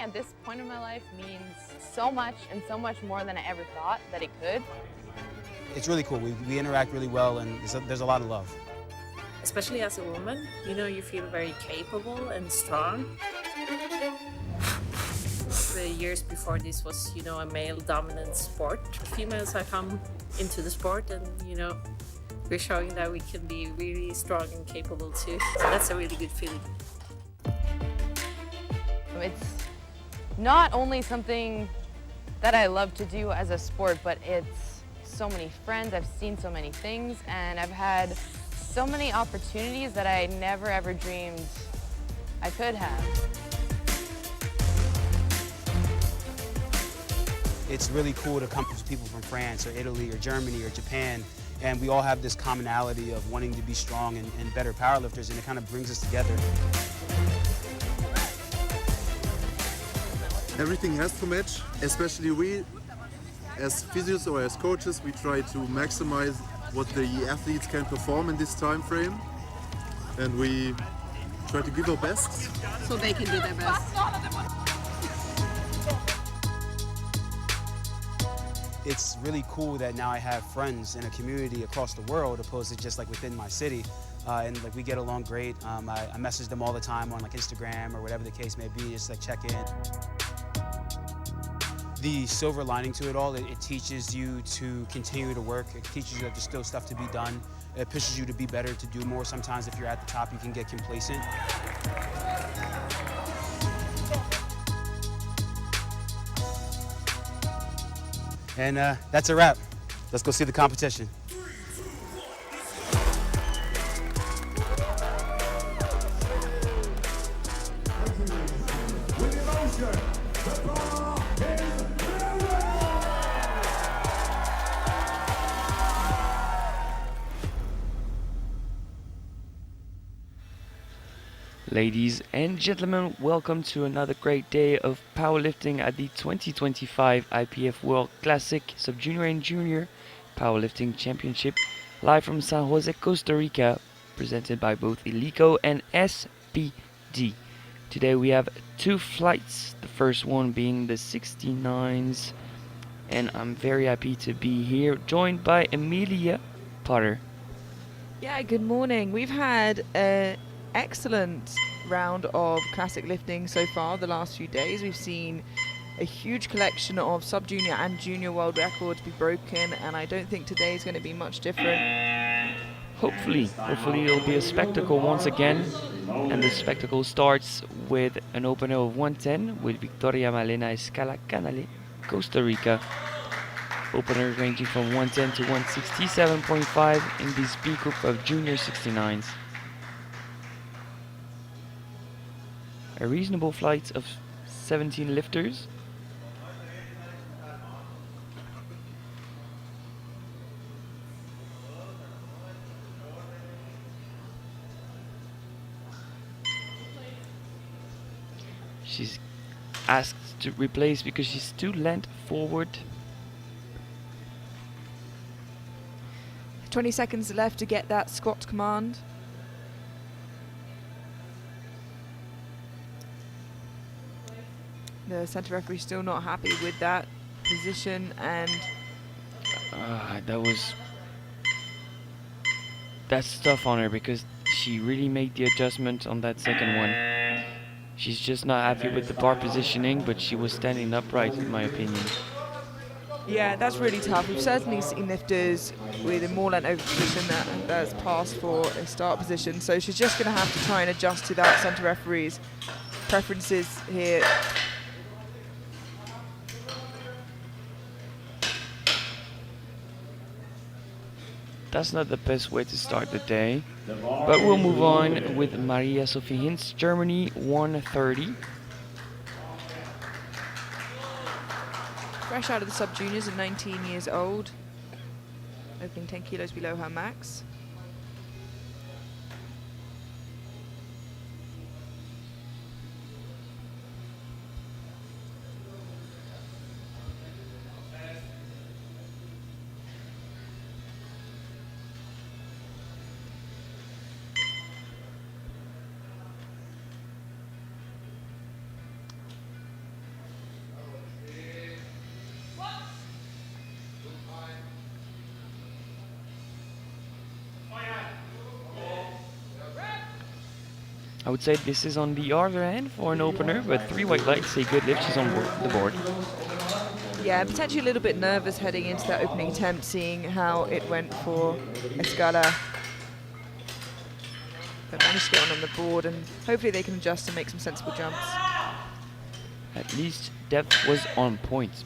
at this point in my life means so much and so much more than I ever thought that it could. It's really cool. We interact really well, and there's a lot of love. Especially as a woman, you know, you feel very capable and strong. The years before this was, you know, a male-dominant sport. Females have come into the sport and, you know, we're showing that we can be really strong and capable too. So that's a really good feeling. It's not only something that I love to do as a sport, but it's so many friends, I've seen so many things, and I've had so many opportunities that I never ever dreamed I could have. It's really cool to come to people from France or Italy or Germany or Japan, and we all have this commonality of wanting to be strong and better powerlifters, and it kind of brings us together. Everything has to match, especially we, as physios or as coaches, we try to maximize what the athletes can perform in this time frame, and we try to give our best. So they can do their best. It's really cool that now I have friends in a community across the world opposed to just like within my city. And like we get along great. I message them all the time on like Instagram or whatever the case may be, just like check in. The silver lining to it all, it teaches you to continue to work. It teaches you that there's still stuff to be done. It pushes you to be better, to do more. Sometimes if you're at the top, you can get complacent. And that's a wrap. Let's go see the competition. Ladies and gentlemen, welcome to another great day of powerlifting at the 2025 IPF World Classic Sub-Junior and Junior Powerlifting Championship, live from San Jose, Costa Rica, presented by both Ilico and SPD. Today we have two flights, the first one being the 69s, and I'm very happy to be here, joined by Emilia Potter. Yeah, good morning. We've had an excellent round of classic lifting so far the last few days. We've seen a huge collection of sub-junior and junior world records be broken, and I don't think today is going to be much different. Hopefully it'll be a spectacle once again, and the spectacle starts with an opener of 110 with Victoria Malena Escala Canale, Costa Rica. Openers ranging from 110 to 167.5 in this B group of junior 69s. A reasonable flight of 17 lifters. She's asked to replace because she's too leant forward. 20 seconds left to get that squat command. The center referee still not happy with that position, and that's tough on her because she really made the adjustment on that second one. She's just not happy with the bar positioning, but she was standing upright in my opinion. yeah, that's really tough. We've certainly seen lifters with a more lent over position that's passed for a start position, so she's just going to have to try and adjust to that center referee's preferences here. That's not the best way to start the day, but we'll move on with Maria Sophie Hinz, Germany, 130. Fresh out of the sub-juniors at 19 years old, opening 10 kilos below her max. I would say this is on the harder end for an opener, but 3 white lights, a good lift. She's on the board. Yeah, potentially a little bit nervous heading into that opening attempt, seeing how it went for Escala. But managed to get on the board, and hopefully they can adjust and make some sensible jumps. At least depth was on point.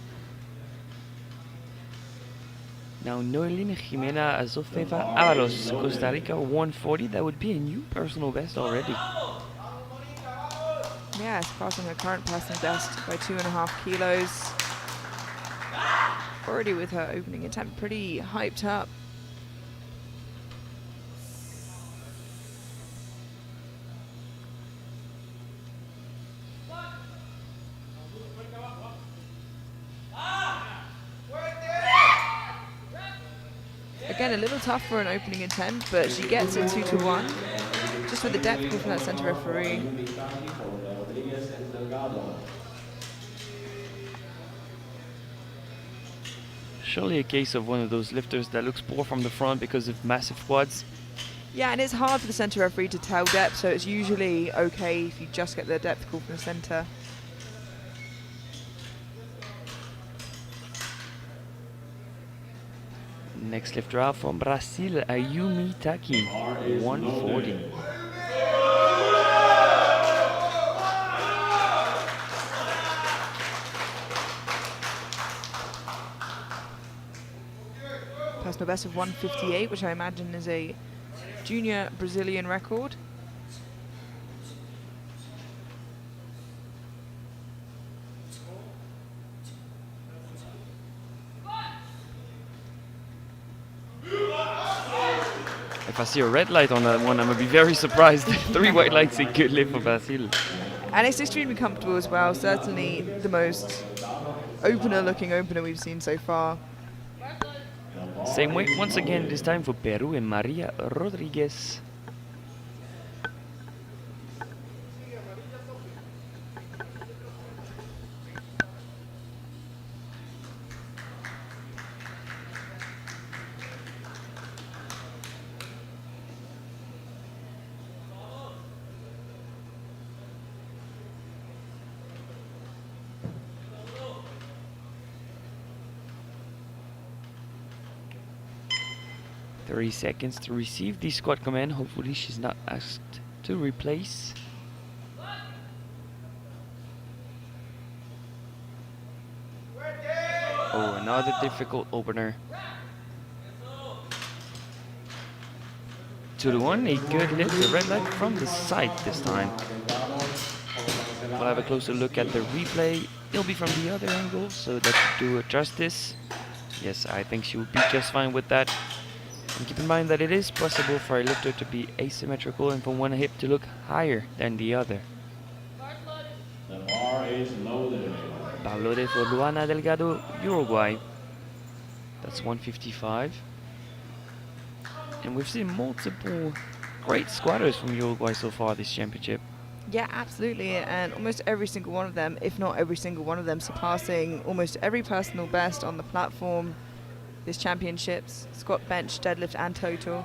Now Noeline Jimena Azofeva Avalos, Costa Rica 140. That would be a new personal best already. Yeah, surpassing her current personal best by 2.5 kilos. Already with her opening attempt pretty hyped up. Again, a little tough for an opening attempt, but she gets it 2-1. Just with the depth call from that center referee. Surely a case of one of those lifters that looks poor from the front because of massive quads. Yeah, and it's hard for the center referee to tell depth, so it's usually okay if you just get the depth call from the center. Next lifter out from Brazil, Ayumi Taki, 140. Personal best of 158, which I imagine is a junior Brazilian record. If I see a red light on that one, I'm gonna be very surprised. 3 white lights, a good lift for Brazil. And it's extremely comfortable as well, certainly the most opener-looking opener we've seen so far. Same weight once again, this time for Peru and Maria Rodriguez. Seconds to receive the squat command. Hopefully she's not asked to replace. Oh, another difficult opener. 2-1, a good lift, the red light from the side this time. We'll have a closer look at the replay. It'll be from the other angle, so that should do it justice. Yes, I think she will be just fine with that. And keep in mind that it is possible for a lifter to be asymmetrical and for one hip to look higher than the other. The bar is loaded. Bar loaded for Luana Delgado, Uruguay. That's 155. And we've seen multiple great squatters from Uruguay so far this championship. Yeah, absolutely, and almost every single one of them, if not every single one of them, surpassing almost every personal best on the platform this championships, squat, bench, deadlift and total.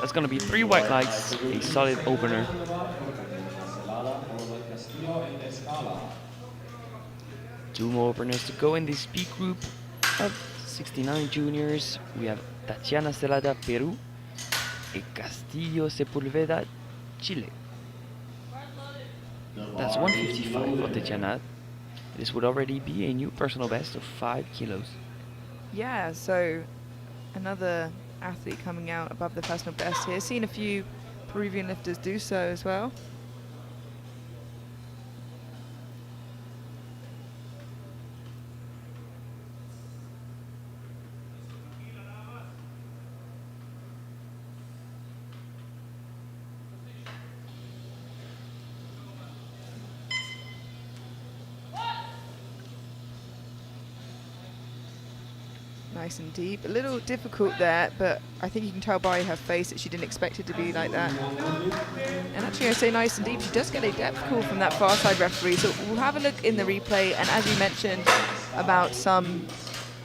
That's going to be 3 white lights, a solid opener. Two more openers to go in this B group of 69 juniors. We have Tatiana Celada, Peru, and Castillo Sepulveda, Chile. That's 155 for Tatiana. This would already be a new personal best of 5 kilos. Yeah, so another athlete coming out above the personal best here. Seen a few Peruvian lifters do so as well. Nice and deep. A little difficult there, but I think you can tell by her face that she didn't expect it to be like that. And actually, I say nice and deep, she does get a depth call from that far side referee. So we'll have a look in the replay. And as you mentioned about some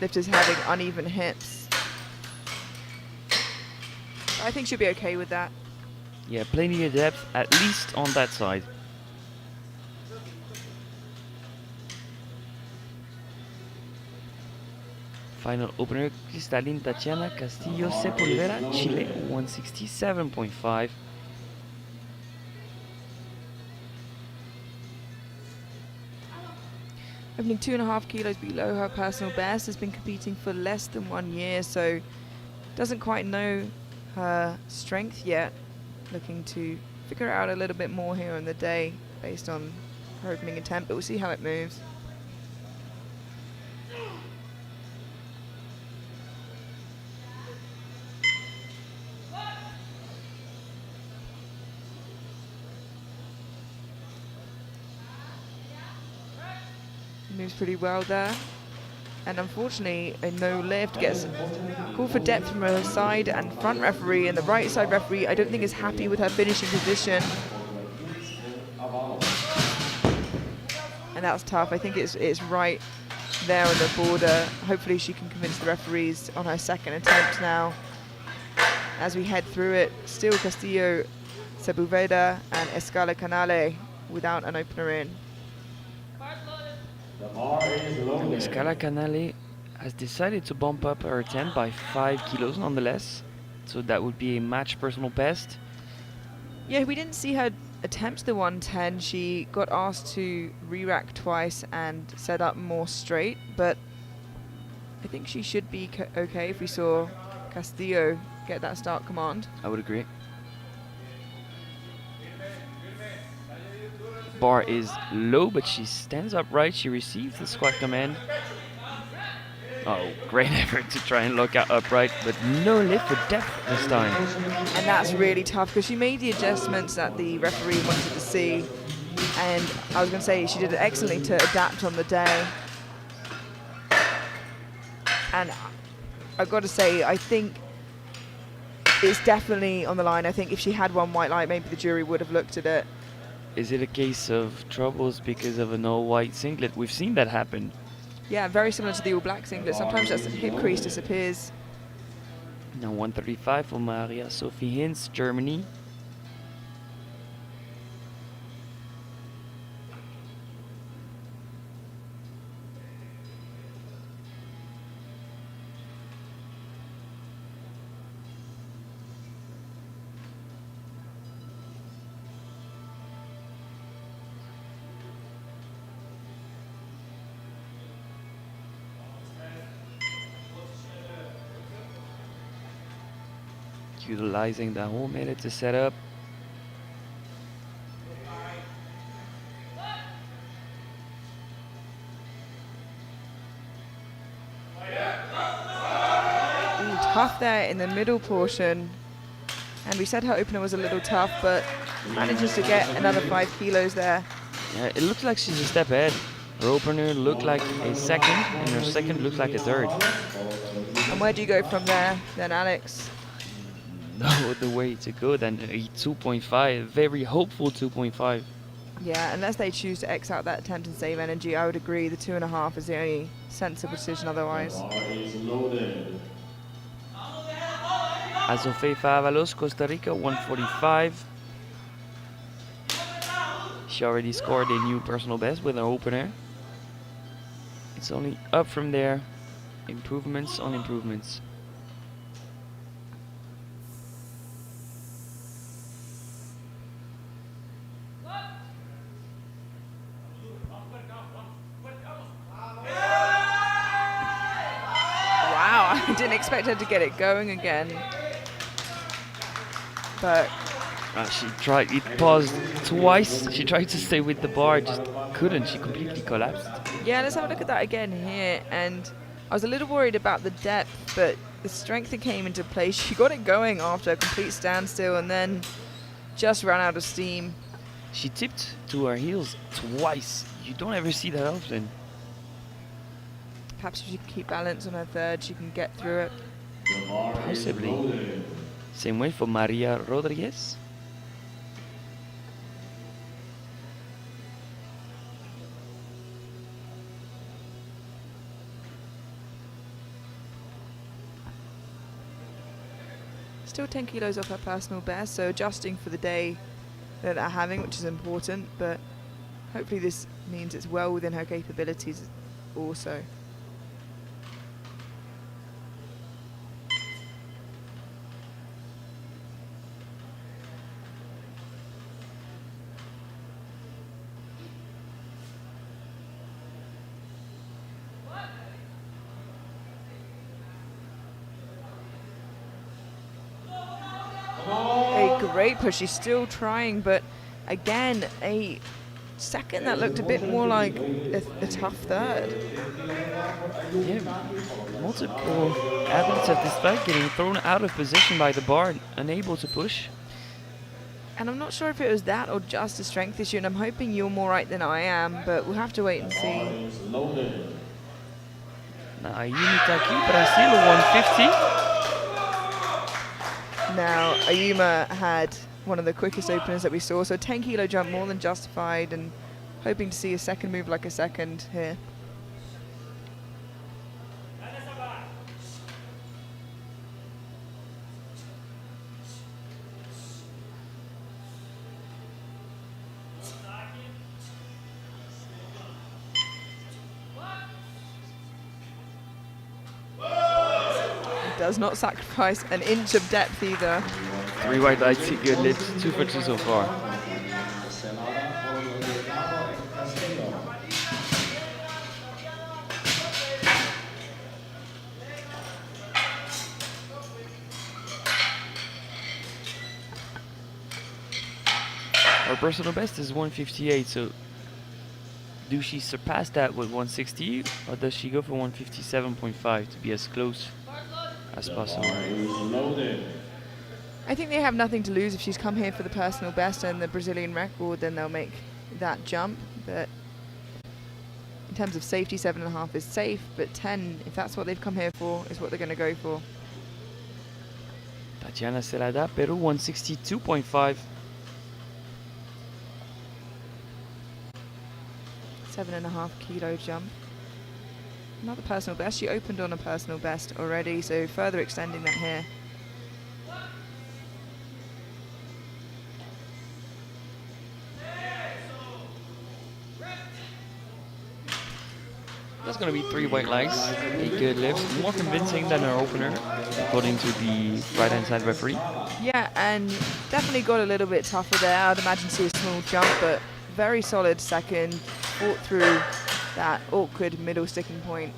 lifters having uneven hips, I think she'll be okay with that. Yeah, plenty of depth, at least on that side. Final opener, Cristalline Tatiana Castillo Sepulveda, Chile, 167.5. Opening 2.5 kilos below her personal best, has been competing for less than 1 year, so doesn't quite know her strength yet. Looking to figure it out a little bit more here on the day based on her opening attempt, but we'll see how it moves. Moves pretty well there. And unfortunately, a no lift gets called for depth from her side and front referee, and the right side referee I don't think is happy with her finishing position. And that's tough. I think it's right there on the border. Hopefully she can convince the referees on her second attempt now. As we head through it, still Castillo, Sepulveda and Escala Canale without an opener in. Escala Canale has decided to bump up her attempt by 5 kilos nonetheless. So that would be a match personal best. Yeah, we didn't see her attempt the 110. She got asked to re-rack twice and set up more straight, but I think she should be okay if we saw Castillo get that start command. I would agree. Bar is low, but she stands upright. She receives the squat command. Oh, great effort to try and lock out upright, but no lift for depth this time. And that's really tough because she made the adjustments that the referee wanted to see. And I was going to say she did excellently to adapt on the day. And I've got to say, I think it's definitely on the line. I think if she had one white light, maybe the jury would have looked at it. Is it a case of troubles because of an all-white singlet? We've seen that happen. Yeah, very similar to the all-black singlet. Sometimes that hip crease disappears. Now 135 for Maria Sophie Hinz, Germany. Utilizing the whole minute to set up. Ooh, tough there in the middle portion. And we said her opener was a little tough, but manages to get another 5 kilos there. Yeah, it looks like she's a step ahead. Her opener looked like a second, and her second looked like a third. And where do you go from there then, Alex? No, the way to go then a 2.5, very hopeful 2.5. Yeah, unless they choose to X out that attempt and save energy, I would agree the 2.5 is the only sensible decision otherwise. Azofe Favalos, Costa Rica, 145. She already scored a new personal best with her opener. It's only up from there. Improvements on improvements. Wow, I didn't expect her to get it going again. But She tried, it paused twice. She tried to stay with the bar, just couldn't. She completely collapsed. yeah, let's have a look at that again here. And I was a little worried about the depth, but the strength that came into play, she got it going after a complete standstill and then just ran out of steam. She tipped to her heels twice. You don't ever see that often. Perhaps if she can keep balance on her third, she can get through it. The bar is Possibly. loaded. Same way for Maria Rodriguez. Still 10 kilos off her personal best, so adjusting for the day that they're having, which is important, but hopefully this means it's well within her capabilities also. A great push. She's still trying, but again, a second that looked a bit more like a tough third. Yeah, multiple athletes have displayed getting thrown out of position by the bar, unable to push. And I'm not sure if it was that or just a strength issue, and I'm hoping you're more right than I am, but we'll have to wait and Bar see. is loaded. Now Ayumi Taki, Brazil 150. Now, Ayuma had one of the quickest openers that we saw, so 10 kilo jump more than justified, and hoping to see a second move like a second here. Does not sacrifice an inch of depth either. 3 white lights, good lifts, 2 for 2 so far. Our personal best is 158, so do she surpass that with 160, or does she go for 157.5 to be as close as possible? Bar is loaded. I think they have nothing to lose. If she's come here for the personal best and the Brazilian record, then they'll make that jump. But in terms of safety, 7.5 is safe, but 10, if that's what they've come here for, is what they're going to go for. Tatiana Serada, Peru 162.5. 7.5 kilo jump. Another personal best. She opened on a personal best already, so further extending that here. That's going to be 3 white lights, a good lift, more convincing than her opener, according to the right-hand side referee. Yeah, and definitely got a little bit tougher there. I'd imagine see a small jump, but very solid second. Fought through that awkward middle sticking point.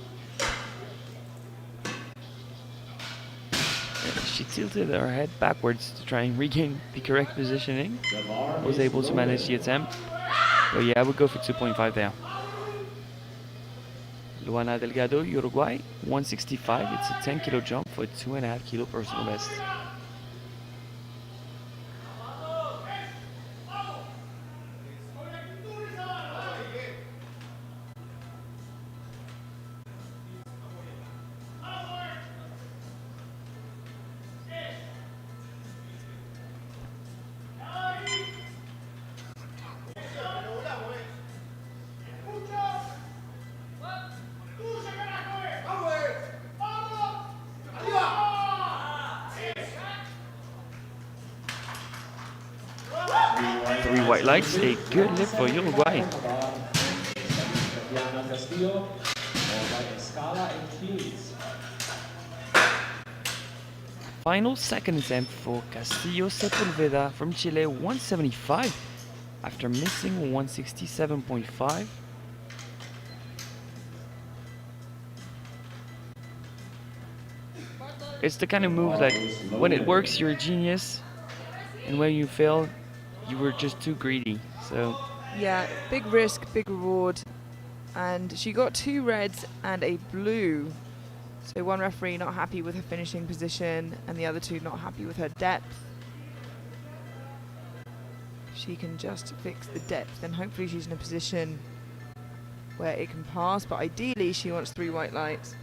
She tilted her head backwards to try and regain the correct positioning. The bar Was is able to manage the attempt. But yeah, I would go for 2.5 there. Luana Delgado, Uruguay, 165. It's a 10 kilo jump for a 2.5 kilo personal best. Three white lights, a good lift for Uruguay. Final second attempt for Castillo Sepulveda from Chile, 175 after missing 167.5. It's the kind of move that when it works, you're a genius, and when you fail, you were just too greedy. So Yeah, big risk, big reward. And she got 2 reds and a blue. So one referee not happy with her finishing position and the other 2 not happy with her depth. If she can just fix the depth, then hopefully she's in a position where it can pass, but ideally she wants 3 white lights.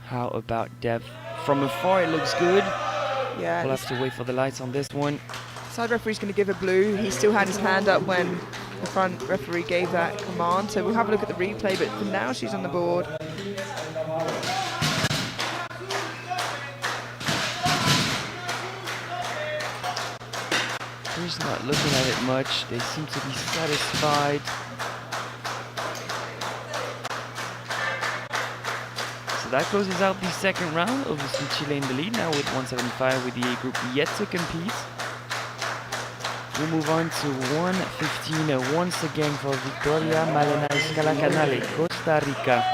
How about depth? From afar it looks good. Yeah, We'll have to wait for the lights on this one. side referee's going to give a blue. He still had his hand up when the front referee gave that command, so we'll have a look at the replay, but for now she's on the board. He's not looking at it much. They seem to be satisfied. So that closes out the second round. Obviously Chile in the lead now with 175 with the A group yet to compete. We'll move on to 115 once again for Victoria Malena Escalacanale, Costa Rica.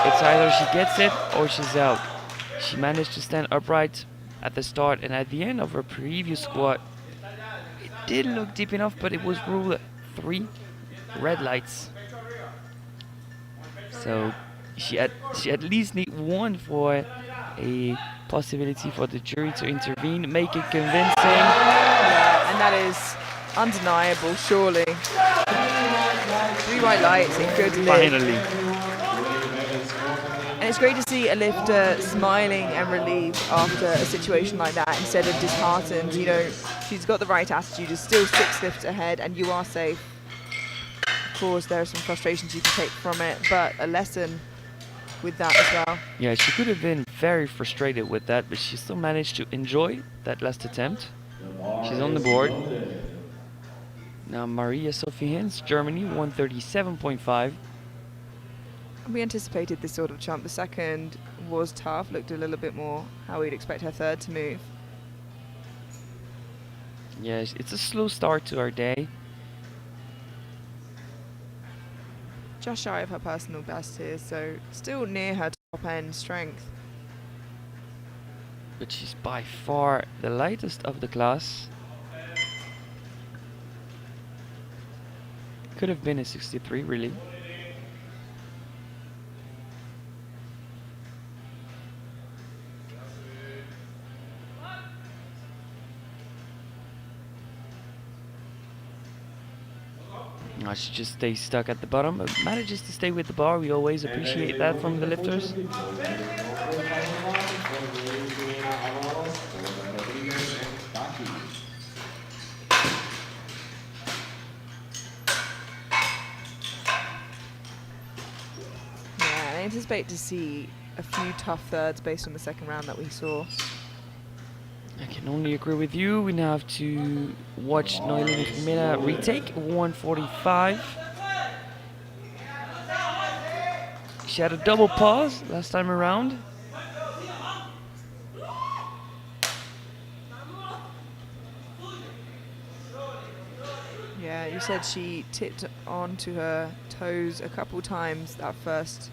It's either she gets it or she's out. She managed to stand upright at the start and at the end of her previous squat. It didn't look deep enough, but it was rule 3, red lights. So she at least need 1 for a possibility for the jury to intervene, make it convincing. Yeah, and that is undeniable, surely. 3 white lights in good lift. Finally. And it's great to see a lifter smiling and relieved after a situation like that instead of disheartened. You know, she's got the right attitude, is still 6 lifts ahead, and you are safe. Of course, there are some frustrations you can take from it, but a lesson with that as well. Yeah, she could have been very frustrated with that, but she still managed to enjoy that last attempt. She's on the board. Now Maria Sophie Hinz, Germany, 137.5. We anticipated this sort of jump. The second was tough, looked a little bit more how we'd expect her third to move. Yes, it's a slow start to our day. Just shy of her personal best here, so still near her top end strength. But she's by far the lightest of the class. Could have been a 63 really. She just stays stuck at the bottom, but manages to stay with the bar. We always appreciate that from the lifters. Yeah, I anticipate to see a few tough thirds based on the second round that we saw. I can only agree with you. We now have to watch Noelini Jimena retake, 145. She had a double pause last time around. Yeah, you said she tipped onto her toes a couple times that first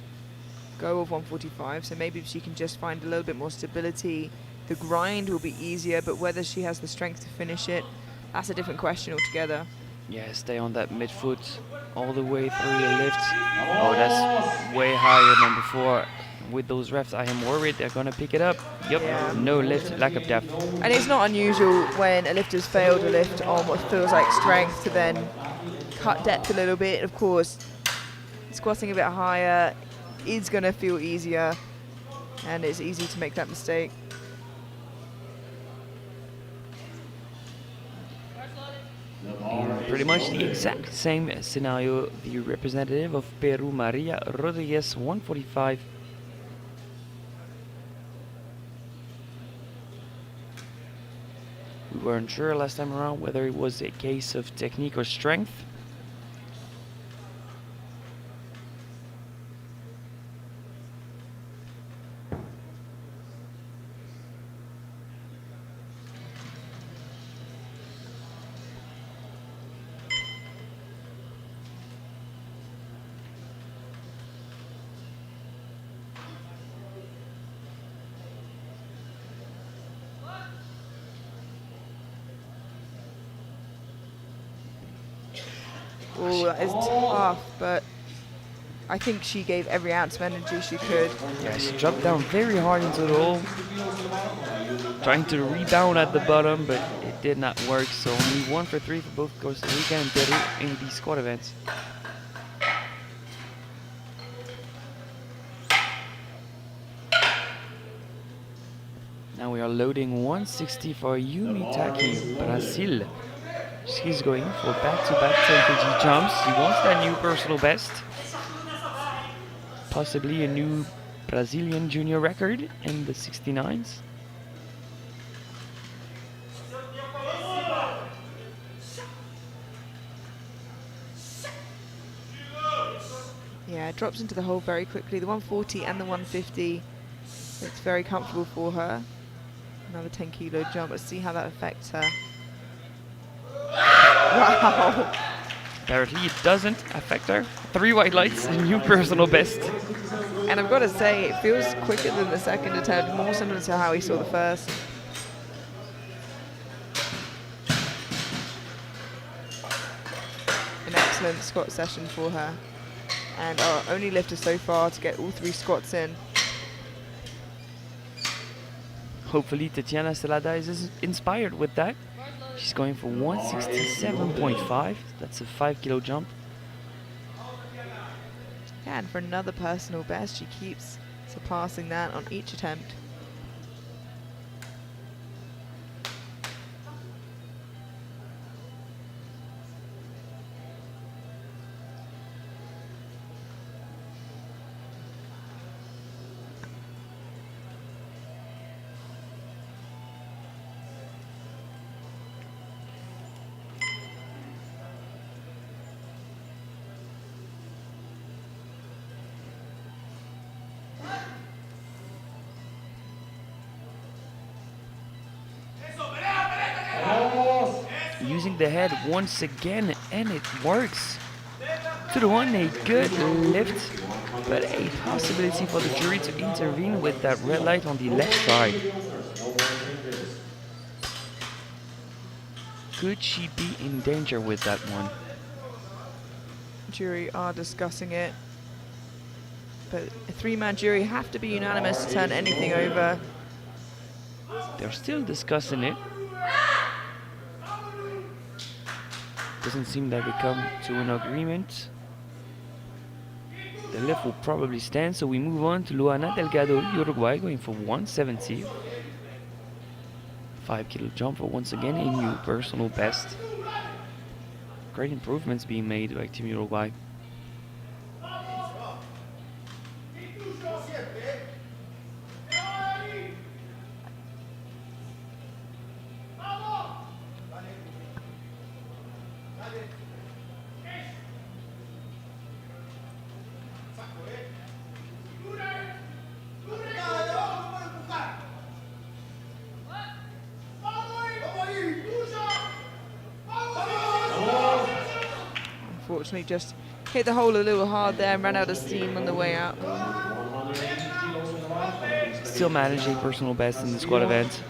go of 145, so maybe if she can just find a little bit more stability, the grind will be easier, but whether she has the strength to finish it, that's a different question altogether. Yeah, stay on that midfoot all the way through the lift. Oh, that's way higher than before. With those refs, I am worried they're gonna pick it up. Yep, Yeah. no lift, lack of depth. And it's not unusual when a lifter's failed a lift on what feels like strength to then cut depth a little bit. Of course, squatting a bit higher is gonna feel easier, and it's easy to make that mistake. In pretty much the exact same scenario, the representative of Peru, Maria Rodriguez, 145. We weren't sure last time around whether it was a case of technique or strength. Oh, that is tough, but I think she gave every ounce of energy she could. Yeah, she dropped down very hard into the hole, trying to rebound at the bottom, but it did not work. So only 1 for 3 for both Costa Rica and Peru in the squad events. Now we are loading 160 for Yumitaki Brazil. She's going for back-to-back 10 kg jumps. She wants that new personal best. Possibly a new Brazilian junior record in the 69s. Yeah, it drops into the hole very quickly. The 140 and the 150. It's very comfortable for her. Another 10 kilo jump. Let's see how that affects her. Wow. Apparently it doesn't affect her. 3 white lights, a new personal best. And I've got to say, it feels quicker than the second attempt, more similar to how we saw the first. An excellent squat session for her. And our only lifter so far to get all 3 squats in. Hopefully Tatiana Salada is inspired with that. She's going for 167.5. That's a 5 kilo jump. Yeah, and for another personal best, she keeps surpassing that on each attempt. Using the head once again, and it works. To the one, a good lift, but a possibility for the jury to intervene with that red light on the left side. Could she be in danger with that one? Jury are discussing it, but a 3-man jury have to be unanimous to turn anything over. They're still discussing it. Doesn't seem that they come to an agreement. The lift will probably stand, so we move on to Luana Delgado, Uruguay, going for 170. 5 kilo jump for once again a new personal best. Great improvements being made by Team Uruguay. Unfortunately, just hit the hole a little hard there and ran out of steam on the way out. Still managing personal best in the squad event.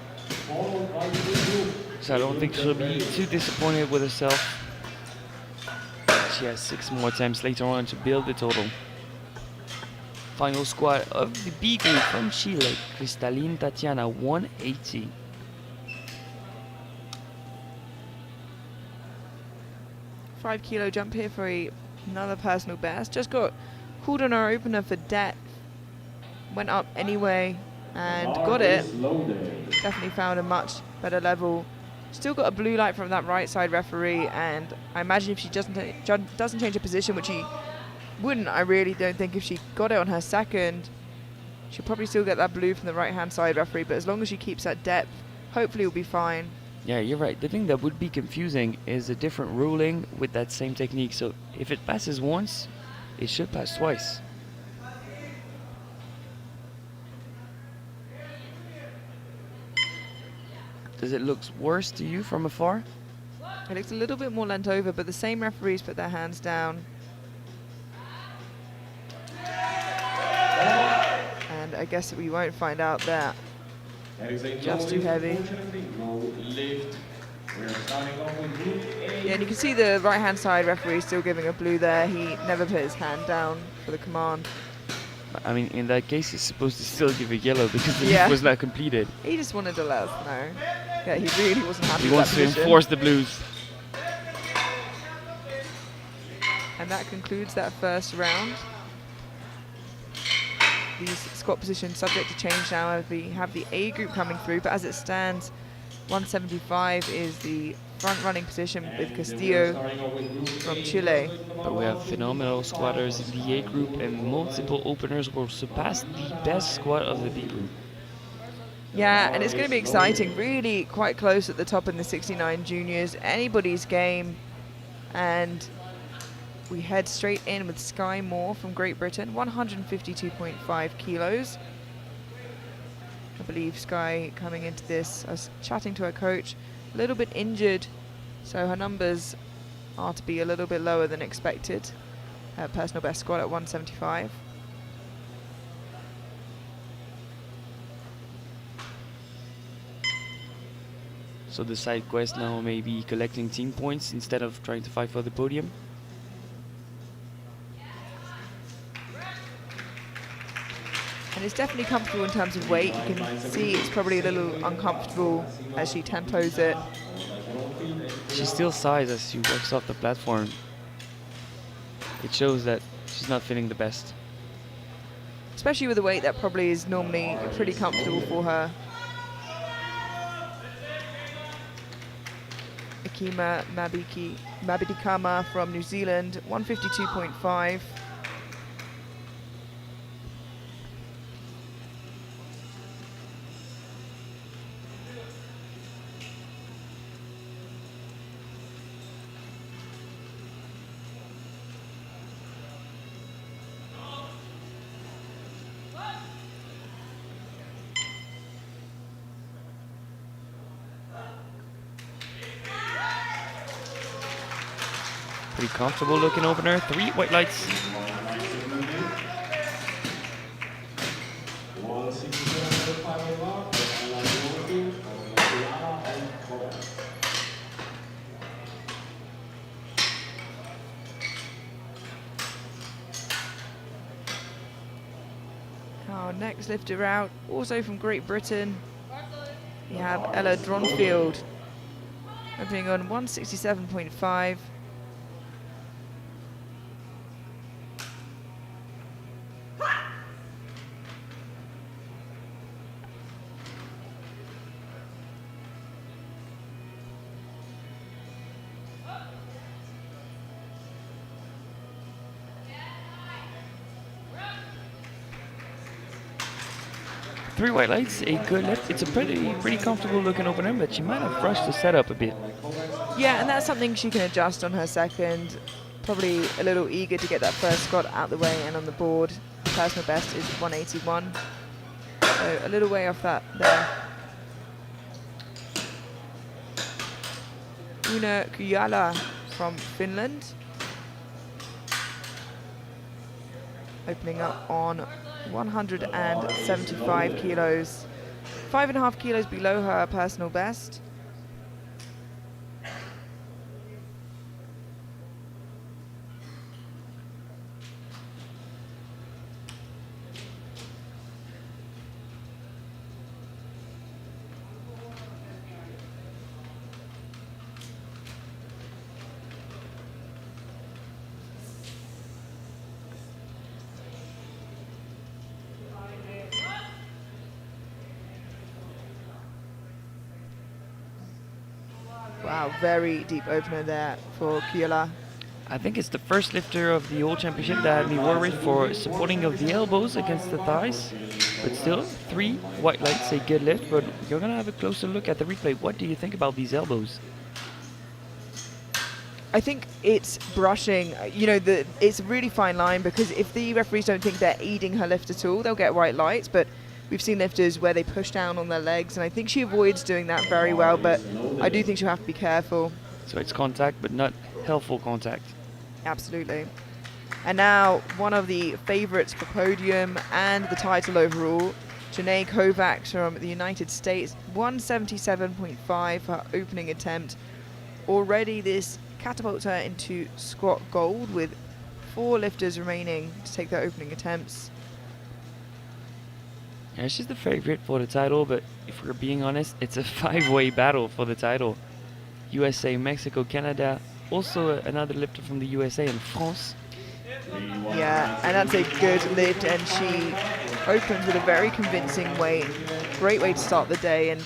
So I don't think she'll be too disappointed with herself. She has 6 more attempts later on to build the total. Final squad of the B group from Chile, Cristalline Tatiana, 180. $5 kilo jump here for another personal best. Just got called on our opener for depth. Went up anyway and got it. Definitely found a much better level. Still got a blue light from that right side referee, and I imagine if she doesn't change her position, which she wouldn't, I really don't think, if she got it on her second, she'll probably still get that blue from the right hand side referee, but as long as she keeps that depth, hopefully it'll be fine. Yeah, you're right. The thing that would be confusing is a different ruling with that same technique. So if it passes once, it should pass twice. Does it look worse to you from afar? It looks a little bit more leant over, but the same referees put their hands down. And I guess we won't find out that. Just too heavy. Yeah, and you can see the right-hand side referee still giving a blue there. He never put his hand down for the command. I mean, in that case, he's supposed to still give a yellow because the Yeah. lift was not completed. He just wanted to let us know. Yeah, he really wasn't happy He with wants that to position. enforce the blues. And that concludes that first round. These squat positions subject to change now as we have the A group coming through, but as it stands, 175 is the front running position with Castillo from Chile. But we have phenomenal squatters in the A group, and multiple openers will surpass the best squat of the B group. Yeah, and it's going to be exciting, really quite close at the top in the 69 juniors, anybody's game. And we head straight in with Sky Moore from Great Britain, 152.5 kilos. I believe Sky coming into this, I was chatting to her coach, a little bit injured, so her numbers are to be a little bit lower than expected. Her personal best squat at 175. So the side quest now may be collecting team points instead of trying to fight for the podium. And it's definitely comfortable in terms of weight. You can see it's probably a little uncomfortable as she tempos it. She still sighs as she walks off the platform. It shows that she's not feeling the best. Especially with a weight that probably is normally pretty comfortable for her. Akima Mabidikama from New Zealand, 152.5. Pretty comfortable looking opener. 3 white lights. Our next lifter out, also from Great Britain, we have Ella Dronfield, opening on 167.5. Three white lights, a good lift. It's a pretty comfortable looking opener, but she might have rushed the setup a bit. Yeah, and that's something she can adjust on her second. Probably a little eager to get that first squat out the way and on the board. Personal best is 181. So a little way off that there. Una Kujala from Finland. Opening up on 175 kilos. 5.5 kilos below her personal best. Wow, very deep opener there for Kujala. I think it's the first lifter of the World Championship that had me worried for supporting of the elbows against the thighs. But still, 3 white lights, a good lift, but you're going to have a closer look at the replay. What do you think about these elbows? I think it's brushing, you know, it's a really fine line, because if the referees don't think they're aiding her lift at all, they'll get white lights, but we've seen lifters where they push down on their legs, and I think she avoids doing that very well, but I do think she'll have to be careful. So it's contact, but not helpful contact. Absolutely. And now one of the favourites for podium and the title overall, Janae Kovacs from the United States, 177.5 for her opening attempt already this catapults her into squat gold with 4 lifters remaining to take their opening attempts. Yeah, she's the favorite for the title, but if we're being honest, it's a 5-way battle for the title. USA, Mexico, Canada, also another lifter from the USA and France. Yeah, and that's a good lift, and she opens with a very convincing weight. Great way to start the day, and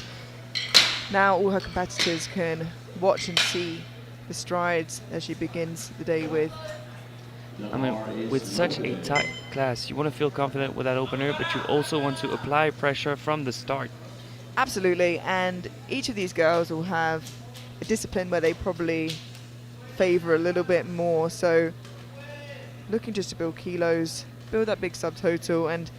now all her competitors can watch and see the strides as she begins the day with. I mean, with such a tight class, you want to feel confident with that opener, but you also want to apply pressure from the start. Absolutely, and each of these girls will have a discipline where they probably favor a little bit more, so looking just to build kilos, build that big subtotal, and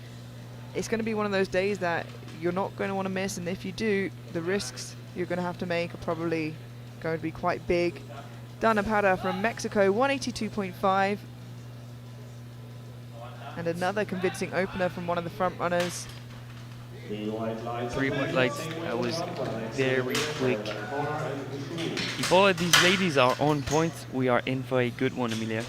it's going to be one of those days that you're not going to want to miss, and if you do, the risks you're going to have to make are probably going to be quite big. Dana Parra from Mexico, 182.5. And another convincing opener from one of the front runners. 3 white lights, that was very quick. If all of these ladies are on point, we are in for a good one, Emilia.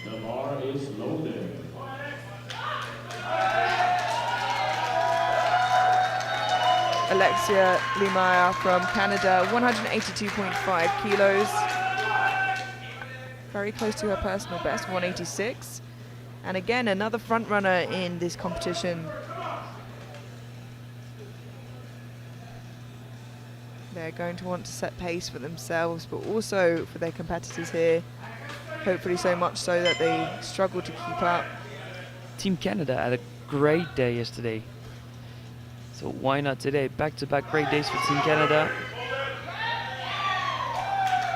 The bar is loaded. Alexia Limaya from Canada, 182.5 kilos. Very close to her personal best, 186. And again, another front runner in this competition. They're going to want to set pace for themselves, but also for their competitors here. Hopefully so much so that they struggle to keep up. Team Canada had a great day yesterday. So why not today? Back-to-back great days for Team Canada.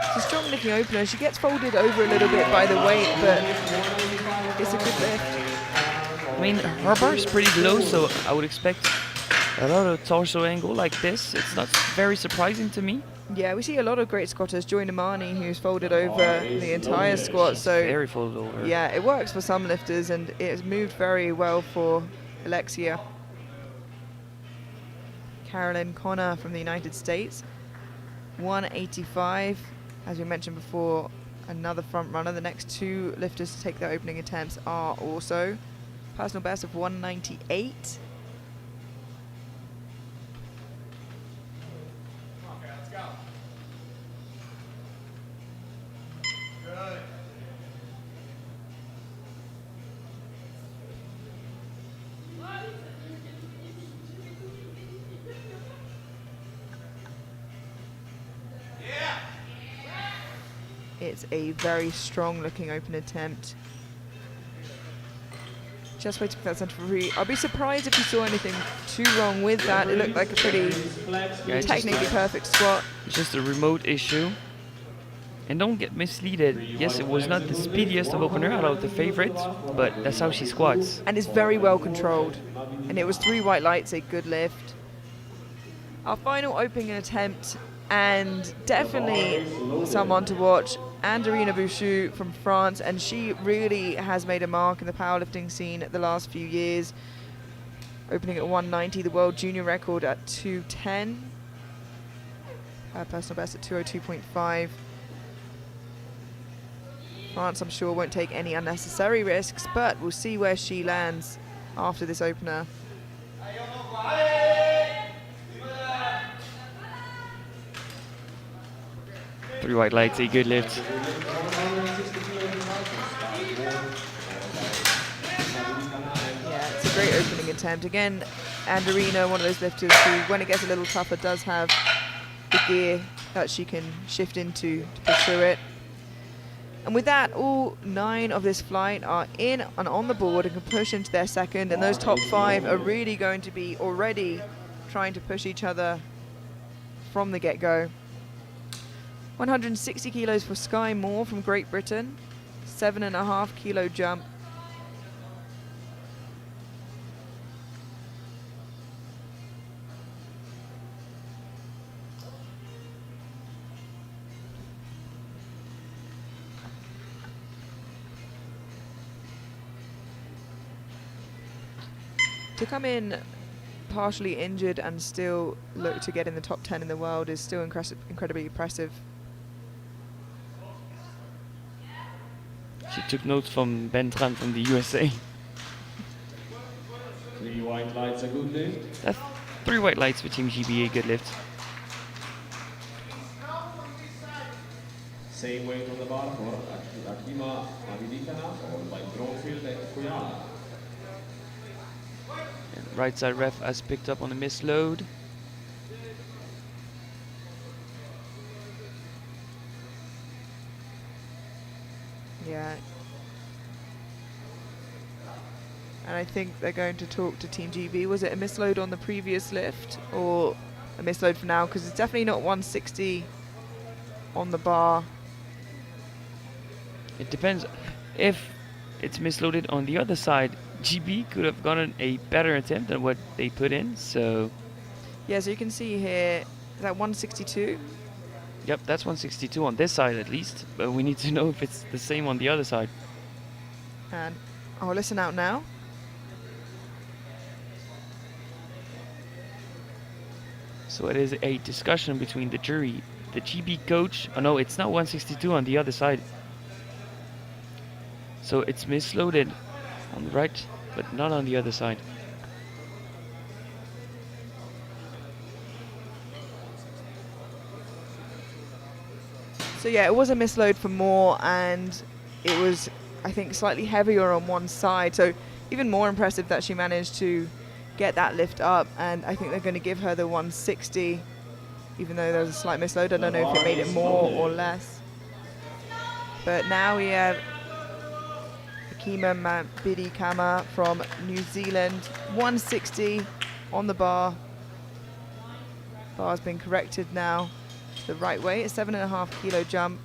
It's a strong looking opener. She gets folded over a little bit by the weight, but it's a good lift. I mean, her bar is pretty low, so I would expect a lot of torso angle like this. It's not very surprising to me. Yeah, we see a lot of great squatters. Joy Namani, who's folded over the entire squat. So Very folded over. yeah, it works for some lifters, and it has moved very well for Alexia. Carolyn Connor from the United States, 185. As we mentioned before, another front runner. The next 2 lifters to take their opening attempts are also personal best of 198. Okay, let's go. Good. It's a very strong looking open attempt. Just waiting for that centre free. I'll be surprised if you saw anything too wrong with that. It looked like a pretty Yeah, it's technically perfect squat. It's just a remote issue. And don't get misleaded. Yes, it was not the speediest of opener out of the favorites, but that's how she squats. And it's very well controlled. And it was 3 white lights, a good lift. Our final opening attempt, and definitely someone to watch, Anderina Bouchou from France, and she really has made a mark in the powerlifting scene the last few years. Opening at 190, the world junior record at 210. Her personal best at 202.5. France, I'm sure, won't take any unnecessary risks, but we'll see where she lands after this opener. 3 white lights, a good lift. Yeah, it's a great opening attempt. Again, Anderina, one of those lifters who, when it gets a little tougher, does have the gear that she can shift into to push through it. And with that, all 9 of this flight are in and on the board and can push into their second, and those top 5 are really going to be already trying to push each other from the get-go. 160 kilos for Skye Moore from Great Britain, 7.5 kilo jump. to come in partially injured and still look to get in the top 10 in the world is still incredibly impressive. She took notes from Ben Tran from the USA. 3 white lights, a good lift. That's 3 white lights for Team GBA good lift. Same weight on the bar for Akima Avidikana, followed by Bromfield and Kuyala. And right side ref has picked up on the misload. Yeah. And I think they're going to talk to Team GB. Was it a misload on the previous lift or a misload for now? Because it's definitely not 160 on the bar. It depends. If it's misloaded on the other side, GB could have gotten a better attempt than what they put in, so... Yeah, so you can see here, is that 162? Yep, that's 162 on this side at least, but we need to know if it's the same on the other side. And I'll listen out now. So it is a discussion between the jury, the GB coach... Oh no, it's not 162 on the other side. So it's misloaded on the right, but not on the other side. So yeah, it was a misload for more, and it was, I think, slightly heavier on one side. So even more impressive that she managed to get that lift up, and I think they're going to give her the 160, even though there was a slight misload. I don't know if it made it more or less. But now we have Akima Mabidi Kama from New Zealand, 160 on the bar. Bar's been corrected now to the right way. A 7.5 kilo jump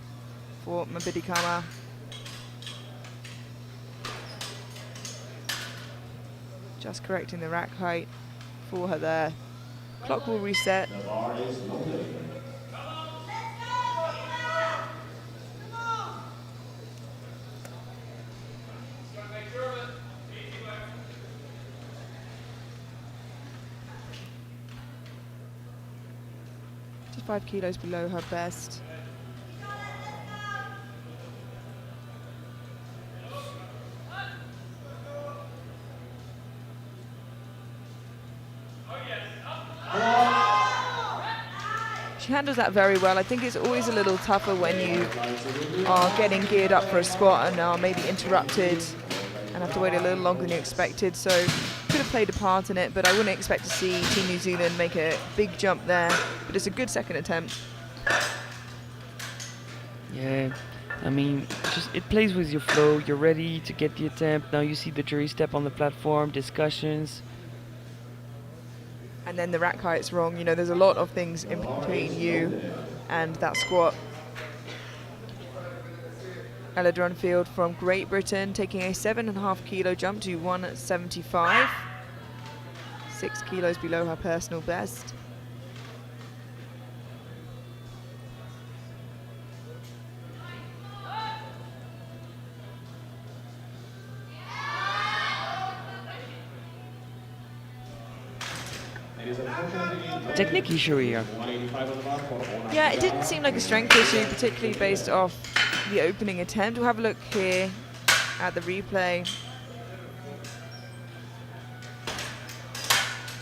for Mabidi Kama. Just correcting the rack height for her there. Clock will reset. The bar is loaded. Just 5 kilos below her best. She handles that very well. I think it's always a little tougher when you are getting geared up for a squat and are maybe interrupted and have to wait a little longer than you expected. So could have played a part in it, but I wouldn't expect to see Team New Zealand make a big jump there. But it's a good second attempt. Yeah, I mean, it plays with your flow. You're ready to get the attempt. Now you see the jury step on the platform, discussions. And then the rack height's wrong. You know, there's a lot of things in between you and that squat. Ella Drunfield from Great Britain taking a 7.5 kilo jump to 175. 6 kilos below her personal best. Technique issue here. Yeah, it didn't seem like a strength issue, particularly based off the opening attempt. We'll have a look here at the replay.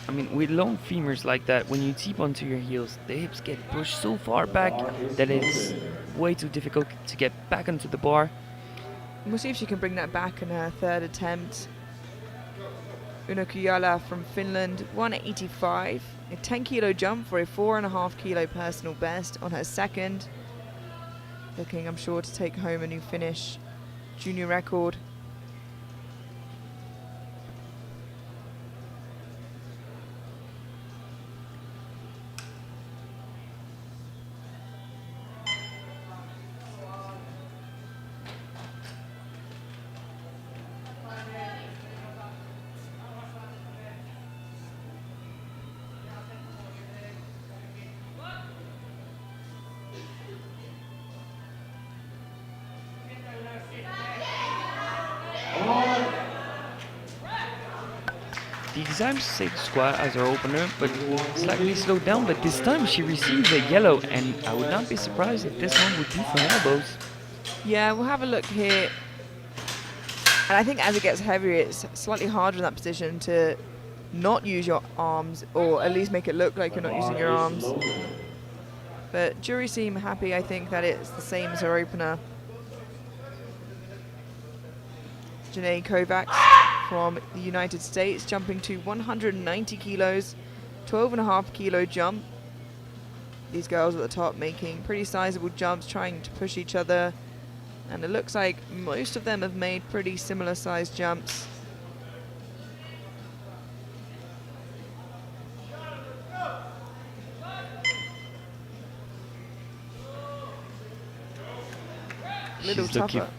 I mean, with long femurs like that, when you tip onto your heels, the hips get pushed so far back that it's way too difficult to get back onto the bar. We'll see if she can bring that back in her third attempt. Uno Kuyala from Finland, 185. A 10 kilo jump for a 4.5 kilo personal best on her second. Looking, I'm sure, to take home a new Finnish junior record. the exams say the squat as her opener, but slightly slowed down. But this time she receives a yellow, and I would not be surprised if this one would be for elbows. Yeah, we'll have a look here. And I think as it gets heavier, it's slightly harder in that position to not use your arms, or at least make it look like you're not using your arms. But jury seem happy, I think, that it's the same as her opener. Janae Kovacs from the United States jumping to 190 kilos, 12.5 kilo jump. These girls at the top making pretty sizable jumps, trying to push each other. And it looks like most of them have made pretty similar sized jumps. A little She's looking tougher.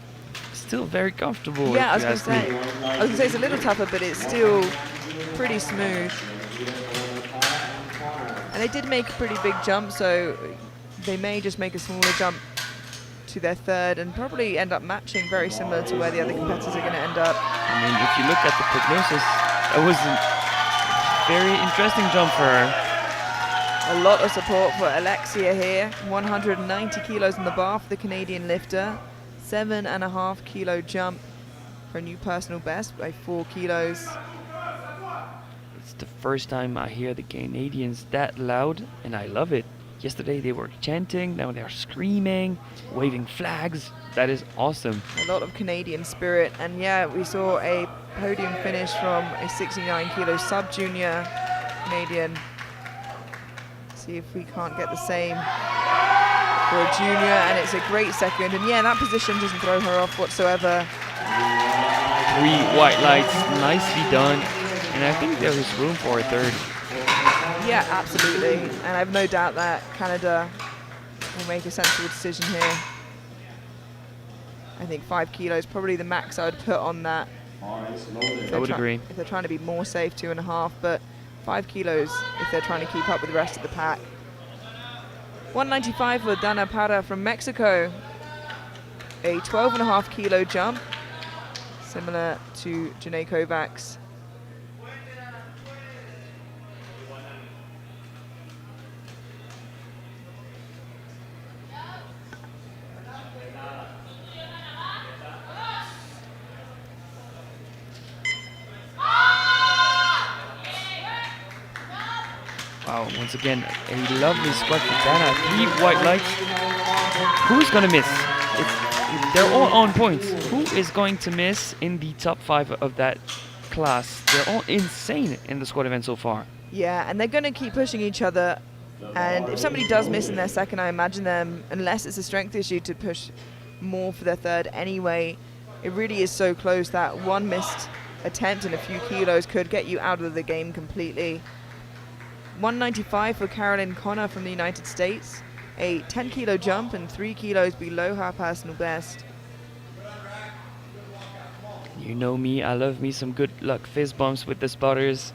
still very comfortable. Yeah, I if was you going to ask say. me. I was going to say it's a little tougher, but it's still pretty smooth. And they did make a pretty big jump, so they may just make a smaller jump to their third and probably end up matching, very similar to where the other competitors are going to end up. I mean, if you look at the prognosis, that was a very interesting jump for her. A lot of support for Alexia here. 190 kilos in the bar for the Canadian lifter. 7.5 kilo jump for a new personal best by 4 kilos. It's the first time I hear the Canadians that loud, and I love it. Yesterday they were chanting, now they're screaming, waving flags. That is awesome. A lot of Canadian spirit, and yeah, we saw a podium finish from a 69 kilo sub-junior Canadian. See if we can't get the same for a junior, and it's a great second. And yeah, that position doesn't throw her off whatsoever. 3 white lights, nicely done. And I think there is room for a third. Yeah, absolutely. And I have no doubt that Canada will make a sensible decision here. I think 5 kilos, probably the max I would put on that. I would agree. If they're trying to be more safe, 2.5, but 5 kilos if they're trying to keep up with the rest of the pack. 195 for Dana Parra from Mexico. A 12.5 kilo jump, similar to Janae Kovacs. Wow, once again, a lovely squat for Dana. 3 white lights. Who's gonna miss? They're all on points. Who is going to miss in the top 5 of that class? They're all insane in the squat event so far. Yeah, and they're going to keep pushing each other. And if somebody does miss in their second, I imagine them, unless it's a strength issue, to push more for their third anyway. It really is so close that one missed attempt and a few kilos could get you out of the game completely. 195 for Carolyn Connor from the United States. A 10 kilo jump and 3 kilos below her personal best. You know me, I love me some good luck fist bumps with the spotters.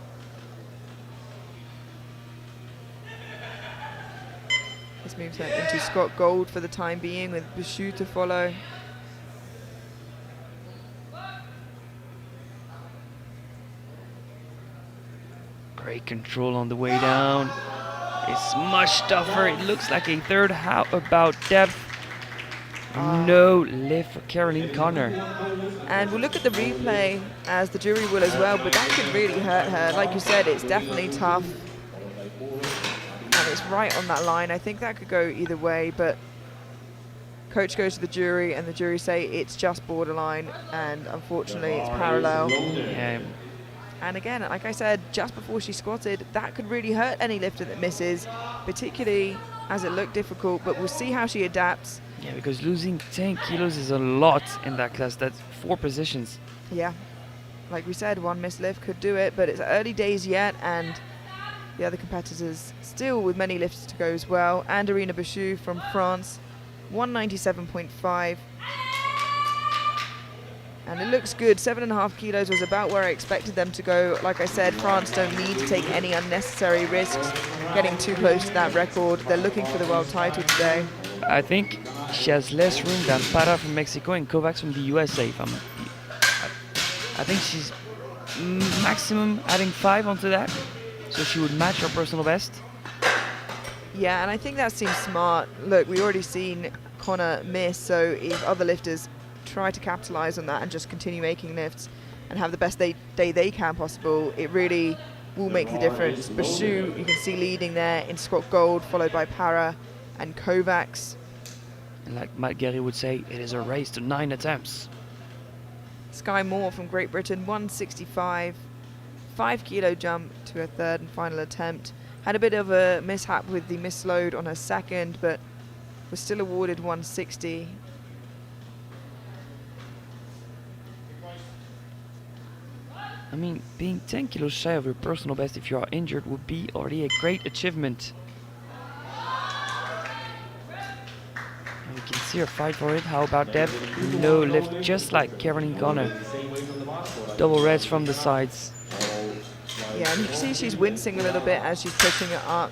This moves her into Scott Gold for the time being, with Bouchou to follow. Great control on the way down. It's much tougher. It looks like a third. How about depth? No lift for Caroline Connor. And we'll look at the replay, as the jury will as well, but that could really hurt her. Like you said, it's definitely tough. And it's right on that line. I think that could go either way, but coach goes to the jury and the jury say it's just borderline, and unfortunately it's parallel. Yeah. And again, like I said, just before she squatted, that could really hurt any lifter that misses, particularly as it looked difficult, but we'll see how she adapts. Yeah, because losing 10 kilos is a lot in that class. That's 4 positions. Yeah, like we said, one missed lift could do it, but it's early days yet, and the other competitors still with many lifts to go as well. And Irina Bouchou from France, 197.5. And it looks good. 7.5 kilos was about where I expected them to go. Like I said, France don't need to take any unnecessary risks getting too close to that record. They're looking for the world title today. I think she has less room than Parra from Mexico and Kovacs from the USA. I think she's maximum adding 5 onto that, so she would match her personal best. Yeah, and I think that seems smart. Look, we already seen Connor miss, so if other lifters try to capitalize on that and just continue making lifts and have the best day they can possible, it really will make the difference. Bashu, you can see leading there in squat gold, followed by Para and Kovacs. And like Matt Gary would say, it is a race to 9 attempts. Sky Moore from Great Britain, 165, 5 kilo jump to her third and final attempt. Had a bit of a mishap with the misload on her second, but was still awarded 160. I mean, being 10 kilos shy of your personal best if you are injured would be already a great achievement. And we can see her fight for it. How about Deb? No lift, just like Caroline Connor. Double reds from the sides. Yeah, and you can see she's wincing a little bit as she's pushing it up.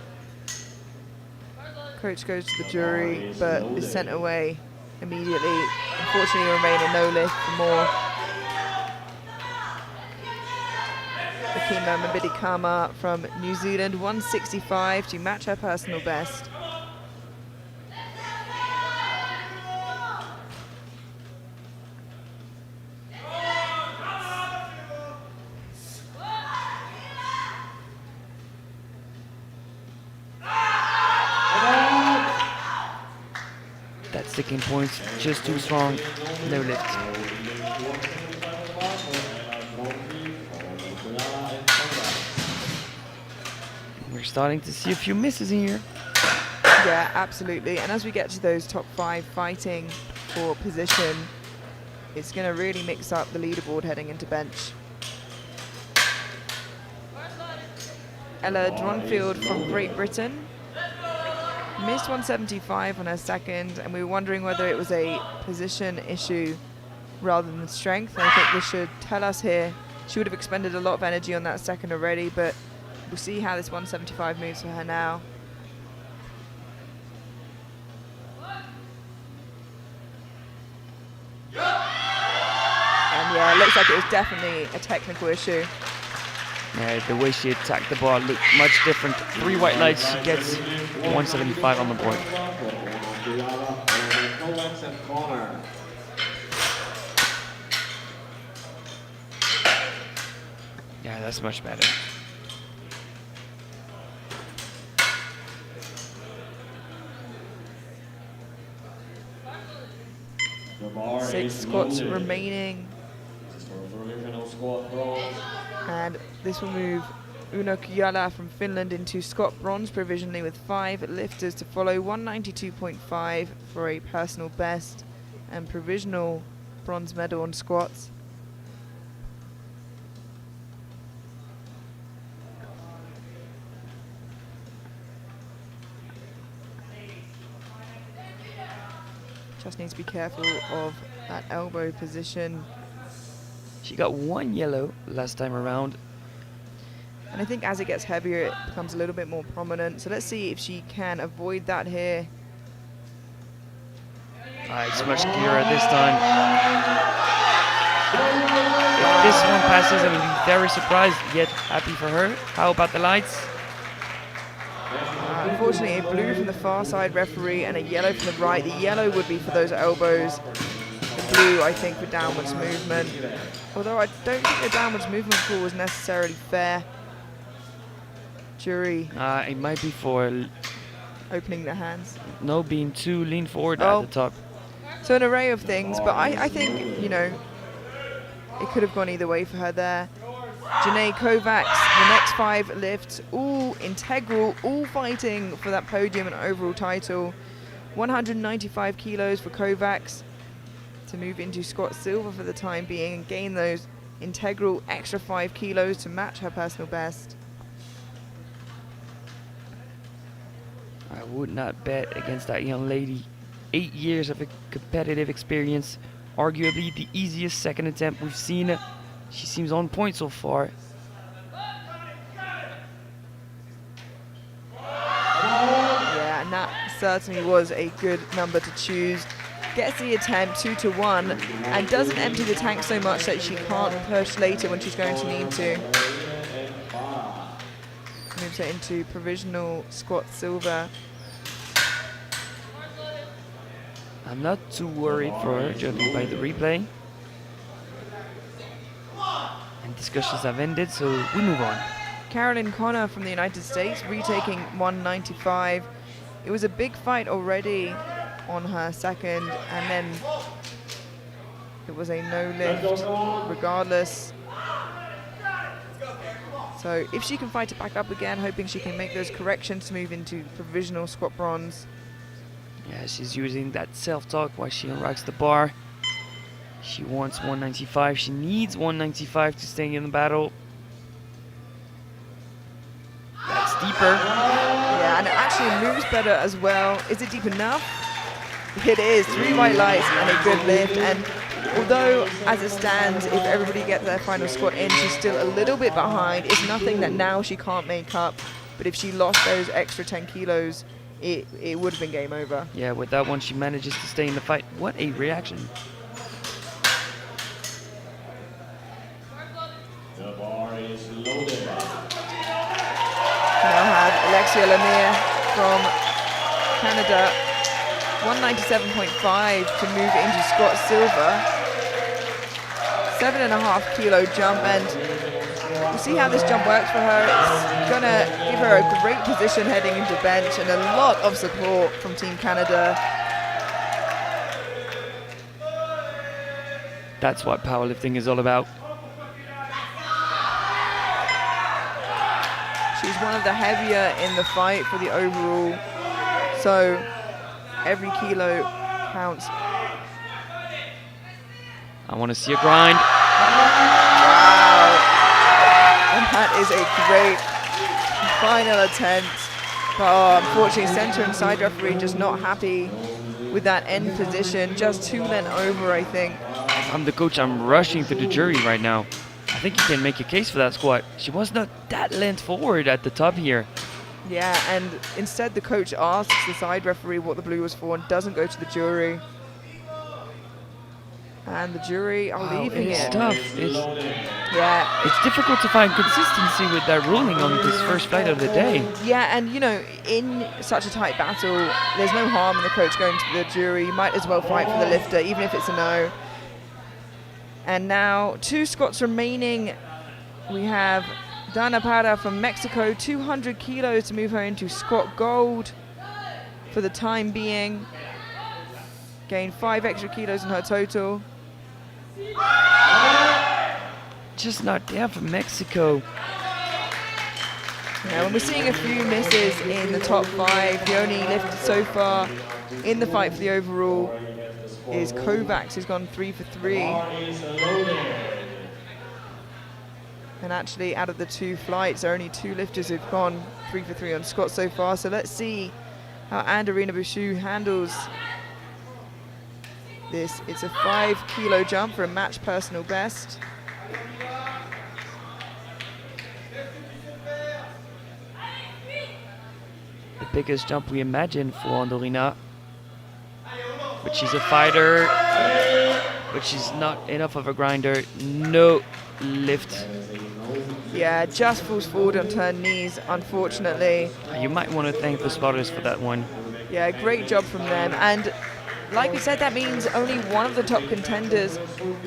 Coach goes to the jury, but is sent away immediately. Unfortunately, remain a no lift for more. Akima Mbidikama from New Zealand, 165 to match her personal best. That sticking point's just too strong. No lift. We're starting to see a few misses in here. Yeah, absolutely. And as we get to those top 5 fighting for position, it's going to really mix up the leaderboard heading into bench. Ella Dronfield from Great Britain missed 175 on her second, and we were wondering whether it was a position issue rather than strength. And I think this should tell us here. She would have expended a lot of energy on that second already, but we'll see how this 175 moves for her now. And yeah, it looks like it was definitely a technical issue. Yeah, the way she attacked the bar looked much different. 3 white lights, she gets 175 on the board. Yeah, that's much better. Six squats remaining. And this will move Una Kujala from Finland into squat bronze provisionally with 5 lifters to follow. 192.5 for a personal best and provisional bronze medal on squats. Just needs to be careful of that elbow position. She got 1 yellow last time around. And I think as it gets heavier, it becomes a little bit more prominent. So let's see if she can avoid that here. It's much clearer this time. If this one passes, I will be very surprised, yet happy for her. How about the lights? Unfortunately, a blue from the far side referee and a yellow from the right. The yellow would be for those elbows. The blue, I think, for downwards movement. Although I don't think the downwards movement call was necessarily fair. Jury. It might be for opening the hands. No, being too lean forward at the top. So an array of things, but I think, you know, it could have gone either way for her there. Janae Kovacs, the next 5 lifts, all integral, all fighting for that podium and overall title. 195 kilos for Kovacs to move into squat silver for the time being and gain those integral extra 5 kilos to match her personal best. I would not bet against that young lady. 8 years of competitive experience, arguably the easiest second attempt we've seen. She seems on point so far. Yeah, and that certainly was a good number to choose. gets the attempt 2-1 and doesn't empty the tank so much that she can't push later when she's going to need to. Moves it into provisional squat silver. I'm not too worried for her, judging by the replay. And discussions have ended, so we move on. Carolyn Connor from the United States retaking 195. It was a big fight already on her second, and then it was a no lift regardless. So if she can fight it back up again, hoping she can make those corrections to move into provisional squat bronze. Yeah, she's using that self-talk while she unracks the bar. She wants 195. She needs 195 to stay in the battle. That's deeper. Yeah, and it actually moves better as well. Is it deep enough? It is. 3 white lights and a good lift. And although, as it stands, if everybody gets their final squat in, she's still a little bit behind. It's nothing that now she can't make up. But if she lost those extra 10 kilos, it would have been game over. Yeah, with that one, she manages to stay in the fight. What a reaction. The bar is loaded. Now have Alexia Lemire from Canada, 197.5 to move into squat silver. 7.5 kilo jump, and we'll see how this jump works for her. It's gonna give her a great position heading into bench and a lot of support from Team Canada. That's what powerlifting is all about. She's one of the heavier in the fight for the overall, so every kilo counts. I want to see a grind. Wow. And that is a great final attempt. But unfortunately, center and side referee just not happy with that end position. Just 2 lengths over, I think. If I'm the coach, I'm rushing to the jury right now. I think you can make a case for that squat. She was not that length forward at the top here. Yeah, and instead the coach asks the side referee what the blue was for and doesn't go to the jury. And the jury are leaving it's it. tough. Yeah. It's difficult to find consistency with that ruling on this first fight of the day. Yeah, and you know, in such a tight battle, there's no harm in the coach going to the jury. You might as well fight for the lifter, even if it's a no. And now 2 squats remaining. We have Dana Parra from Mexico, 200 kilos to move her into squat gold for the time being. Gained 5 extra kilos in her total. Just not there for Mexico. Now, when we're seeing a few misses in the top 5, the only lift so far in the fight for the overall is Kovacs, who's gone 3 for 3. And actually, out of the 2 flights, there are only 2 lifters who've gone 3 for 3 on squats so far. So let's see how Anderina Bouchou handles this. It's a 5 kilo jump for a match personal best. The biggest jump we imagine for Andorina. But she's a fighter. But she's not enough of a grinder. No lift. Yeah, just falls forward onto her knees, unfortunately. You might want to thank the spotters for that one. Yeah, great job from them. And like we said, that means only one of the top contenders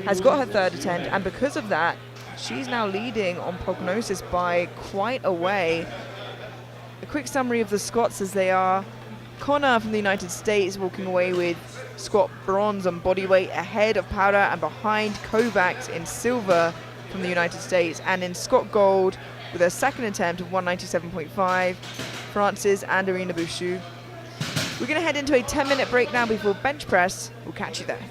has got her 3rd attempt. And because of that, she's now leading on prognosis by quite a way. A quick summary of the squats as they are. Connor from the United States walking away with squat bronze on body weight, ahead of Parra and behind Kovacs in silver from the United States, and in squat gold with her 2nd attempt of 197.5, France's Anderina Bouchou. We're going to head into a 10-minute break now before bench press. We'll catch you there.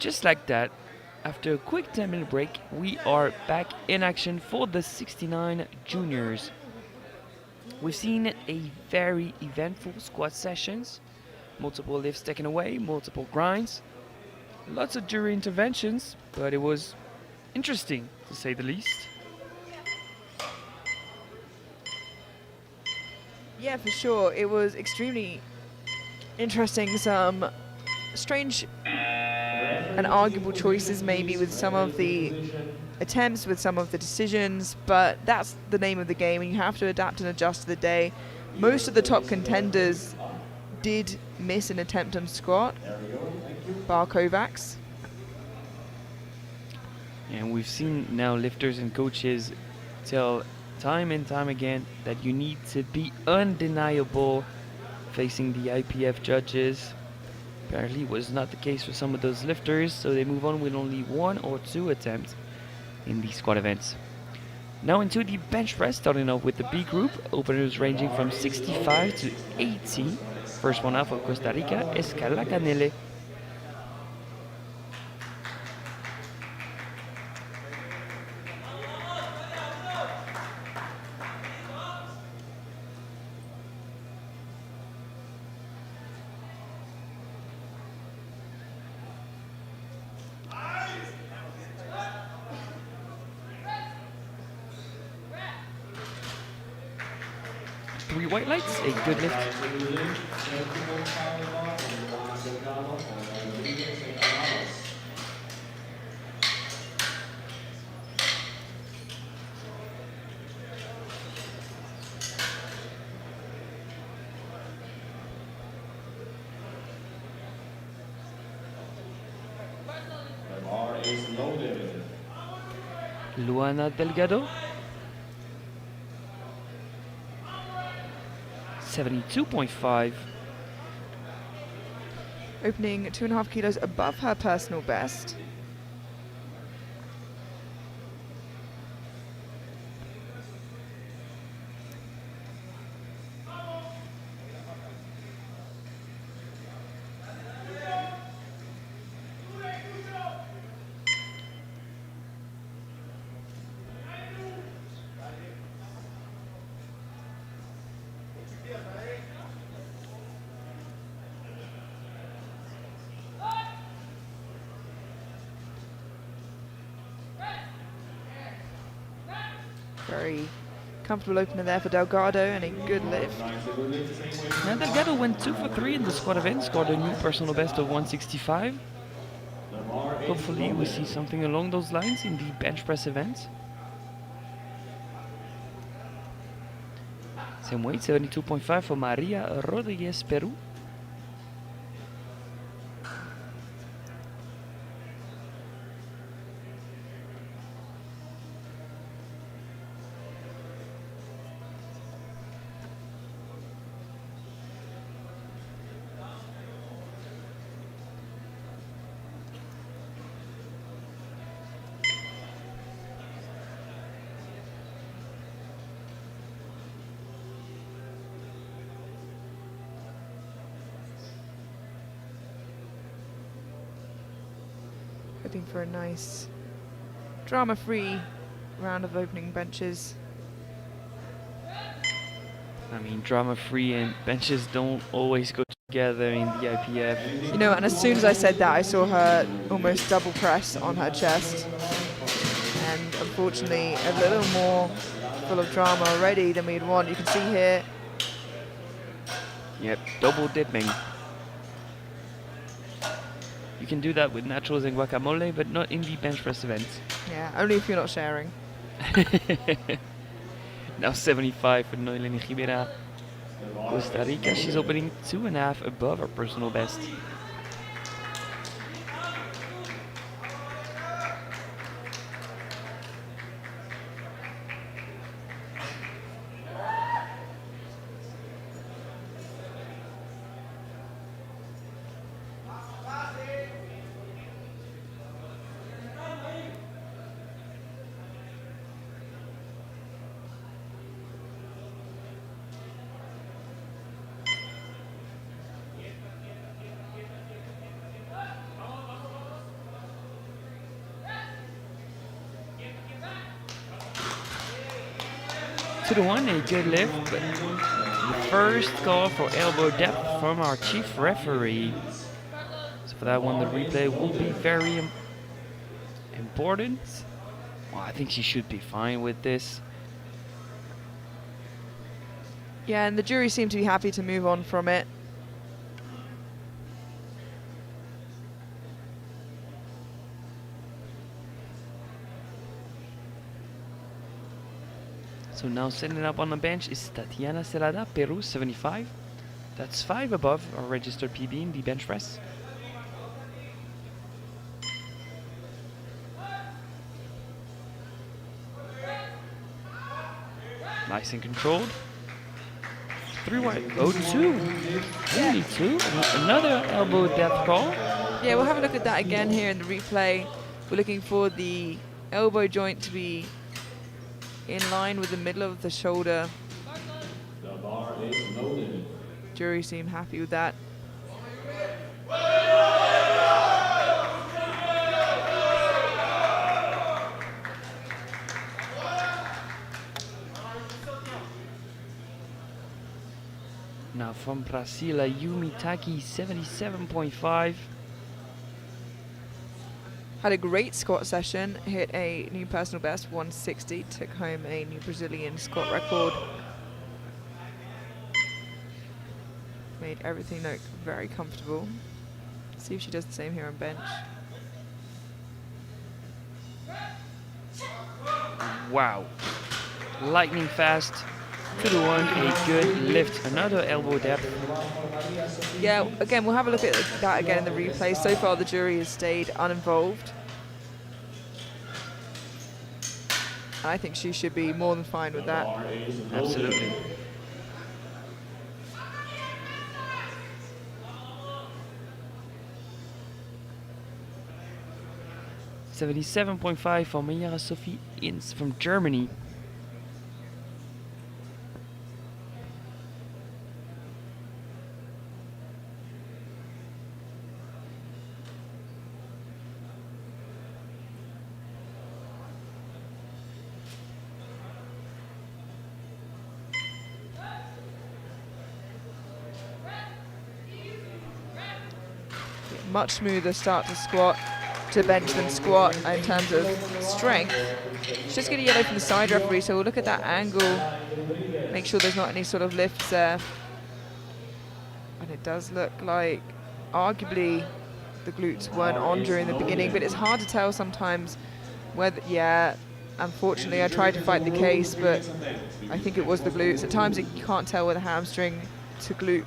just like that, after a quick 10-minute break, we are back in action for the 69 juniors. We've seen a very eventful squat sessions, multiple lifts taken away, multiple grinds, lots of jury interventions, but it was interesting to say the least. Yeah, for sure. It was extremely interesting. Some strange and arguable choices maybe with some of the attempts, with some of the decisions, but that's the name of the game and you have to adapt and adjust to the day. Most of the top contenders did miss an attempt on squat, bar Kovacs. And we've seen now lifters and coaches tell time and time again that you need to be undeniable facing the IPF judges. Apparently it was not the case for some of those lifters, so they move on with only 1 or 2 attempts in these squat events. Now into the bench press, starting off with the B group, openers ranging from 65 to 80. First one out for Costa Rica, Escala Canele. Three white lights, a good lift. The bar is loaded. Luana Delgado. 72.5. Opening 2.5 kilos above her personal best. Very comfortable opener there for Delgado and a good lift. Now Delgado went 2 for 3 in the squat event, scored a new personal best of 165. Hopefully we see something along those lines in the bench press event. Same weight, 72.5 for Maria Rodriguez, Peru. Hoping for a nice drama-free round of opening benches. I mean, drama-free and benches don't always go together in the IPF. You know, and as soon as I said that, I saw her almost double press on her chest. And unfortunately, a little more full of drama already than we'd want. You can see here. Yep, double dipping. You can do that with nachos and guacamole, but not in the bench press event. Yeah, only if you're not sharing. Now 75 for Noeleni Rivera. Costa Rica, she's opening 2.5 above her personal best. 2-1, a good lift, but the first call for elbow depth from our chief referee. So for that one, the replay will be very important. Well, I think she should be fine with this. Yeah, and the jury seemed to be happy to move on from it. So now sitting up on the bench is Tatiana Celada, Peru, 75. That's 5 above our registered PB in the bench press. Nice and controlled. 3 wide. Oh, 2. Only 2. Another elbow depth call. Yeah, we'll have a look at that again here in the replay. We're looking for the elbow joint to be in line with the middle of the shoulder. The bar is loaded. Jury seem happy with that. Now from Brazil, Yumi Taki, 77.5. Had a great squat session, hit a new personal best, 160, took home a new Brazilian squat record. Made everything look very comfortable. See if she does the same here on bench. Wow. Lightning fast. 2-1, a good lift. Another elbow depth. Yeah, again, we'll have a look at that again in the replay. So far, the jury has stayed uninvolved. I think she should be more than fine with that. Absolutely. $77.5 for Mayara Sophie Inz from Germany. Much smoother start to squat, to bench than squat in terms of strength. She's just getting yellow from the side referee, so we'll look at that angle, make sure there's not any sort of lifts there. And it does look like arguably the glutes weren't on during the beginning, but it's hard to tell sometimes whether, yeah, unfortunately I tried to fight the case, but I think it was the glutes. At times you can't tell where the hamstring to glute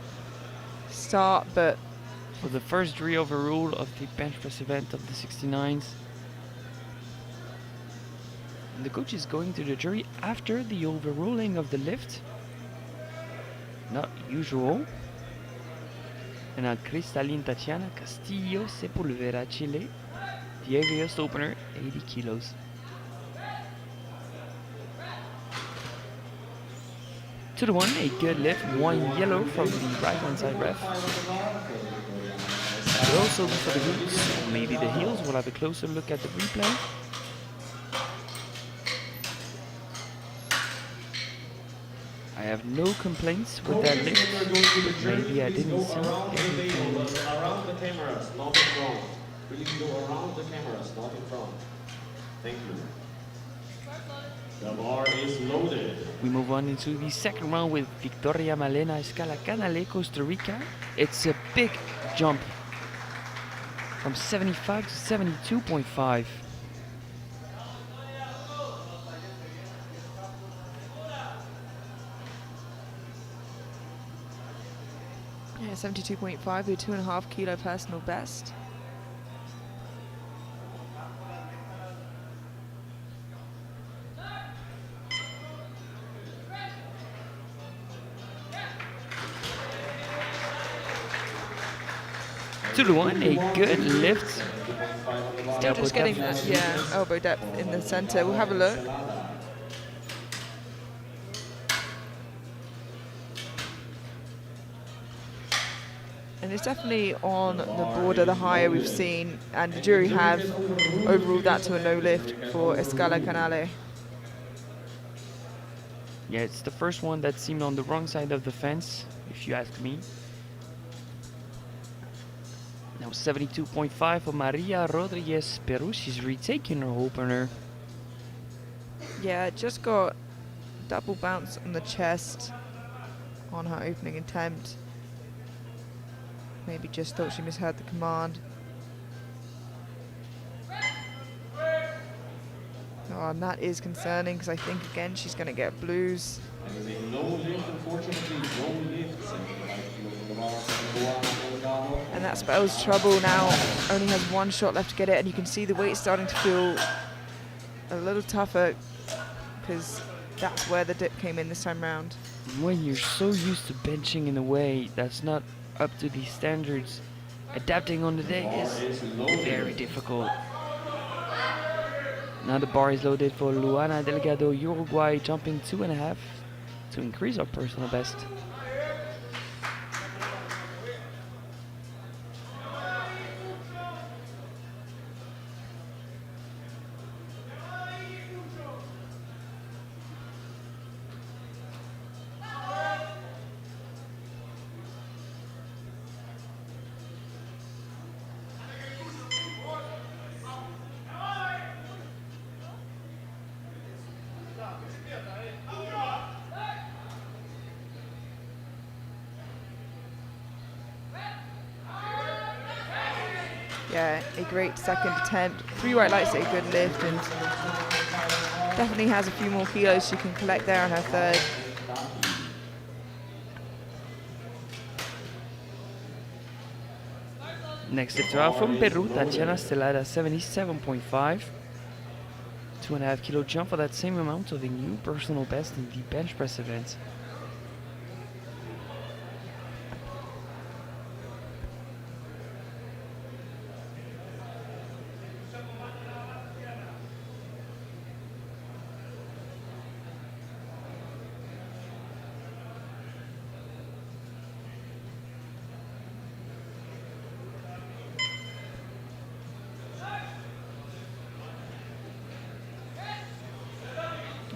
start, but For the first jury overrule of the bench press event of the 69s. And the coach is going to the jury after the overruling of the lift. Not usual. And now Cristalline Tatiana Castillo Sepulvera Chile. The heaviest opener, 80 kilos. To the one, a good lift, 1 yellow from the right hand side ref. Could also be for the glutes, maybe the heels. We'll have a closer look at the replay. I have no complaints with that lift, but maybe I didn't see everything. Around the cameras, not in front. Please go around the cameras, not in front. Thank you. The bar is loaded. We move on into the second round with Victoria Malena Escala Canale, Costa Rica. It's a big jump from 75 to 72.5. yeah, 72.5 with a 2.5 kilo personal best. To the one, a good lift. Still just getting that, yeah, elbow depth in the center. We'll have a look. And it's definitely on the border, the higher we've seen, and the jury have overruled that to a no lift for Escala Canale. Yeah, it's the first one that seemed on the wrong side of the fence, if you ask me. Now 72.5 for Maria Rodriguez Peru. She's retaking her opener. Yeah, just got double bounce on the chest on her opening attempt. Maybe just thought she misheard the command. Oh, and that is concerning because I think again she's going to get blues. And no lift, unfortunately, no lifts. And that spells trouble now. Only has one shot left to get it, and you can see the weight starting to feel a little tougher because that's where the dip came in this time round. When you're so used to benching in a way that's not up to these standards, adapting on the day is very difficult. Now the bar is loaded for Luana Delgado, Uruguay, jumping 2.5 to increase our personal best. Yeah, a great second attempt. 3 white lights at a good lift, and definitely has a few more kilos she can collect there on her third. Next lifter out from Peru, Tatiana Stelada, 77.5. 2.5 kilo jump for that same amount of a new personal best in the bench press event.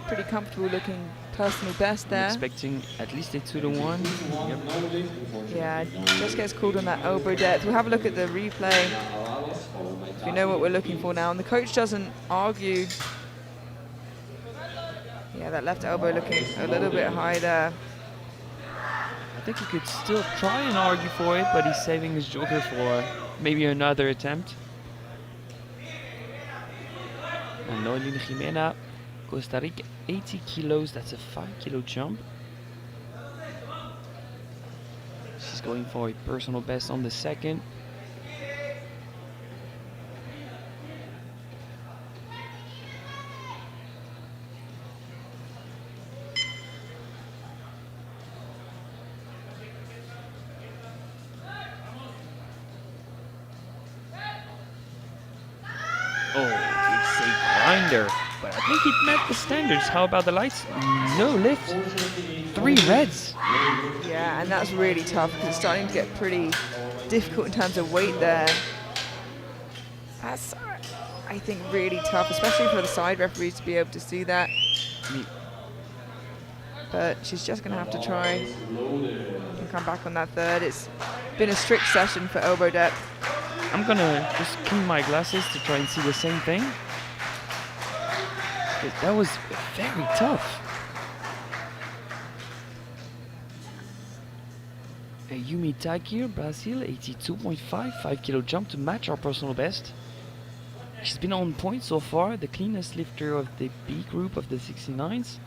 Pretty comfortable looking personal best there. I'm expecting at least a 2-to-1. Yep. Yeah, just gets called on that elbow depth. We'll have a look at the replay. We know what we're looking for now, and the coach doesn't argue. Yeah, that left elbow looking a little bit high there. I think he could still try and argue for it, but he's saving his joker for maybe another attempt. And Noelina Jimena, Costa Rica, 80 kilos, that's a 5 kilo jump. She's going for a personal best on the second. Oh, it's a grinder. But I think it met the standards. How about the lights? No lift. 3 reds. Yeah, and that's really tough because it's starting to get pretty difficult in terms of weight there. That's, I think, really tough, especially for the side referees to be able to see that. But she's just going to have to try and come back on that third. It's been a strict session for elbow depth. I'm going to just clean my glasses to try and see the same thing. That was very tough. Yumi Takir, Brazil, 82.5, 5 kilo jump to match our personal best. She's been on point so far, the cleanest lifter of the B group of the 69s.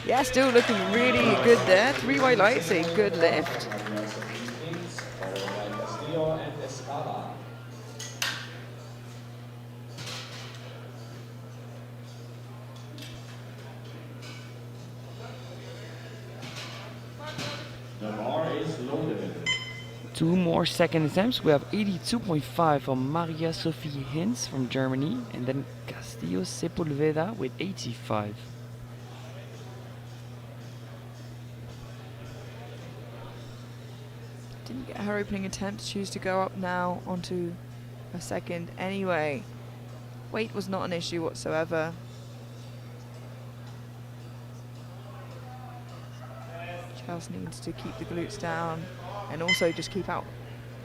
Yeah, still looking really good there. 3 white lights, a good lift. The bar is loaded. 2 more second attempts. We have 82.5 from Maria Sophie Hinz from Germany, and then Castillo Sepulveda with 85. Didn't get her opening attempt, choose to go up now onto her second anyway. Weight was not an issue whatsoever. Just needs to keep the glutes down and also just keep out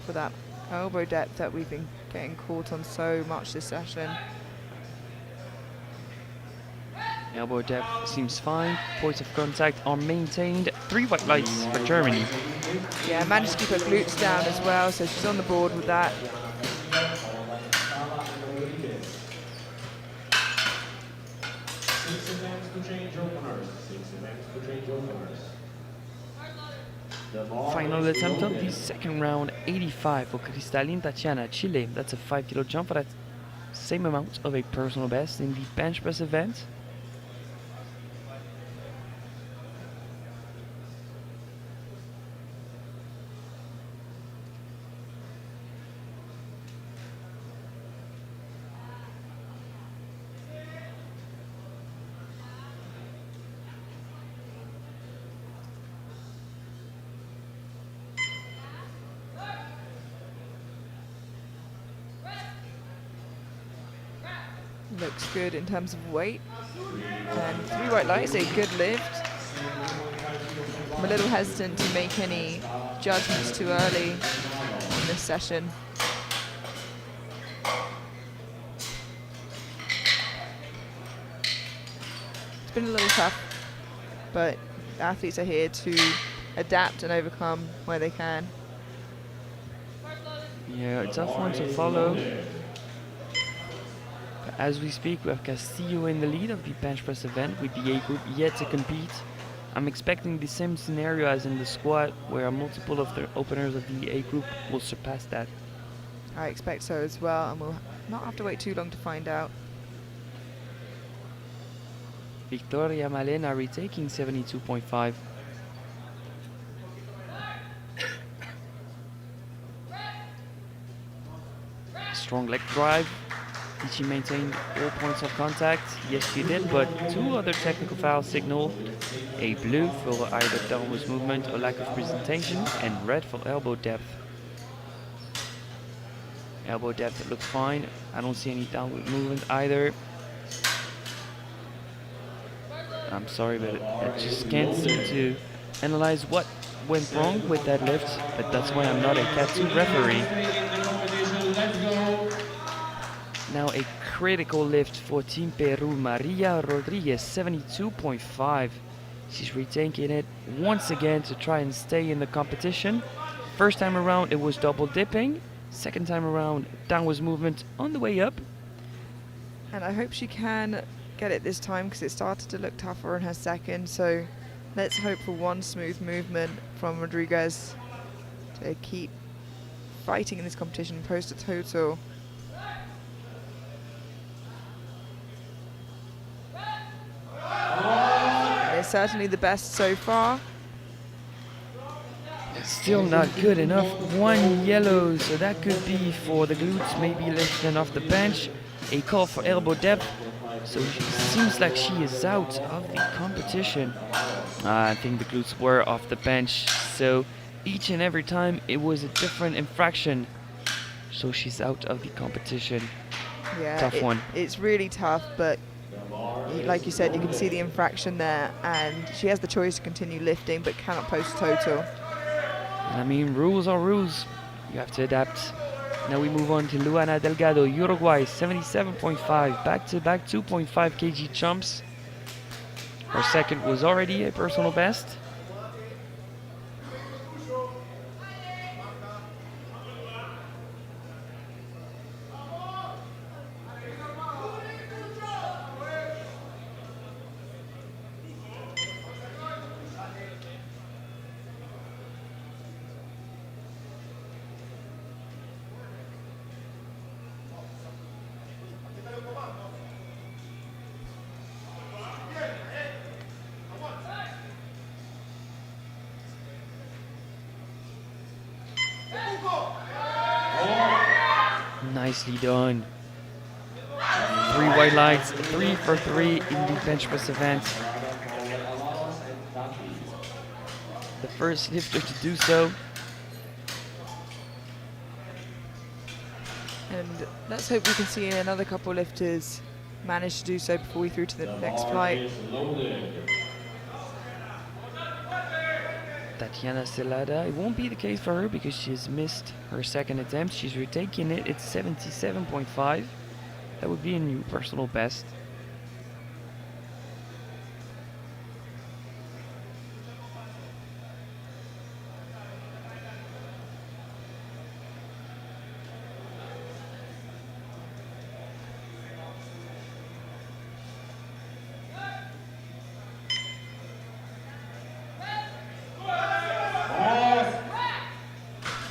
for that elbow depth that we've been getting caught on so much this session. Elbow depth seems fine. Points of contact are maintained. 3 white lights for Germany. Yeah, managed to keep her glutes down as well, so she's on the board with that. Final attempt of the second round, 85 for Cristalline Tatiana, Chile. That's a 5 kilo jump for that same amount of a personal best in the bench press event. Looks good in terms of weight. And 3 white lights, a good lift. I'm a little hesitant to make any judgments too early in this session. It's been a little tough, but athletes are here to adapt and overcome where they can. Yeah, a tough one to follow. As we speak, we have Castillo in the lead of the bench press event with the A group yet to compete. I'm expecting the same scenario as in the squat, where multiple of the openers of the A group will surpass that. I expect so as well, and we'll not have to wait too long to find out. Victoria Malena retaking 72.5. Strong leg drive. Did she maintain all points of contact? Yes, she did, but 2 other technical fouls signaled. A blue for either downwards movement or lack of presentation, and red for elbow depth. Elbow depth looks fine. I don't see any downward movement either. I'm sorry, but I just can't seem to analyze what went wrong with that lift, but that's why I'm not a Cat 2 referee. Now a critical lift for Team Peru, Maria Rodriguez, 72.5. She's retaking it once again to try and stay in the competition. First time around it was double dipping. Second time around downwards movement on the way up. And I hope she can get it this time, because it started to look tougher in her second, so let's hope for one smooth movement from Rodriguez to keep fighting in this competition, post a total. It's certainly the best so far. Still not good enough. 1 yellow, so that could be for the glutes, maybe lifting off the bench. A call for elbow depth. So it seems like she is out of the competition. I think the glutes were off the bench, so each and every time it was a different infraction. So she's out of the competition. Yeah, Tough one. It's really tough, but like you said, you can see the infraction there, and she has the choice to continue lifting but cannot post total. I mean, rules are rules. You have to adapt. Now we move on to Luana Delgado, Uruguay, 77.5. Back-to-back 2.5 kg jumps. Her second was already a personal best. Nicely done. 3 white lights, 3 for 3 in the bench press event. The first lifter to do so. And let's hope we can see another couple lifters manage to do so before we through to the next flight. Tatiana Celada, it won't be the case for her because she's missed her second attempt. She's retaking it. It's 77.5. That would be a new personal best.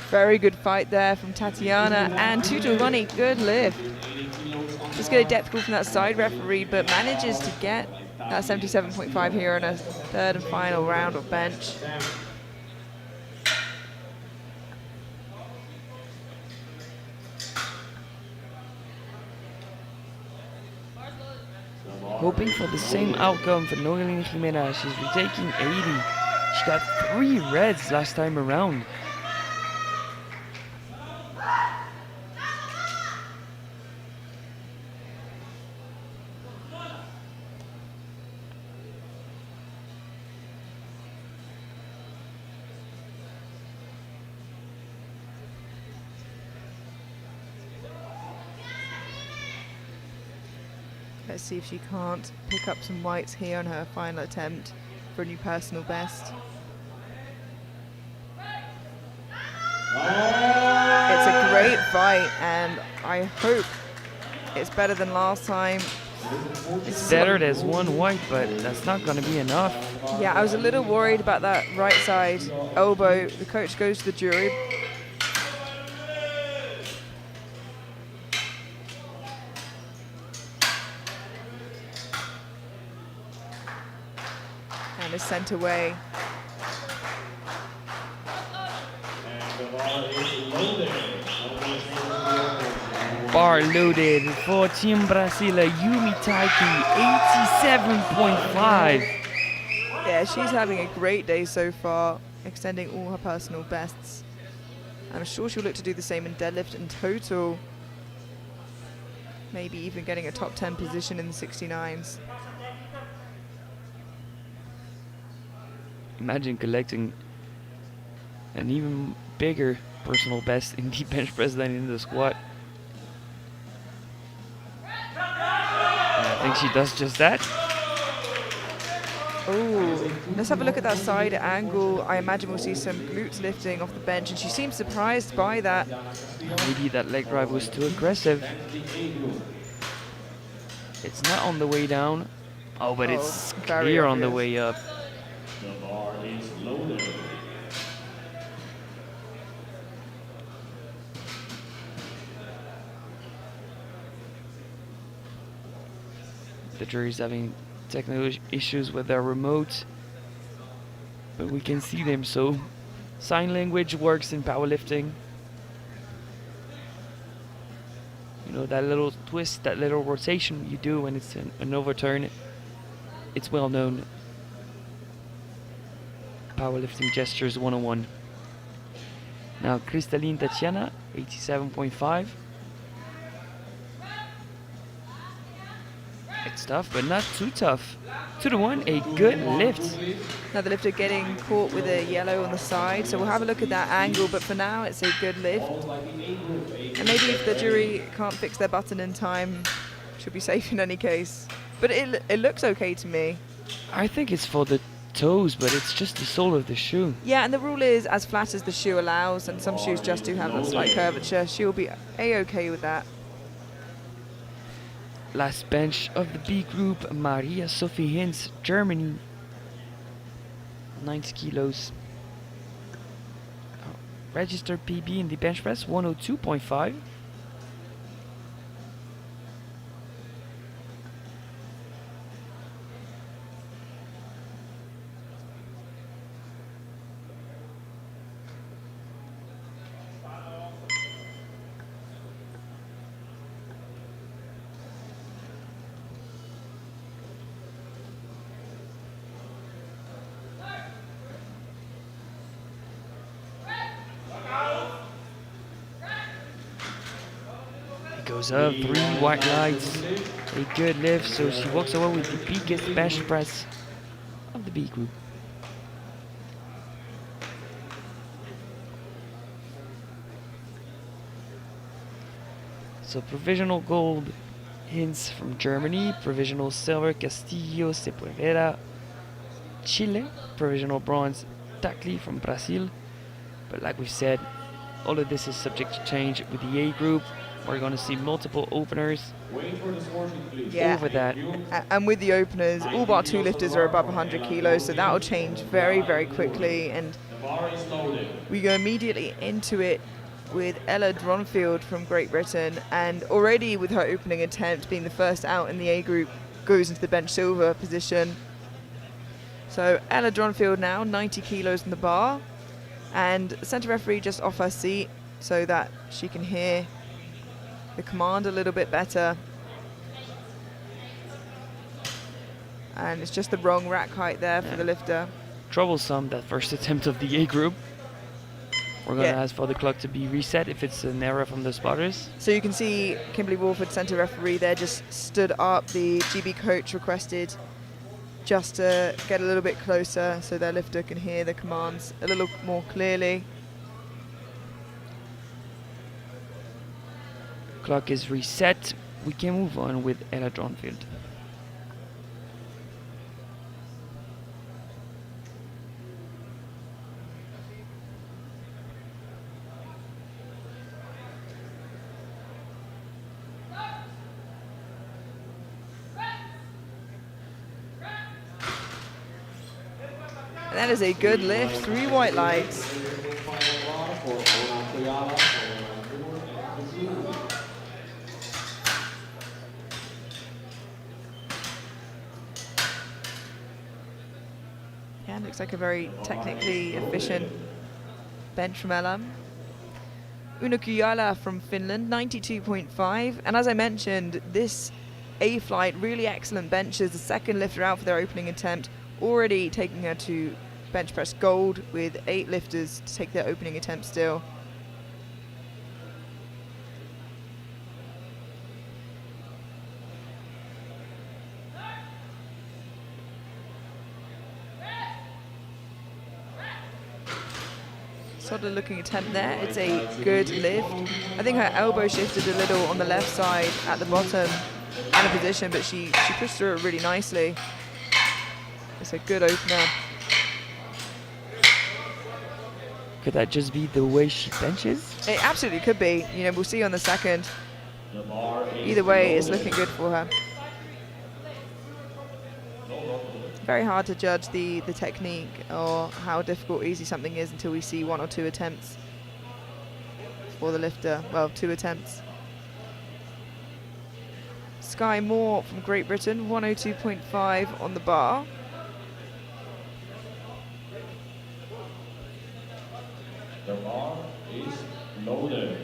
Very good fight there from Tatiana and Tutoroni. Good lift. Just get a depth call from that side referee, but manages to get that 77.5 here in a third and final round of bench. Hoping for the same outcome for Noeline Jimena. She's retaking 80. She got 3 reds last time around. Let's see if she can't pick up some whites here on her final attempt for a new personal best. It's a great fight, and I hope it's better than last time. It's better, there's 1 white, but that's not going to be enough. Yeah, I was a little worried about that right side elbow. The coach goes to the jury. And is sent away. Bar loaded for Team Brazil, Yumi Taiki, 87.5. Yeah, she's having a great day so far, extending all her personal bests. I'm sure she'll look to do the same in deadlift in total. Maybe even getting a top 10 position in the 69s. Imagine collecting an even bigger personal best in the bench press than in the squat. And I think she does just that. Oh, let's have a look at that side angle. I imagine we'll see some glutes lifting off the bench, and she seems surprised by that. Maybe that leg drive was too aggressive. It's not on the way down. Oh, but it's clear on the way up. The bar is loaded. The jury's having technical issues with their remote, but we can see them, so sign language works in powerlifting. You know, that little twist, that little rotation you do when it's an overturn, it's well known. Powerlifting gestures 101. Now Kristalin Tatiana, 87.5. It's tough, but not too tough. 2-1, a good lift. Now the lifter getting caught with a yellow on the side, so we'll have a look at that angle, but for now it's a good lift. And maybe if the jury can't fix their button in time, should be safe in any case. But it looks okay to me. I think it's for the toes, but it's just the sole of the shoe. Yeah, and the rule is as flat as the shoe allows, and some shoes just do have a slight curvature. She'll be a-okay with that. Last bench of the B group, Maria Sophie Hinz, Germany. 90 kilos. Registered PB in the bench press, 102.5. Goes up, 3 white lights, a good lift, so she walks away with the biggest bench press of the B group. So provisional gold, Hinz from Germany, provisional silver, Castillo Sepulveda, Chile, provisional bronze, Tacli from Brazil. But like we said, all of this is subject to change with the A group. We're going to see multiple openers over that. And with the openers, all bar 2 lifters are above 100 kilos, so that will change very, very quickly. And we go immediately into it with Ella Dronfield from Great Britain, and already with her opening attempt being the first out in the A group, goes into the bench silver position. So Ella Dronfield now 90 kilos in the bar, and centre referee just off her seat so that she can hear the command a little bit better. And it's just the wrong rack height there for the lifter. Troublesome, that first attempt of the A group. We're going to ask for the clock to be reset if it's an error from the spotters. So you can see Kimberly Walford, centre referee there, just stood up. The GB coach requested just to get a little bit closer so their lifter can hear the commands a little more clearly. Clock is reset. We can move on with Ella Dronfield. And that is a good lift, 3 white lights. Yeah, looks like a very technically efficient bench from Ella. Una Kujala from Finland, 92.5. And as I mentioned, this A flight, really excellent benches. The second lifter out for their opening attempt, already taking her to bench press gold with 8 lifters to take their opening attempt still. Sort of looking attempt there. It's a good lift. I think her elbow shifted a little on the left side at the bottom out of position, but she pushed through it really nicely. It's a good opener. Could that just be the way she benches? It absolutely could be. You know, we'll see on the second. Either way, it's looking good for her. Very hard to judge the technique or how difficult or easy something is until we see 1 or 2 attempts for the lifter. Well, 2 attempts. Sky Moore from Great Britain, 102.5 on the bar. The bar is loaded.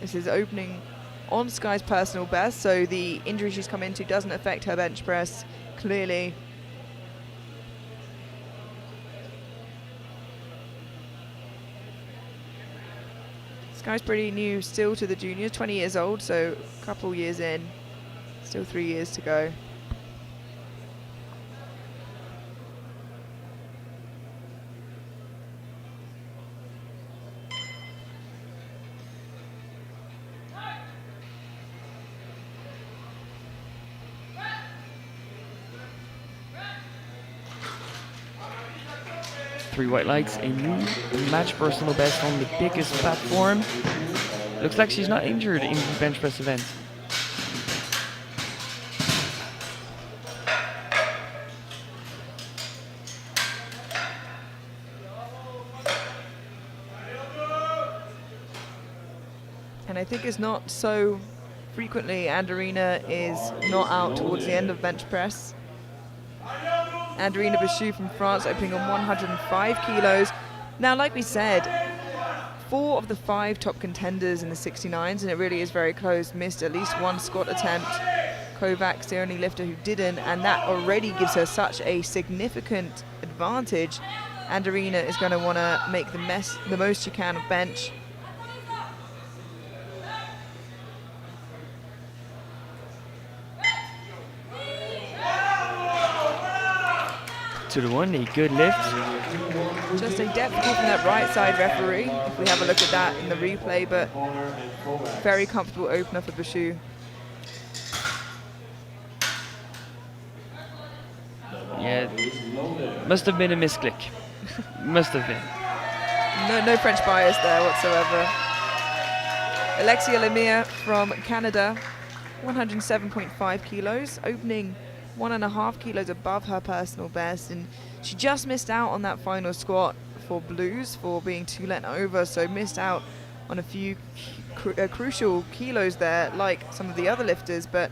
This is opening on Sky's personal best, so the injury she's come into doesn't affect her bench press, clearly. Sky's pretty new still to the juniors, 20 years old, so a couple years in, still 3 years to go. Three white lights, a new match personal best on the biggest platform. Looks like she's not injured in the bench press event. And I think it's not so frequently Andorina is not out towards the end of bench press. Andorina Bachou from France opening on 105 kilos. Now, like we said, 4 of the 5 top contenders in the 69s, and it really is very close, missed at least 1 squat attempt. Kovacs, the only lifter who didn't, and that already gives her such a significant advantage. Andorina is going to want to make the most she can of bench. to the 1, a good lift. Just a depth call from that right side referee, if we have a look at that in the replay, but very comfortable opener for Bashu. Yeah, must have been a misclick. Must have been. No French bias there whatsoever. Alexia Lemire from Canada, 107.5 kilos, opening 1.5 kilos above her personal best, and she just missed out on that final squat for blues for being 2 length over, so missed out on a few crucial kilos there like some of the other lifters, but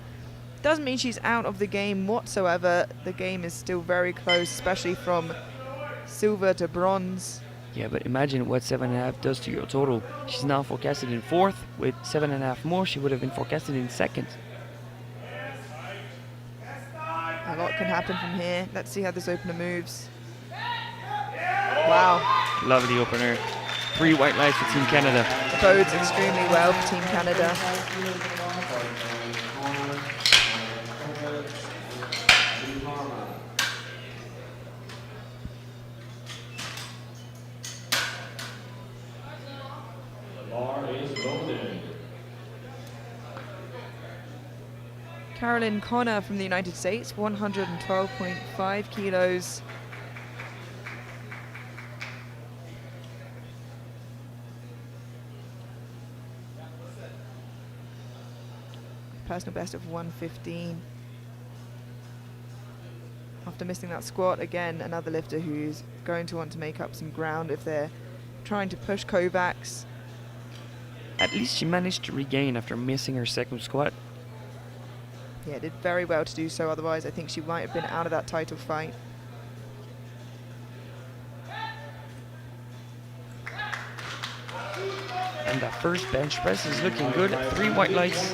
doesn't mean she's out of the game whatsoever. The game is still very close, especially from silver to bronze. Yeah, but imagine what 7.5 does to your total. She's now forecasted in 4th. With 7.5 more, she would have been forecasted in 2nd. A lot can happen from here. Let's see how this opener moves. Wow. Lovely opener. 3 white lights for Team Canada. Bodes extremely well for Team Canada. Carolyn Connor from the United States, 112.5 kilos. Personal best of 115. After missing that squat, again, another lifter who's going to want to make up some ground if they're trying to push Kovacs. At least she managed to regain after missing her 2nd squat. Yeah, did very well to do so, otherwise I think she might have been out of that title fight. And that first bench press is looking good. 3 white lights.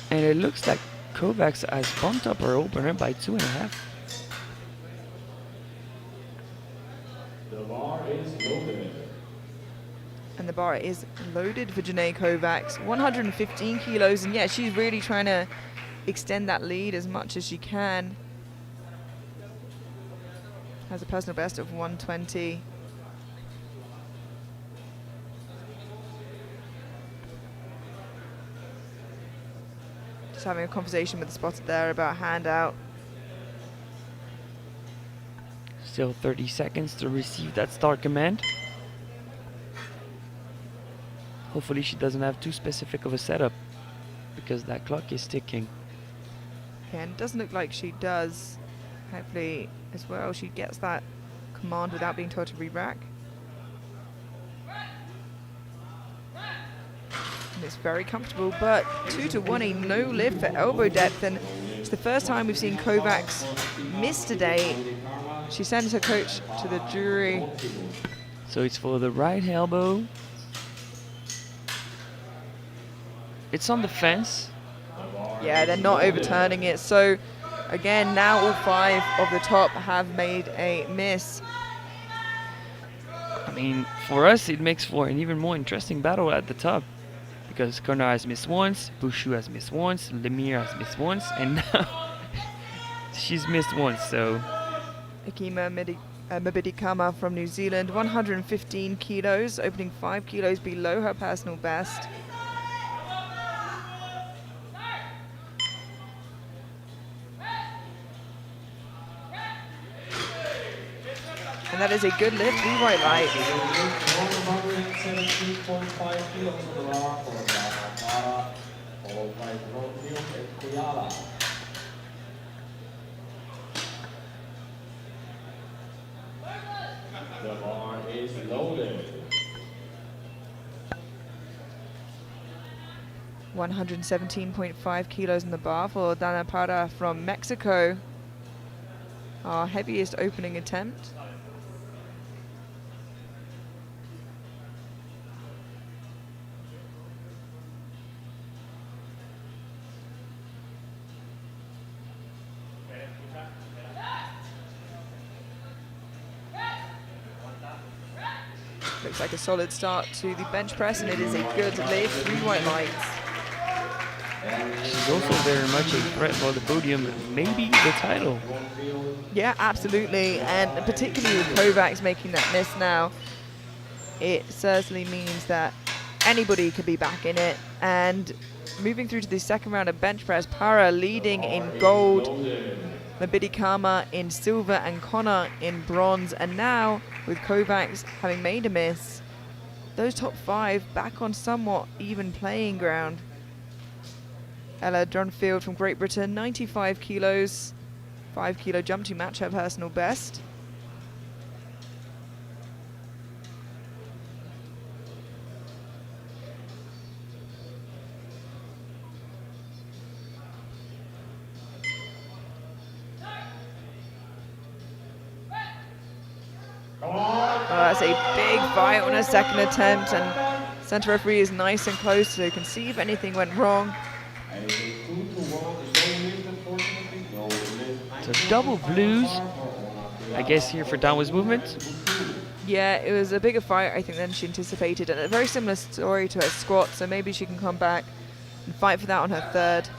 And it looks like Kovacs has bumped up her opener by 2.5. And the bar is loaded for Janae Kovacs, 115 kilos, and yeah, she's really trying to extend that lead as much as she can. Has a personal best of 120. Just having a conversation with the spotter there about handout. Still 30 seconds to receive that start command. Hopefully she doesn't have too specific of a setup, because that clock is ticking. Yeah, and it doesn't look like she does. Hopefully as well she gets that command without being told to re-rack. And it's very comfortable, but 2 to 1, a no lift for elbow depth, and it's the first time we've seen Kovacs miss today. She sends her coach to the jury. So it's for the right elbow. It's on the fence. Yeah, they're not overturning it. So again, now all 5 of the top have made a miss. I mean, for us, it makes for an even more interesting battle at the top, because Connor has missed once, Bushu has missed once, Lemire has missed once, and now she's missed once. So Akima Mabidikama from New Zealand, 115 kilos, opening 5 kilos below her personal best. And that is a good lift, the white light. 117.5 kilos on the bar for Nakara, followed by Romeo and Kuyala. The bar is loaded. 117.5 kilos in the bar for Dana Parra from Mexico. Our heaviest opening attempt. looks like a solid start to the bench press, and it is a good lift. 3 white lights. She's also very much a threat for the podium, maybe the title. Yeah, absolutely, and particularly with Kovacs making that miss now, it certainly means that anybody could be back in it. And moving through to the second round of bench press, Para leading in gold, Mabidi Kama in silver, and Connor in bronze. And now, with Kovacs having made a miss, those top 5 back on somewhat even playing ground. Ella Drunfield from Great Britain, 95 kilos, 5 kilo jump to match her personal best. Oh, that's a big fight on a second attempt, and center referee is nice and close so you can see if anything went wrong. So double blues, I guess, here for downwards movement. Yeah, it was a bigger fight, I think, than she anticipated, and a very similar story to her squat, so maybe she can come back and fight for that on her third.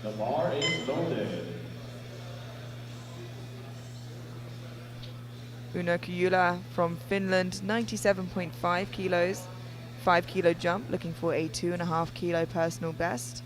The bar is loaded. Una Kujula from Finland, 97.5 kilos, 5 kilo jump, looking for a 2.5 kilo personal best.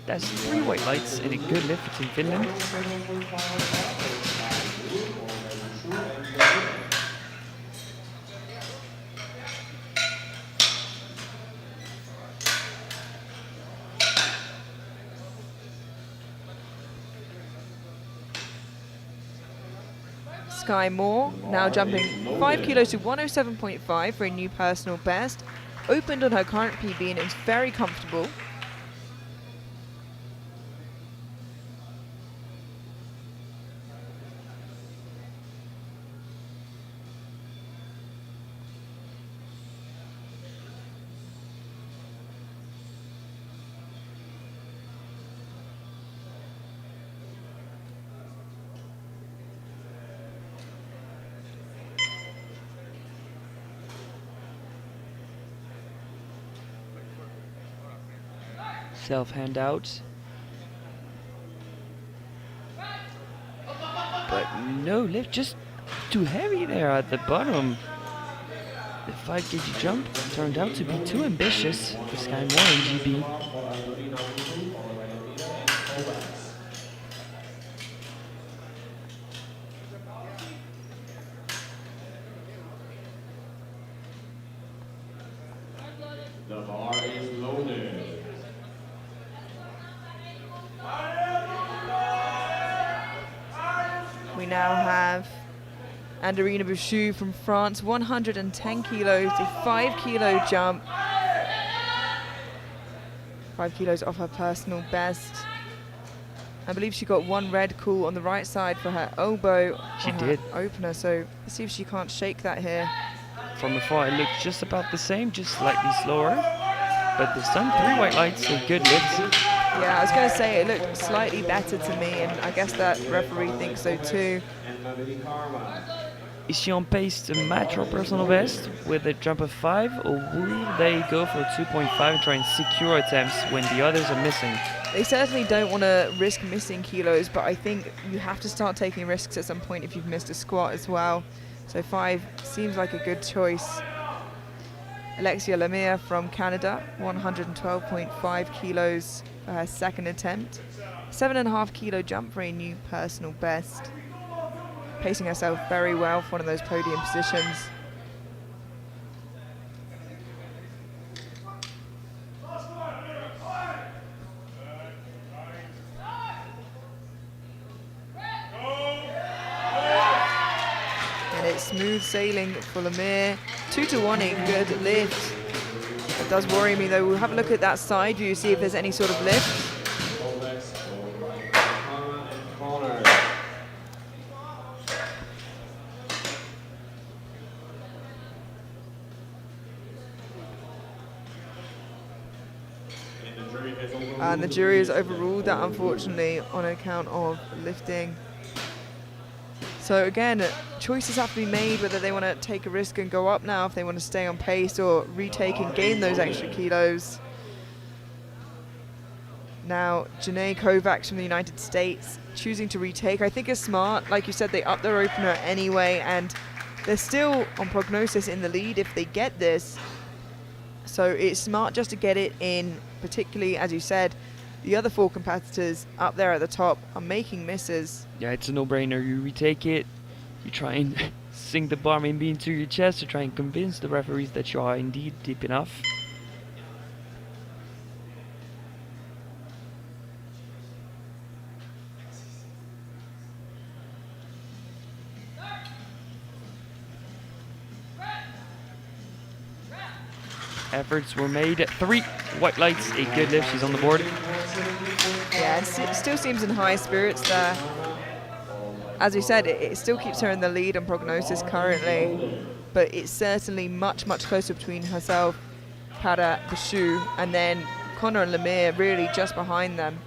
That's 3 white lights and a good lift in Finland. Sky Moore now jumping 5 kilos to 107.5 for a new personal best. Opened on her current PB and it's very comfortable. Self handout. But no lift, just too heavy there at the bottom. The 5 kg jump turned out to be too ambitious for Sky Moore in GB. The bar is loaded. We now have Anderina Bouchou from France, 110 kilos, a 5 kilo jump. 5 kilos off her personal best. I believe she got 1 red call on the right side for her elbow. She on her did. Opener, so let's see if she can't shake that here. From afar it looked just about the same, just slightly slower. But there's some 3 white lights, a good lift. Yeah, I was going to say it looked slightly better to me, and I guess that referee thinks so too. Is she on pace to match her personal best with a jump of 5, or will they go for 2.5 and try and secure attempts when the others are missing? They certainly don't want to risk missing kilos, but I think you have to start taking risks at some point if you've missed a squat as well. So 5 seems like a good choice. Alexia Lemire from Canada, 112.5 kilos for her second attempt. 7.5 kilo jump for a new personal best. Pacing herself very well for one of those podium positions. And it's smooth sailing for Lemire. 2-1, a good lift. It does worry me though. We'll have a look at that side view, see if there's any sort of lift. And the jury has overruled that, unfortunately, on account of lifting. So again, choices have to be made whether they want to take a risk and go up now, if they want to stay on pace, or retake and gain those extra kilos. Now, Janae Kovacs from the United States choosing to retake, I think is smart. Like you said, they up their opener anyway, and they're still on prognosis in the lead if they get this. So it's smart just to get it in, particularly, as you said, the other 4 competitors up there at the top are making misses. Yeah, it's a no-brainer. You retake it, you try and sink the bar maybe into your chest to try and convince the referees that you are indeed deep enough. Efforts were made. 3 white lights, a good lift. She's on the board. Yeah, it still seems in high spirits there. As we said, it still keeps her in the lead on prognosis currently, but it's certainly much, much closer between herself, Para Bashu, and then Connor and Lemire really just behind them.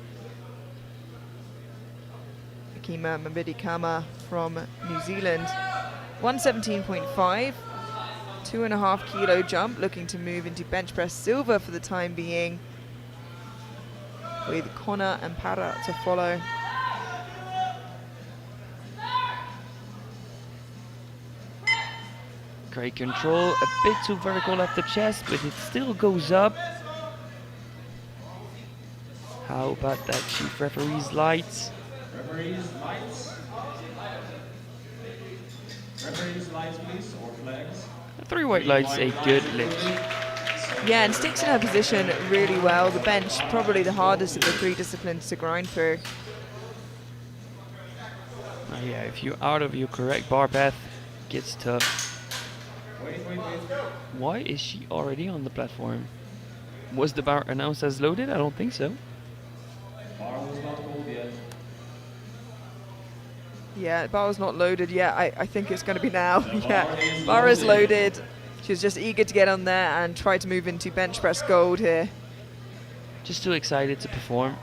Akima Mabidikama from New Zealand. 117.5. 2.5 kilo jump, looking to move into bench press silver for the time being, with Connor and Para to follow. Great control, a bit too vertical at the chest, but it still goes up. How about that chief referee's lights? Referees, lights. Referees, lights, please, or flags. 3 white lights, a good lift. Yeah, and sticks in her position really well. The bench, probably the hardest of the 3 disciplines to grind through. Yeah, if you're out of your correct bar path, it gets tough. Wait. Why is she already on the platform? Was the bar announced as loaded? I don't think so. Bar was not cold yet. Yeah, bar was not loaded yet. I think it's going to be now. Yeah, bar is loaded. She was just eager to get on there and try to move into bench press gold here. Just too excited to perform.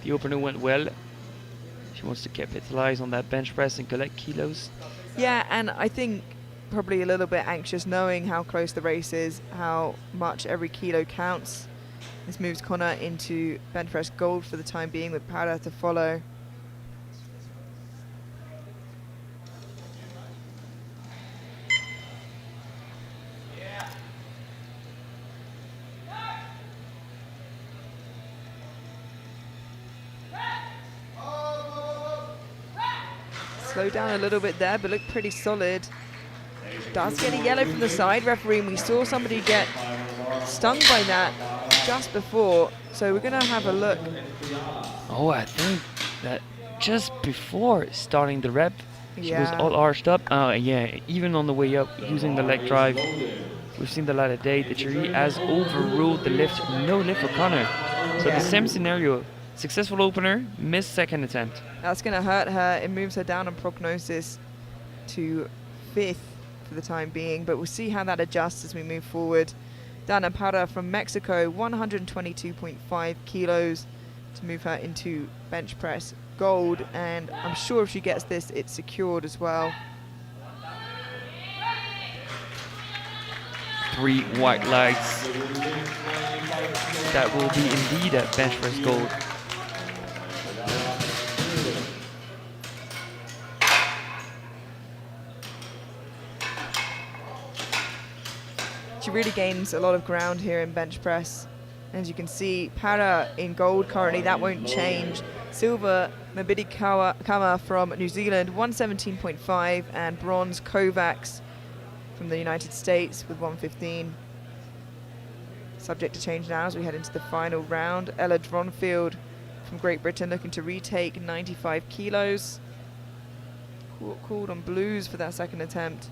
The opener went well. She wants to capitalize on that bench press and collect kilos. Yeah, and I think probably a little bit anxious knowing how close the race is, how much every kilo counts. This moves Connor into bench press gold for the time being, with Para to follow. Slow down a little bit there, but look pretty solid. Does get a yellow from the side referee, and we saw somebody get stung by that just before. So we're going to have a look. Oh, I think that just before starting the rep, she was Yeah. all arched up. Yeah, even on the way up, using the leg drive. We've seen the light of day. The jury has overruled the lift. No lift for Connor. So the same scenario. Successful opener, missed second attempt. That's going to hurt her. It moves her down on prognosis to 5th for the time being, but we'll see how that adjusts as we move forward. Dana Para from Mexico, 122.5 kilos to move her into bench press gold, and I'm sure if she gets this, it's secured as well. 3 white lights. That will be indeed a bench press gold. She really gains a lot of ground here in bench press. As you can see, Para in gold currently, that won't change. Silver, Mabidi Kama from New Zealand, 117.5, and bronze Kovacs from the United States with 115. Subject to change now as we head into the final round. Ella Dronfield from Great Britain looking to retake 95 kilos. Called on blues for that second attempt.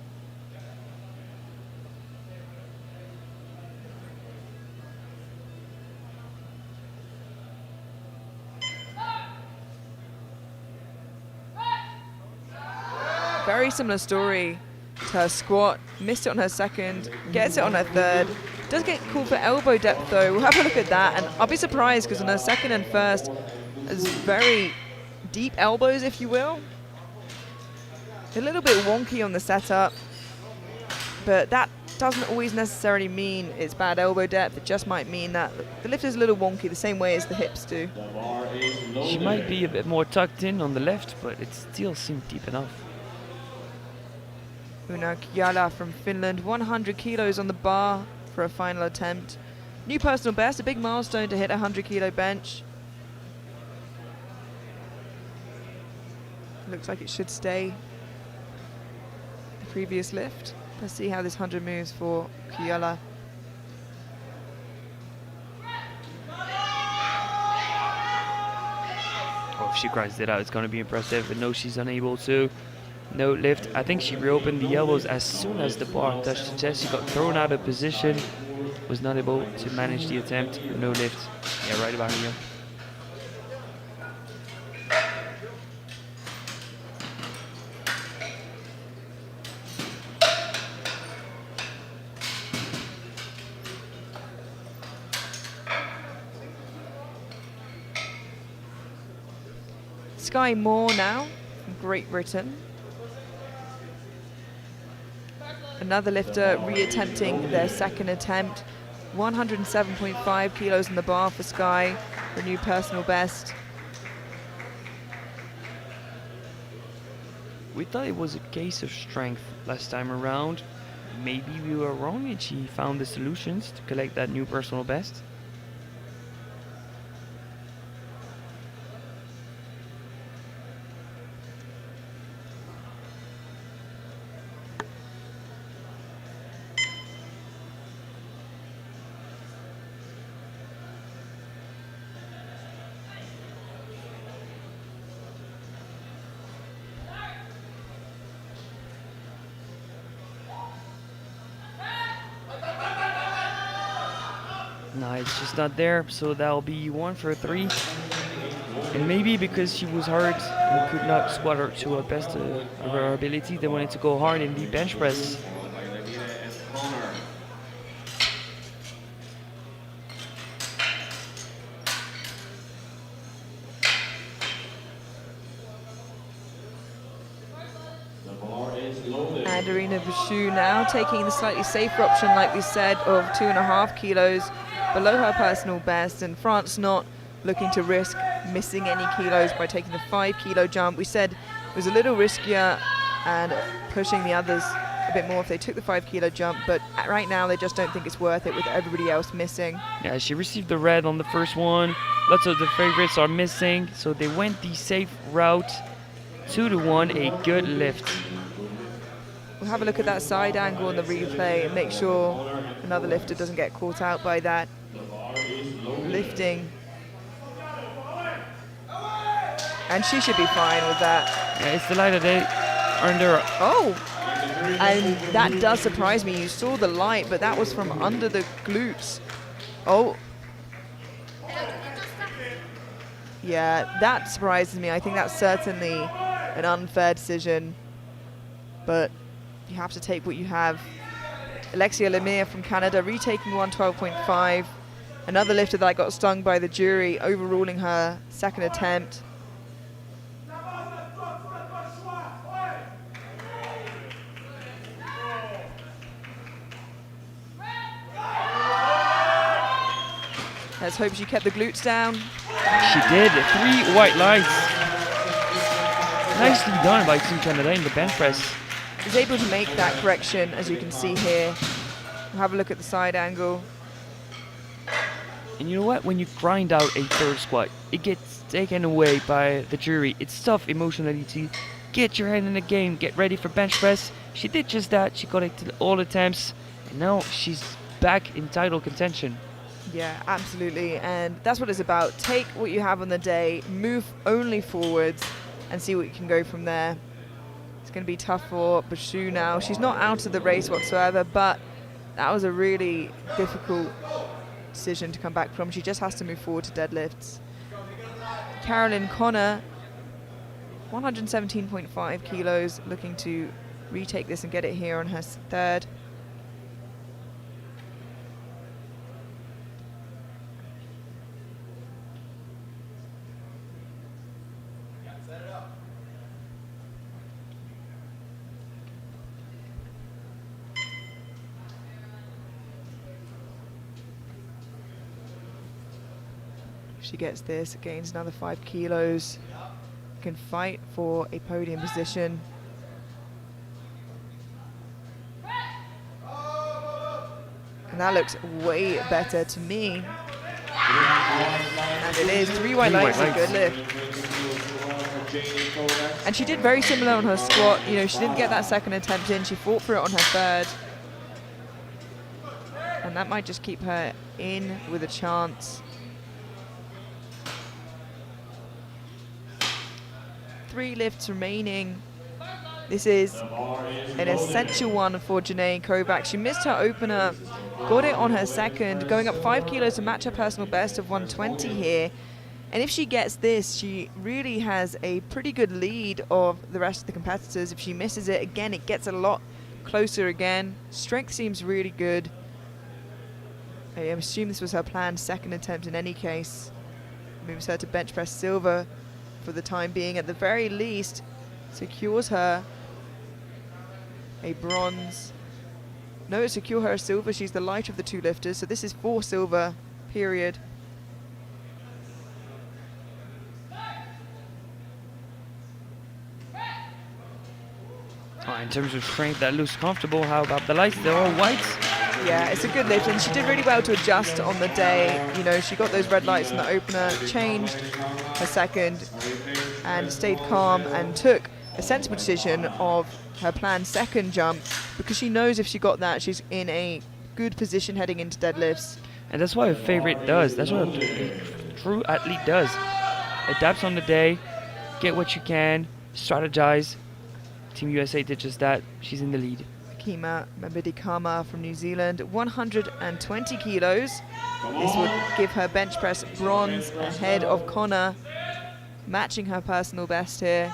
Very similar story to her squat. Missed it on her second, gets it on her third. Does get called for elbow depth though. We'll have a look at that, and I'll be surprised because on her second and first, there's very deep elbows, if you will. A little bit wonky on the setup, but that doesn't always necessarily mean it's bad elbow depth. It just might mean that the lift is a little wonky, the same way as the hips do. She might be a bit more tucked in on the left, but it still seemed deep enough. Una Kiala from Finland, 100 kilos on the bar for a final attempt. New personal best, a big milestone to hit a 100 kilo bench. Looks like it should stay the previous lift. Let's see how this 100 moves for Kiala. Oh, if she grinds it out, it's going to be impressive, but no, she's unable to. No lift. I think she reopened the elbows as soon as the bar touched the chest. She got thrown out of position, was not able to manage the attempt. No lift. Yeah, right about here. Sky Moore now from Great Britain. Another lifter reattempting their second attempt. 107.5 kilos in the bar for Sky, for a new personal best. We thought it was a case of strength last time around. Maybe we were wrong and she found the solutions to collect that new personal best. No, it's just not there, so that'll be 1 for 3. And maybe because she was hurt and could not squat her to her best of her ability, they wanted to go hard in the bench press. And Arina Bouchou now taking the slightly safer option, like we said, of 2.5 kilos below her personal best, and France not looking to risk missing any kilos by taking the 5 kilo jump. We said it was a little riskier and pushing the others a bit more if they took the 5 kilo jump, but right now they just don't think it's worth it with everybody else missing. Yeah, she received the red on the first one. Lots of the favorites are missing, so they went the safe route. 2-1, a good lift. We'll have a look at that side angle on the replay and make sure another lifter doesn't get caught out by that lifting. And she should be fine with that. Yeah, it's the light of day under. Oh, and that does surprise me. You saw the light, but that was from under the glutes. Oh. Yeah, that surprises me. I think that's certainly an unfair decision, but you have to take what you have. Alexia Lemire from Canada retaking 112.5. Another lifter that got stung by the jury, overruling her second attempt. Let's hope she kept the glutes down. She did. 3 white lights. Nicely done by Team Canada in the bench press. Was able to make that correction, as you can see here. We'll have a look at the side angle. And you know what? When you grind out a third squat, it gets taken away by the jury. It's tough emotionally to get your head in the game, get ready for bench press. She did just that. She got it to all attempts, and now she's back in title contention. Yeah, absolutely. And that's what it's about. Take what you have on the day, move only forwards, and see what you can go from there. It's going to be tough for Bouchou now. She's not out of the race whatsoever, but that was a really difficult decision to come back from. She just has to move forward to deadlifts. Carolyn Connor, 117.5 kilos, looking to retake this and get it here on her third. she gets this, gains another 5 kilos, can fight for a podium position. And that looks way better to me. And it is 3 white lights, a good lift. And she did very similar on her squat. You know, she didn't get that second attempt in. She fought for it on her third. And that might just keep her in with a chance. 3 lifts remaining. This is an essential one for Janae Kovacs. She missed her opener, got it on her second, going up 5 kilos to match her personal best of 120 here. And if she gets this, she really has a pretty good lead of the rest of the competitors. If she misses it, again, it gets a lot closer again. Strength seems really good. I assume this was her planned second attempt in any case. Moves her to bench press silver for the time being. At the very least, secures her a bronze. No, it secure her a silver. She's the lighter of the 2 lifters, so this is 4 silver, period. In terms of strength, that looks comfortable. How about the lights? They're all whites. Yeah, it's a good lift, and she did really well to adjust on the day. You know, she got those red lights in the opener, changed her second, and stayed calm and took a sensible decision of her planned second jump, because she knows if she got that, she's in a good position heading into deadlifts. And that's what a favorite does. That's what a true athlete does. Adapts on the day, get what you can, strategize. Team USA did just that. She's in the lead. Kima Mabidikama from New Zealand, 120 kilos. This would give her bench press bronze ahead of Connor, matching her personal best here.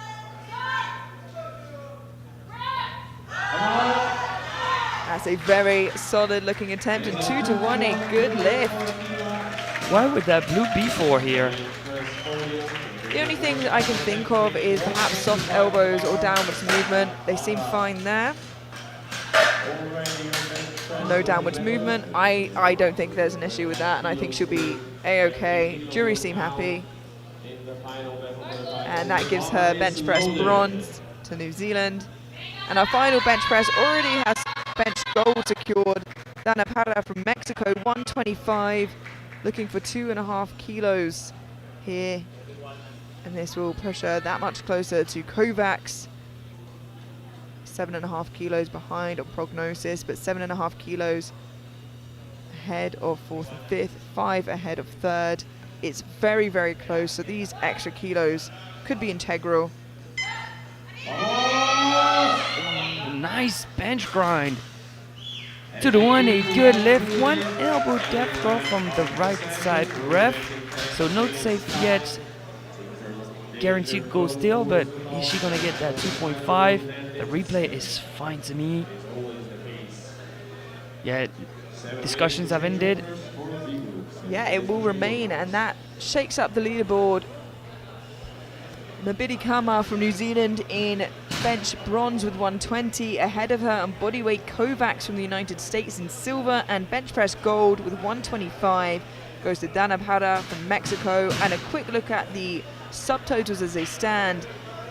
That's a very solid looking attempt, and 2 to 1, a good lift. Why would that blue be for here? The only thing that I can think of is perhaps soft elbows or downwards movement. They seem fine there. No downwards movement. I don't think there's an issue with that, and I think she'll be a-okay. Jury seem happy. And that gives her bench press bronze to New Zealand. And our final bench press already has bench gold secured. Dana Parra from Mexico, 125, looking for 2.5 kilos here. And this will push her that much closer to Kovacs. 7.5 kilos behind on prognosis, but 7.5 kilos ahead of 4th and 5th, 5 ahead of 3rd. It's very, very close, so these extra kilos could be integral. Nice bench grind. 2 to 1, a good lift. 1 elbow depth throw from the right side ref. So not safe yet. Guaranteed goal still, but is she gonna get that 2.5? The replay is fine to me. Yeah, discussions have ended. Yeah, it will remain, and that shakes up the leaderboard. Mabidi Kama from New Zealand in bench bronze with 120. Ahead of her on bodyweight, Kovacs from the United States in silver, and bench press gold with 125 goes to Dana Parra from Mexico. And a quick look at the subtotals as they stand.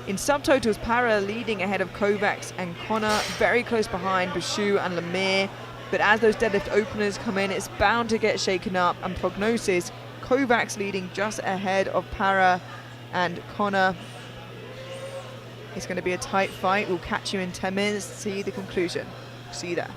In subtotals, Parra leading ahead of Kovacs and Connor, very close behind Bashu and Lemire. But as those deadlift openers come in, it's bound to get shaken up. And prognosis, Kovacs leading just ahead of Parra and Connor. It's going to be a tight fight. We'll catch you in 10 minutes to see the conclusion. See you there.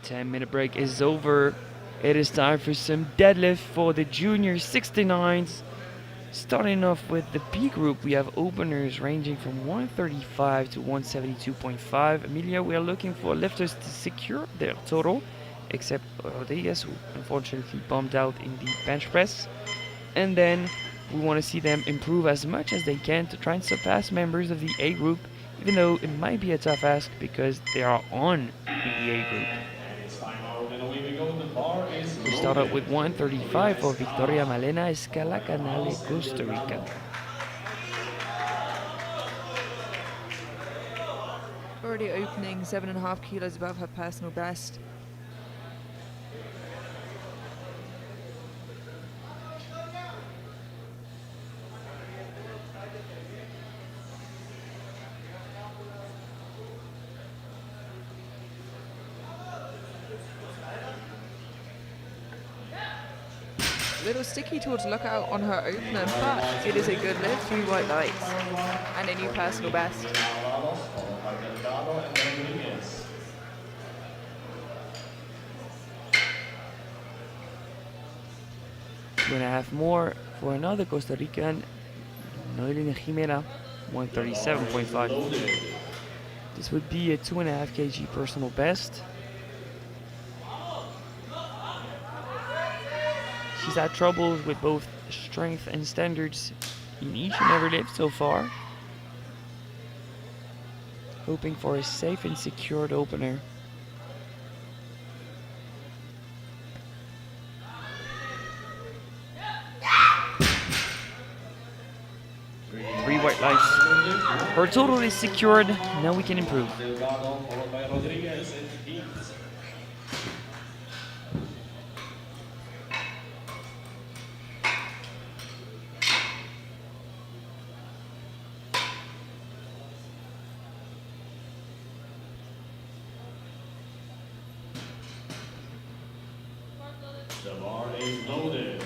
10-minute break is over. It is time for some deadlift for the junior 69s. Starting off with the B group, we have openers ranging from 135 to 172.5. Emilia, we are looking for lifters to secure their total, except Rodriguez, who unfortunately bombed out in the bench press. And then we want to see them improve as much as they can to try and surpass members of the A group, even though it might be a tough ask because they are on in the A group. We start out with 135 for Victoria Malena Escala Canale, Costa Rica. Already opening 7.5 kilos above her personal best. A little sticky towards lookout on her opener, but it is a good lift, 3 white lights, and a new personal best. Two and a half more for another Costa Rican, Noelina Jimena, 137.5. This would be a 2.5 kg personal best. She's had troubles with both strength and standards in each and every lift so far. Hoping for a safe and secured opener. Three white lights. Her total is secured. Now we can improve. The bar is loaded.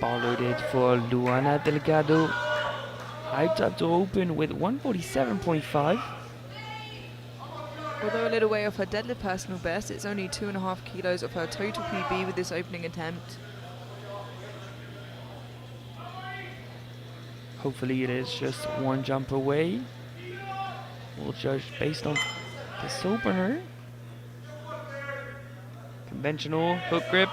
Bar loaded for Luana Delgado. Hyped up to open with 147.5. Although a little way off her deadlift personal best, it's only 2.5 kilos of her total PB with this opening attempt. Hopefully it is just one jump away. We'll judge based on this opener. Conventional hook grip.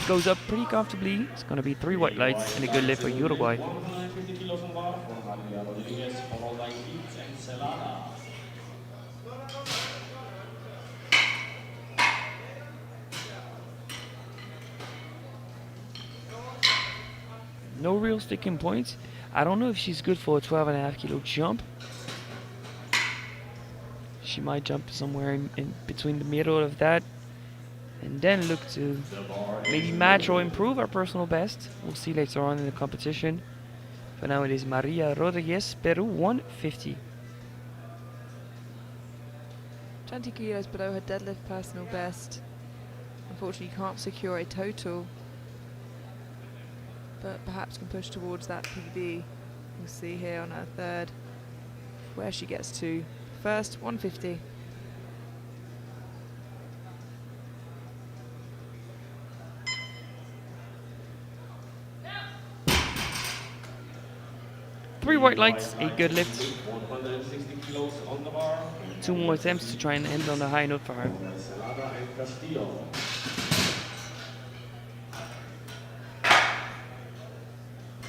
Goes up pretty comfortably. It's going to be 3 white lights and a good lift for Uruguay. No real sticking points. I don't know if she's good for a 12.5 kilo jump. She might jump somewhere in between the middle of that and then look to maybe match or improve our personal best. We'll see later on in the competition. For now it is Maria Rodriguez, Peru, 150. 20 kilos below her deadlift personal best. Unfortunately can't secure a total, but perhaps can push towards that PB. We'll see here on her third where she gets to. First, 150. Three white lights, a good lift. 2 more attempts to try and end on a high note for her.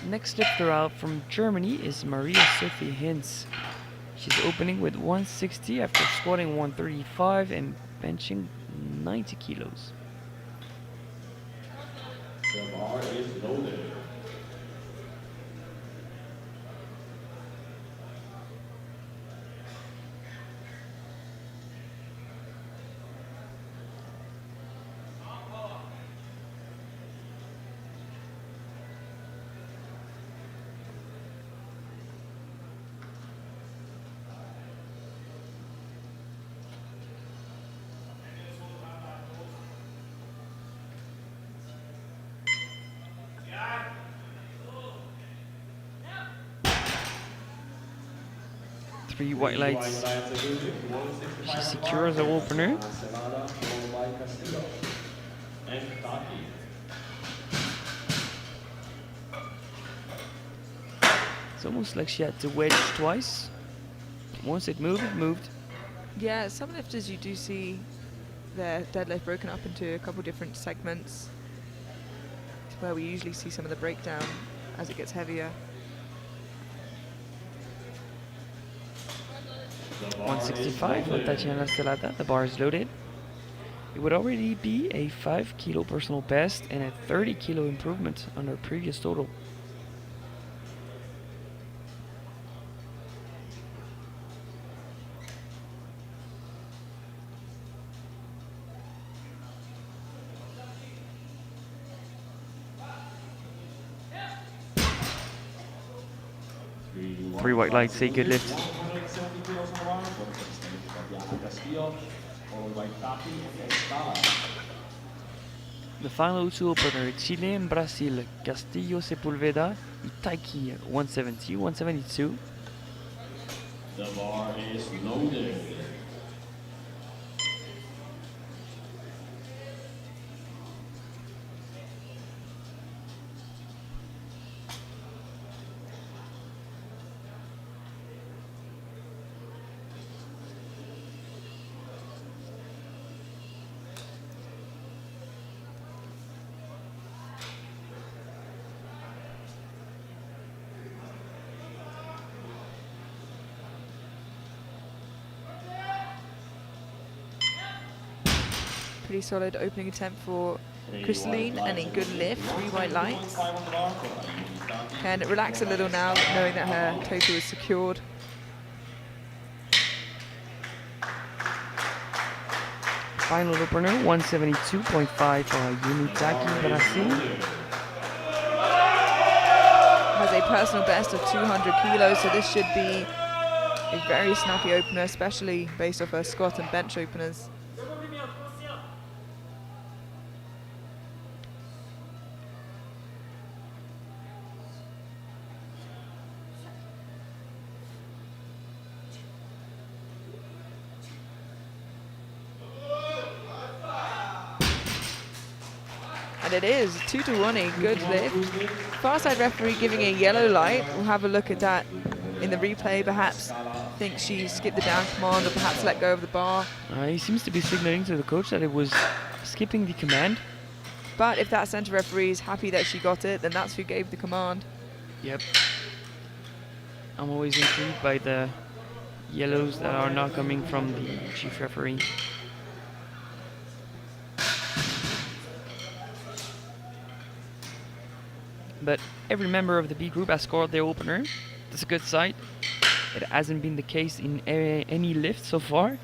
Next lifter out from Germany is Maria Sophie Hinz. She's opening with 160 after squatting 135 and benching 90 kilos. The bar is loaded. 3 white lights. She secures the opener. It's almost like she had to wedge twice. Once it moved, it moved. Yeah, some lifters you do see their deadlift broken up into a couple different segments. It's where we usually see some of the breakdown as it gets heavier. 165 for Tatiana Stelata. The bar is loaded. It would already be a 5 kilo personal best and a 30 kilo improvement on her previous total. Three white lights, a good lift. The final two opener, Chile and Brazil, Castillo Sepulveda, Taiki 170, 172. The bar is loaded. Pretty solid opening attempt for Crystalline and a good lift, 3 white lights. Can relax a little now, knowing that her total is secured. Final opener, 172.5 for Unitaki Brazil. Has a personal best of 200 kilos, so this should be a very snappy opener, especially based off her squat and bench openers. And it is 2-1, a good lift. Far side referee giving a yellow light. We'll have a look at that in the replay. Perhaps think she skipped the down command or perhaps let go of the bar. He seems to be signaling to the coach that it was skipping the command. But if that center referee is happy that she got it, then that's who gave the command. Yep. I'm always intrigued by the yellows that are not coming from the chief referee. But every member of the B group has scored their opener. That's a good sight. It hasn't been the case in any lift so far.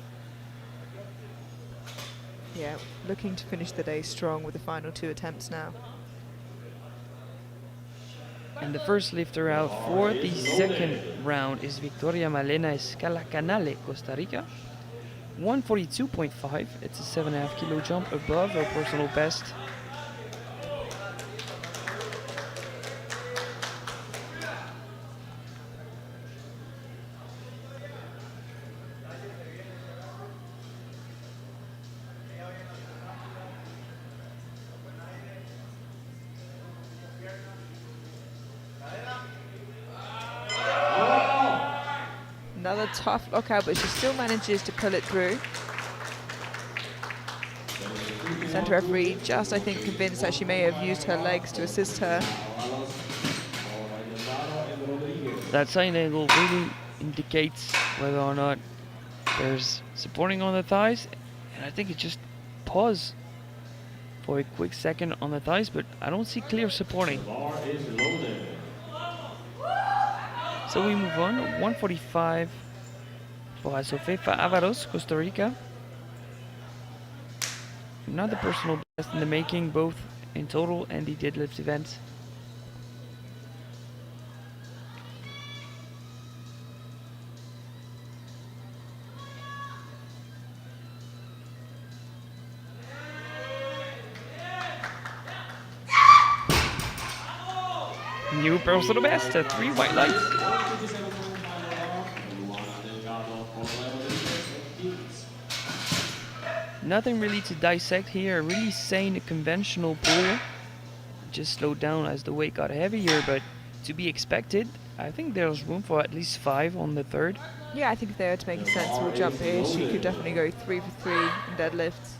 Yeah, looking to finish the day strong with the final 2 attempts now. And the first lifter out for the second round is Victoria Malena Escalacanale, Costa Rica. 142.5. It's a 7.5 kilo jump above her personal best. Another tough lockout, but she still manages to pull it through. Center referee just, I think, convinced that she may have used her legs to assist her. That side angle really indicates whether or not there's supporting on the thighs, and I think it just paused for a quick second on the thighs, but I don't see clear supporting. So we move on. 145 for Asofefa Avaros, Costa Rica. Not the personal best in the making, both in total and the deadlift event. New personal best at 3 white lights. Nothing really to dissect here. A really sane, conventional pull. Just slowed down as the weight got heavier, but to be expected. I think there's room for at least 5 on the third. Yeah, I think if they were to make a sensible jump here, she could definitely go 3 for 3 in deadlifts.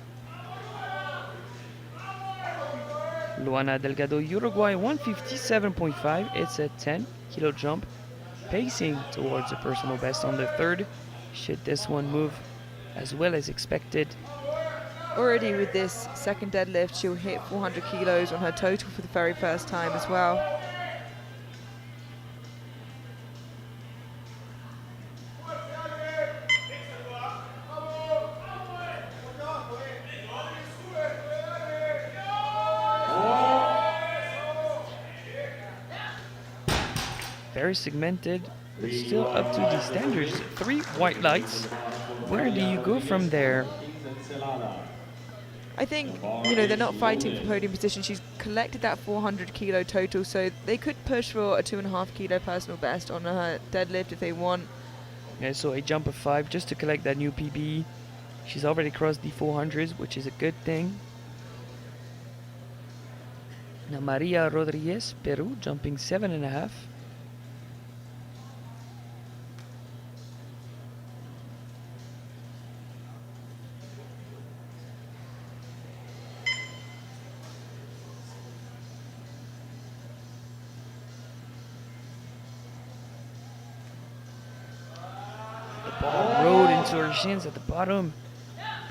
Luana Delgado, Uruguay, 157.5. It's a 10 kilo jump. Pacing towards a personal best on the third. Should this one move as well as expected? Already with this second deadlift, she'll hit 400 kilos on her total for the very first time as well. Very segmented, but still up to the standards. 3 white lights. Where do you go from there? I think, you know, they're not fighting for podium position. She's collected that 400 kilo total, so they could push for a 2.5 kilo personal best on her deadlift if they want. Yeah, so a jump of 5 just to collect that new PB. She's already crossed the 400s, which is a good thing. Now Maria Rodriguez, Peru, jumping 7.5. Rode into her shins at the bottom,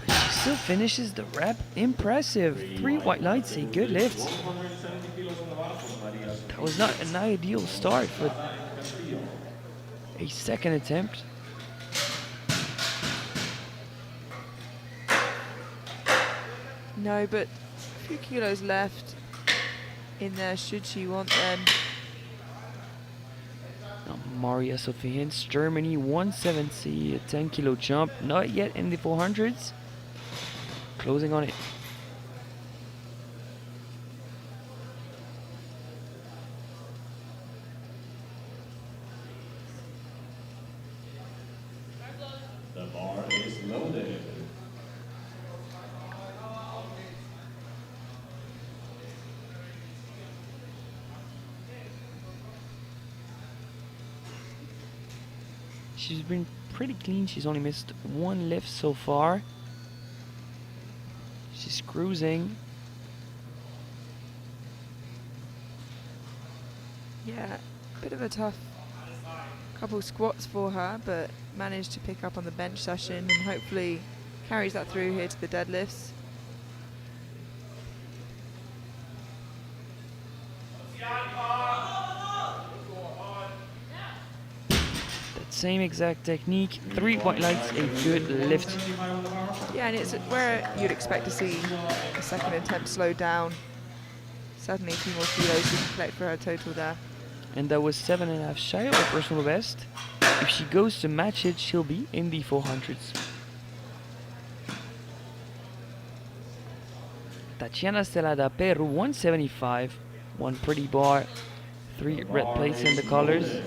but she still finishes the rep. Impressive. 3 white lights, a good lift. That was not an ideal start, but a second attempt. No, but a few kilos left in there should she want them. Now Maria Sophie Hintz, Germany, 170, a 10 kilo jump. Not yet in the 400s. Closing on it. The bar is loaded. She's been pretty clean. She's only missed 1 lift so far. She's cruising. Yeah, bit of a tough couple squats for her, but managed to pick up on the bench session and hopefully carries that through here to the deadlifts. That same exact technique. 3 white lights, a good lift. Yeah, and it's where you'd expect to see a second attempt slow down. Certainly a few more kilos she can collect for her total there. And that was 7.5 shy of her personal best. If she goes to match it, she'll be in the 400s. Tatiana Celada, Peru, 175. 1 pretty bar, 3 red plates in the colors.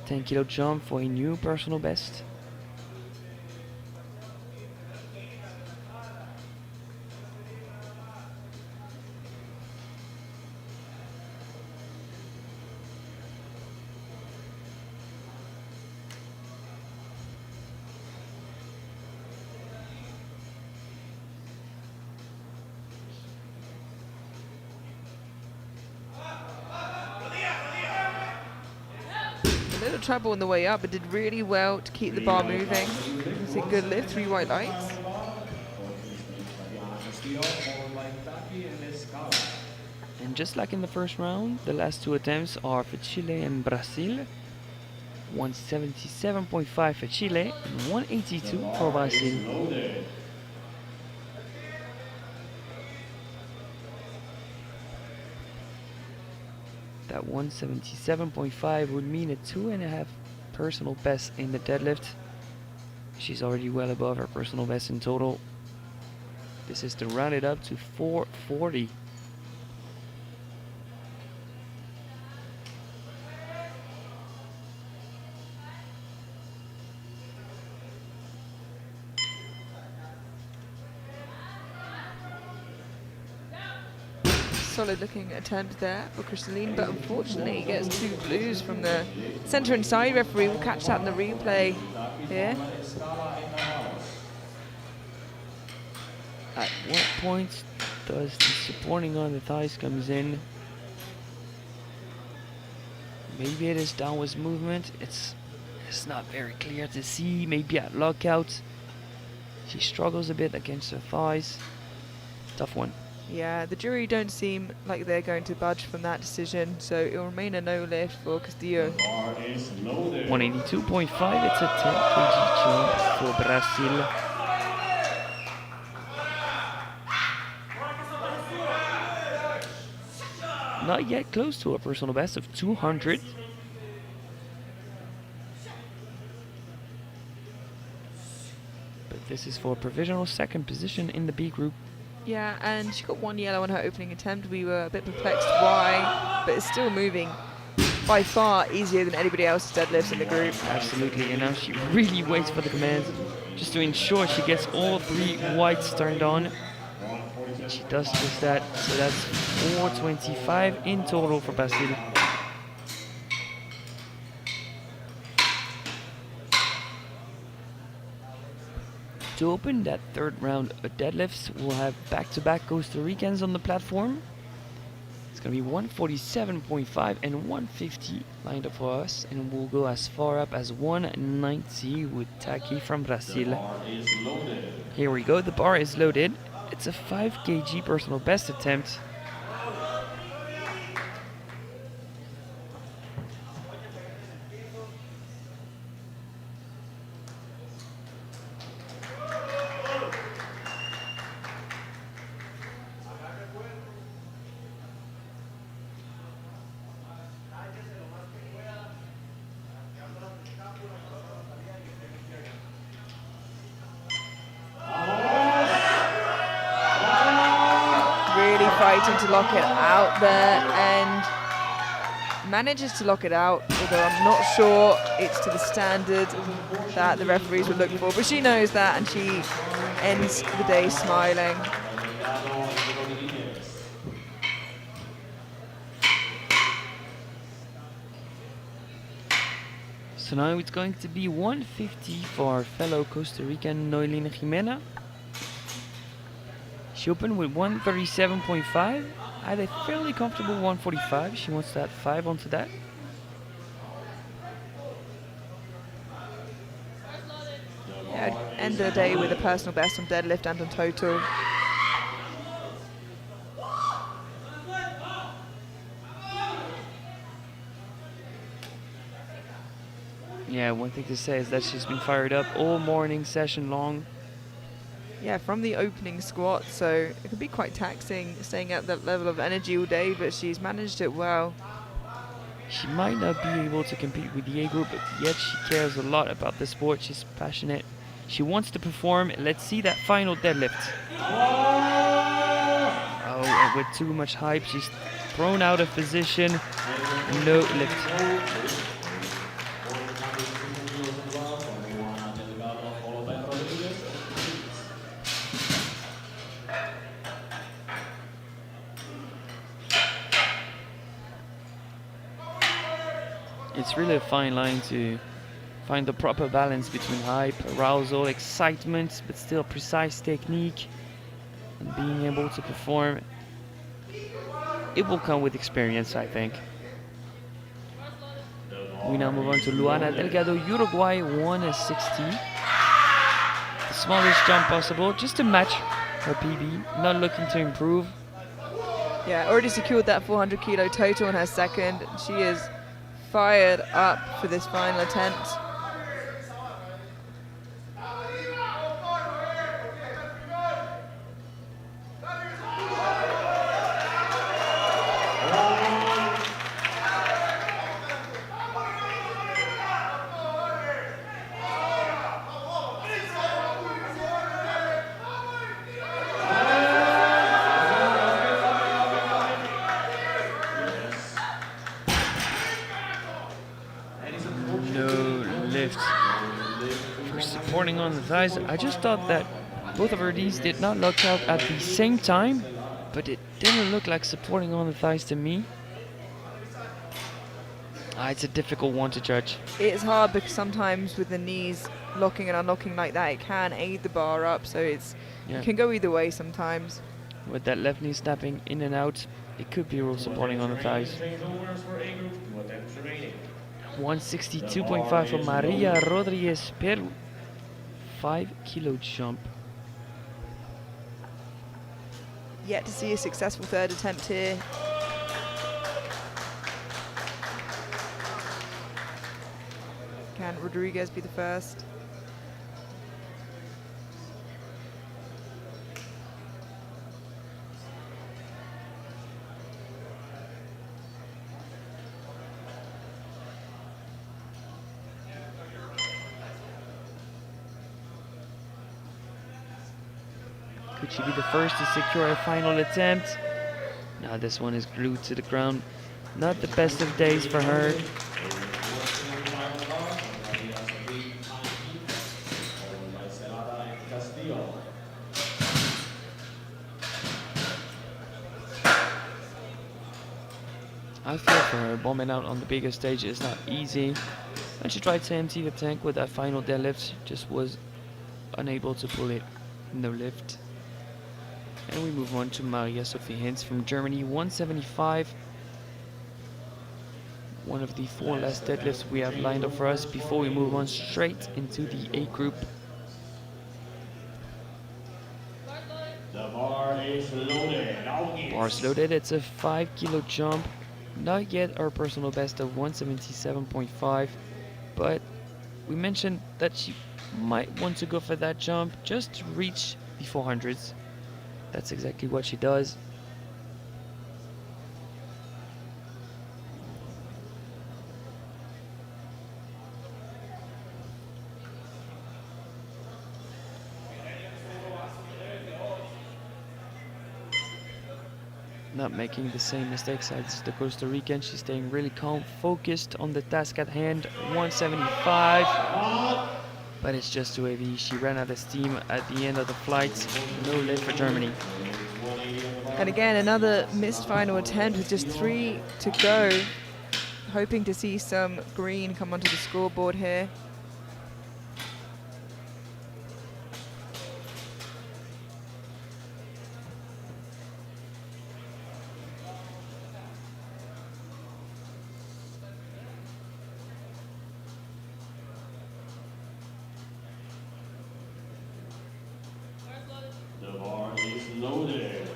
10 kilo jump for a new personal best. A little trouble on the way up, but did really well to keep the bar moving. It's a good lift, 3 white lights. And just like in the first round, the last 2 attempts are for Chile and Brazil. 177.5 for Chile and 182 for Brazil. That 177.5 would mean a 2.5 personal best in the deadlift. She's already well above her personal best in total. This is to round it up to 440. solid looking attempt there for Crystalline, but unfortunately he gets 2 blues from the centre and side referee. We'll catch that in the replay here. At what point does the supporting on the thighs comes in? Maybe it is downwards movement. It's not very clear to see. Maybe at lockout. She struggles a bit against her thighs. Tough one. Yeah, the jury don't seem like they're going to budge from that decision, so it will remain a no lift for Castillo. 182.5, it's a 10 kg jump for Brazil. Not yet close to a personal best of 200. But this is for a provisional second position in the B group. Yeah, and she got 1 yellow on her opening attempt. We were a bit perplexed why, but it's still moving by far easier than anybody else's deadlifts in the group. Absolutely, and now she really waits for the commands just to ensure she gets all 3 whites turned on. And she does just that, so that's 425 in total for Basile. To open that third round of deadlifts, we'll have back-to-back Costa Ricans on the platform. It's going to be 147.5 and 150 lined up for us, and we'll go as far up as 190 with Taki from Brazil. Here we go, the bar is loaded. It's a 5 kg personal best attempt. Fighting to lock it out there and manages to lock it out, although I'm not sure it's to the standard that the referees would look for, but she knows that and she ends the day smiling. So now it's going to be 150 for our fellow Costa Rican Noelina Jimena. She opened with 137.5. I had a fairly comfortable 145. She wants to add 5 onto that. Yeah, I'd end the day with a personal best on deadlift and on total. Yeah, one thing to say is that she's been fired up all morning session long. Yeah, from the opening squat, so it can be quite taxing staying at that level of energy all day, but she's managed it well. She might not be able to compete with the A group, but yet she cares a lot about the sport. She's passionate. She wants to perform. Let's see that final deadlift. Oh, and with too much hype, she's thrown out of position. No lift. It's really a fine line to find the proper balance between hype, arousal, excitement, but still precise technique and being able to perform. It will come with experience, I think. We now move on to Luana Delgado, Uruguay, 160. The smallest jump possible, just to match her PB, not looking to improve. Yeah, already secured that 400 kilo total in her second. She is fired up for this final attempt. On the thighs. I just thought that both of her Ds did not lock out at the same time. but it didn't look like supporting on the thighs to me. It's a difficult one to judge. It's hard because sometimes with the knees locking and unlocking like that, it can aid the bar up, so it can go either way sometimes. With that left knee snapping in and out, it could be real supporting on the thighs. 162.5 for Maria Rodriguez, Peru. 5 kilo jump. Yet to see a successful third attempt here. Can Rodriguez be the first? Could she be the first to secure a final attempt? Now this one is glued to the ground. Not the best of days for her. I feel for her, bombing out on the bigger stage is not easy. And she tried to empty the tank with that final deadlift, just was unable to pull it in the lift. And we move on to Maria Sophie Hintz from Germany, 175. One of the 4 last deadlifts we have lined up for us before we move on straight into the A group. The bar is loaded. Bars loaded, it's a 5 kilo jump. Not yet our personal best of 177.5, but we mentioned that she might want to go for that jump just to reach the 400s. That's exactly what she does. Not making the same mistakes as the Costa Rican. She's staying really calm, focused on the task at hand. 175. But it's just too heavy. She ran out of steam at the end of the flight. No lift for Germany. And again, another missed final attempt with just 3 to go. Hoping to see some green come onto the scoreboard here. The bar is loaded.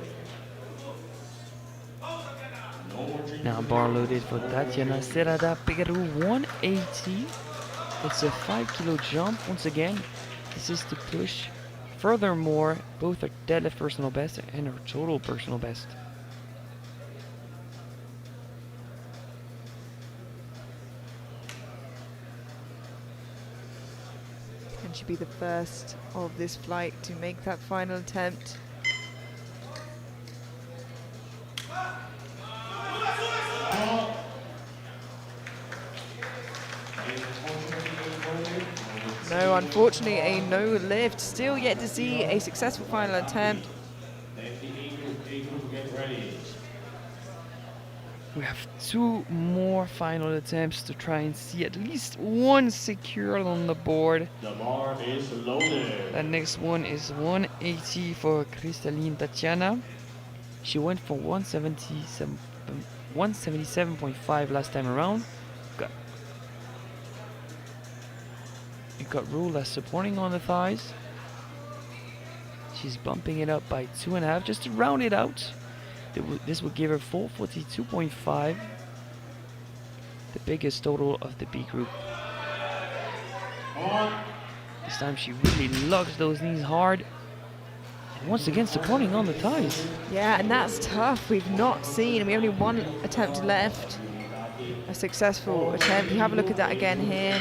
Now bar loaded for Tatiana Serrada, Peru, 180. It's a 5 kilo jump. Once again, this is to push. Furthermore, both her deadlift personal best and her total personal best. Can she be the first of this flight to make that final attempt? No, unfortunately a no lift. Still yet to see a successful final attempt. We have 2 more final attempts to try and see at least one secured on the board. The bar is loaded. The next one is 180 for Kristalline Tatiana. She went for 177.5 last time around. It got ruled as supporting on the thighs. She's bumping it up by 2.5 just to round it out. This would give her 442.5, the biggest total of the B group. This time she really lugs those knees hard. And once again supporting on the thighs. Yeah, and that's tough. We've not seen, we have only 1 attempt left. A successful attempt. You have a look at that again here.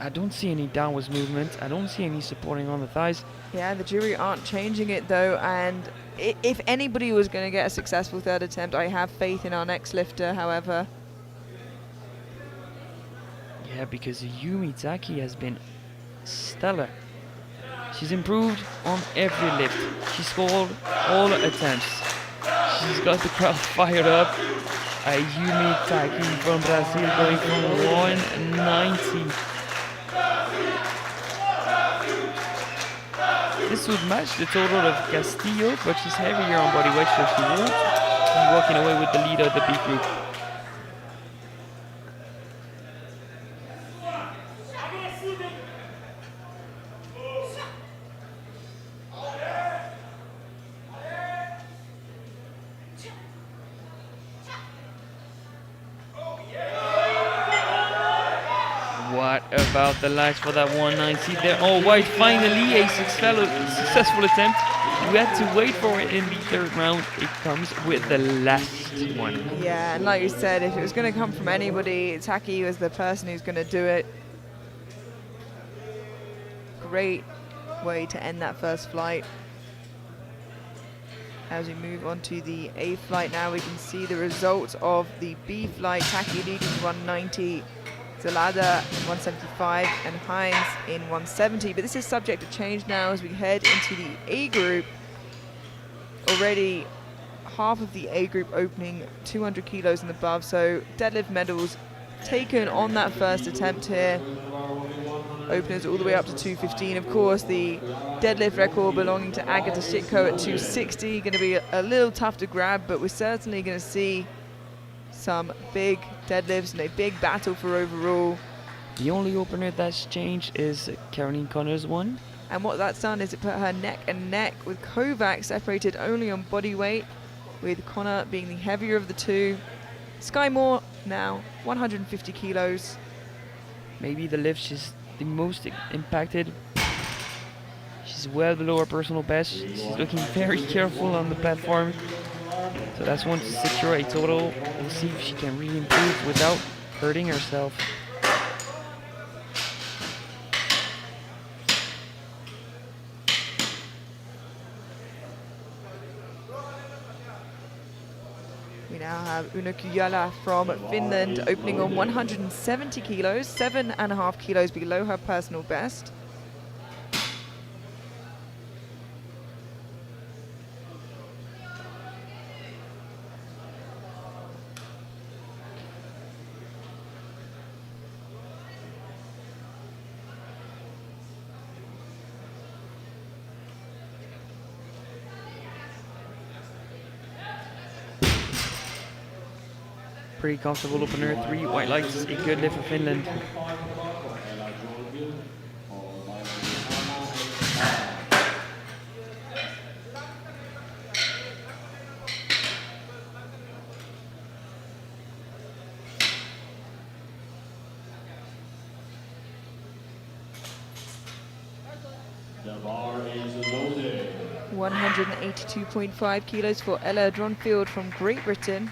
I don't see any downwards movement. I don't see any supporting on the thighs. Yeah, the jury aren't changing it though, and if anybody was going to get a successful third attempt, I have faith in our next lifter, however. Yeah, because Yumi Taki has been stellar. She's improved on every lift. She scored all attempts. She's got the crowd fired up. Ayumi Taki from Brazil going from 190. This would match the total of Castillo, but she's heavier on body weight, so she won't be walking away with the lead of the B group. What about the lights for that 190 there? Oh, White finally a successful attempt. We had to wait for it in the third round. It comes with the last one. Yeah, and like you said, if it was going to come from anybody, Taki was the person who's going to do it. Great way to end that first flight. As we move on to the A flight now, we can see the results of the B flight. Taki leading 190. Zelada 175 and Heinz in 170, but this is subject to change now as we head into the A group. Already half of the A group opening 200 kilos and above, so deadlift medals taken on that first attempt here. Openers all the way up to 215. Of course, the deadlift record belonging to Agata Shitko at 260, going to be a little tough to grab, but we're certainly going to see some big deadlifts and a big battle for overall. The only opener that's changed is Caroline Connor's one. And what that's done is it put her neck and neck with Kovac, separated only on body weight, with Connor being the heavier of the two. Sky Moore now 150 kilos. Maybe the lift she's the most impacted. She's well below her personal best. She's looking very careful on the platform. So that's one to secure a total. We'll see if she can really improve without hurting herself. We now have Uno Kujala from Finland opening on 170 kilos, 7.5 kilos below her personal best. Pretty comfortable opener, 3 white lights, a good lift for Finland. The bar is loaded. 182.5 kilos for Ella Dronfield from Great Britain.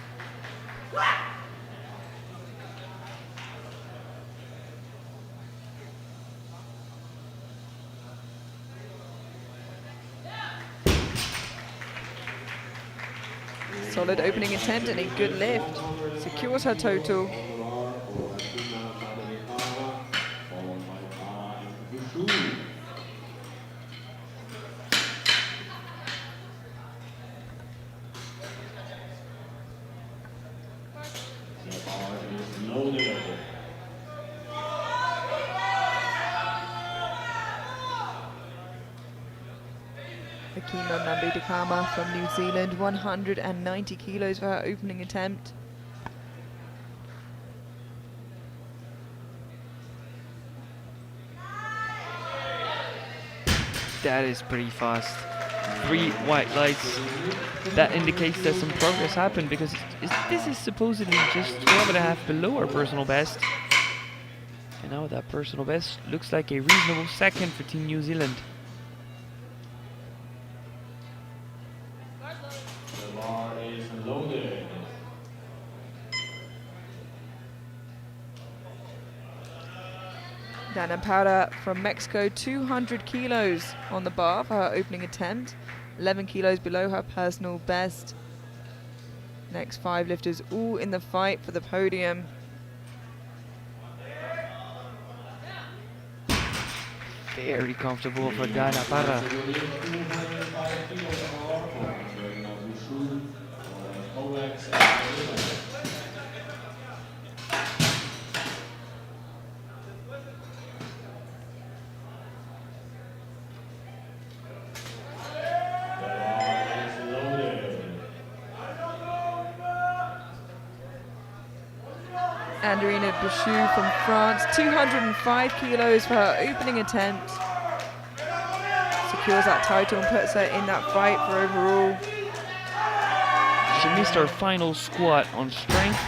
Solid opening attempt and a good lift. Secures her total. Akima Nambidekama from New Zealand, 190 kilos for her opening attempt. That is pretty fast. 3 white lights. That indicates that some progress happened because this is supposedly just 12.5 below our personal best. And now that personal best looks like a reasonable second for Team New Zealand. The bar is loaded. Dana Powder from Mexico, 200 kilos on the bar for her opening attempt. 11 kilos below her personal best. Next 5 lifters all in the fight for the podium. Very comfortable for Gana Parra. Andrina Bouchou from France, 205 kilos for her opening attempt. Secures that title and puts her in that fight for overall. She missed her final squat on strength.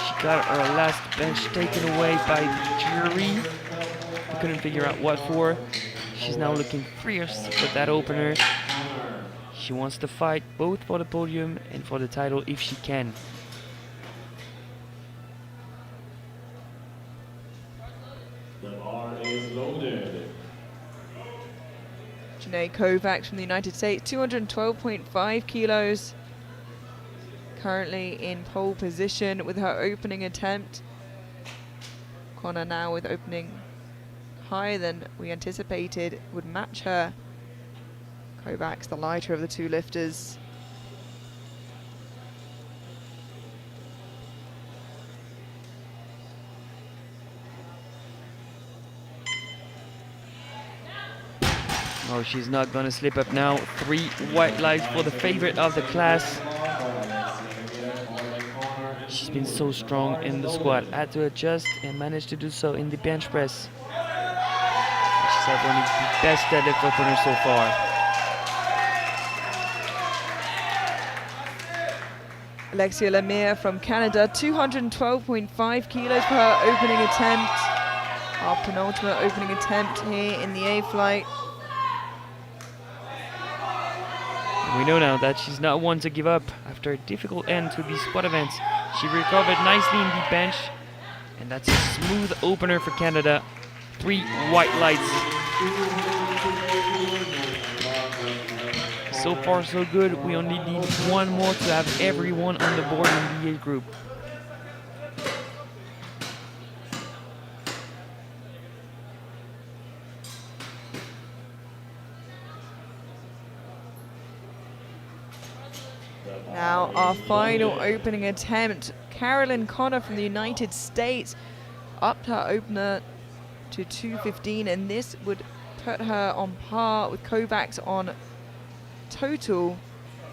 She got her last bench taken away by the jury. We couldn't figure out what for. She's now looking fierce for that opener. She wants to fight both for the podium and for the title if she can. The bar is loaded. Janae Kovacs from the United States, 212.5 kilos. Currently in pole position with her opening attempt. Connor now with opening higher than we anticipated would match her. Kovacs, the lighter of the two lifters. Oh, she's not gonna slip up now. 3 white lights for the favorite of the class. She's been so strong in the squat. Had to adjust and managed to do so in the bench press. She's had one of the best deadlift openers so far. Alexia Lemire from Canada, 212.5 kilos for her opening attempt. Our penultimate opening attempt here in the A flight. We know now that she's not one to give up after a difficult end to these squat events. She recovered nicely in the bench, and that's a smooth opener for Canada. 3 white lights. So far so good. We only need one more to have everyone on the board in the A group. Now our final opening attempt. Carolyn Connor from the United States upped her opener to 215, and this would put her on par with Kovacs on total,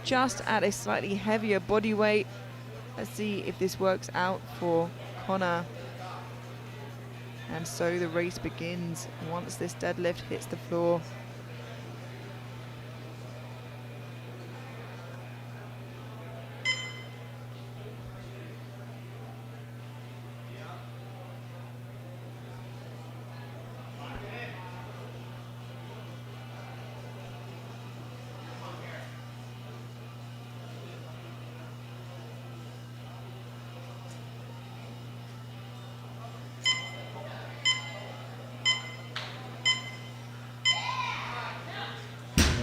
just at a slightly heavier body weight. Let's see if this works out for Connor. And so the race begins once this deadlift hits the floor.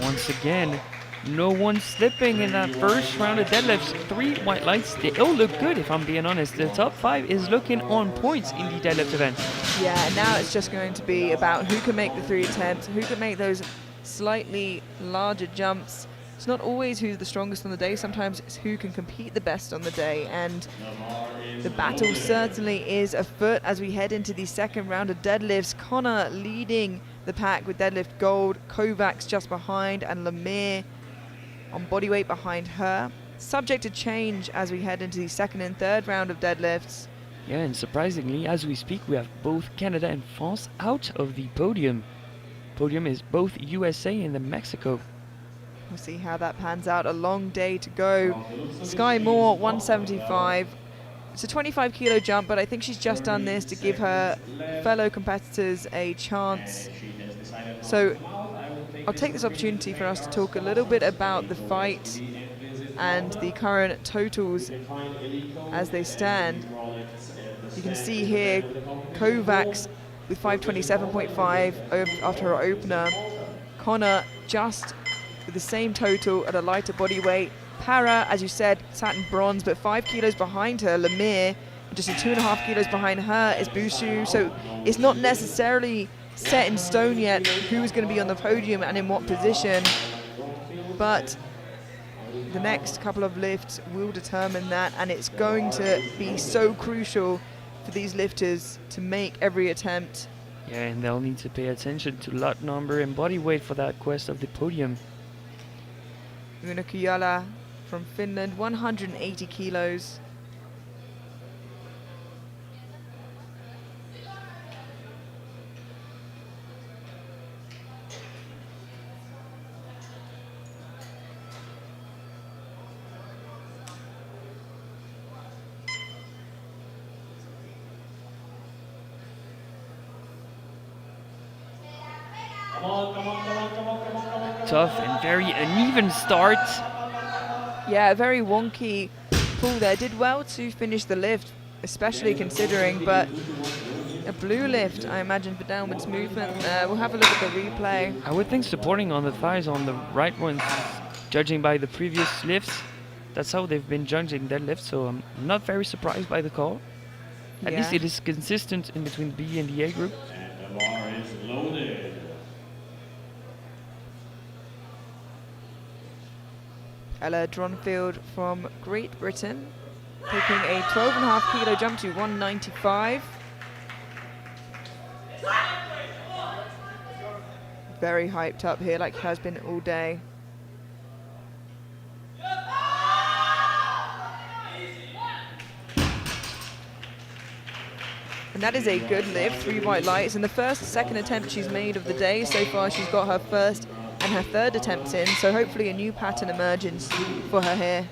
Once again, no one slipping in that first round of deadlifts. 3 white lights. They all look good, if I'm being honest. The top 5 is looking on points in the deadlift event. Yeah, and now it's just going to be about who can make the 3 attempts, who can make those slightly larger jumps. It's not always who's the strongest on the day, sometimes it's who can compete the best on the day, and the battle certainly is afoot as we head into the second round of deadlifts. Connor leading the pack with deadlift gold, Kovacs just behind, and Lemire on bodyweight behind her. Subject to change as we head into the second and third round of deadlifts. Yeah, and surprisingly, as we speak, we have both Canada and France out of the podium. Podium is both USA and then Mexico. We'll see how that pans out. A long day to go. Sky Moore, 175. It's a 25 kilo jump, but I think she's just done this to give her fellow competitors a chance. So I'll take this opportunity for us to talk a little bit about the fight and the current totals as they stand. You can see here Kovacs with 527.5 after her opener. Connor just with the same total at a lighter body weight. Para, as you said, sat in bronze, but 5 kilos behind her. Lemire, just 2.5 kilos behind her is Bouchou. So it's not necessarily set in stone yet who's going to be on the podium and in what position, but the next couple of lifts will determine that, and it's going to be so crucial for these lifters to make every attempt. Yeah, and they'll need to pay attention to lot number and body weight for that quest of the podium. Una Kujala from Finland, 180 kilos. Tough and very uneven start. Yeah, very wonky pull there. Did well to finish the lift, especially considering, but a blue lift, I imagine, for downwards movement there. We'll have a look at the replay. I would think supporting on the thighs on the right ones, judging by the previous lifts, that's how they've been judging deadlift, so I'm not very surprised by the call. At least it is consistent in between the B and the A group. And the bar is loaded. Ella Dronfield from Great Britain, taking a 12.5 kilo jump to 195. Very hyped up here, like has been all day. And that is a good lift, 3 white lights. And the second attempt she's made of the day so far, she's got her first and her third attempts in, so hopefully a new pattern emerges for her here.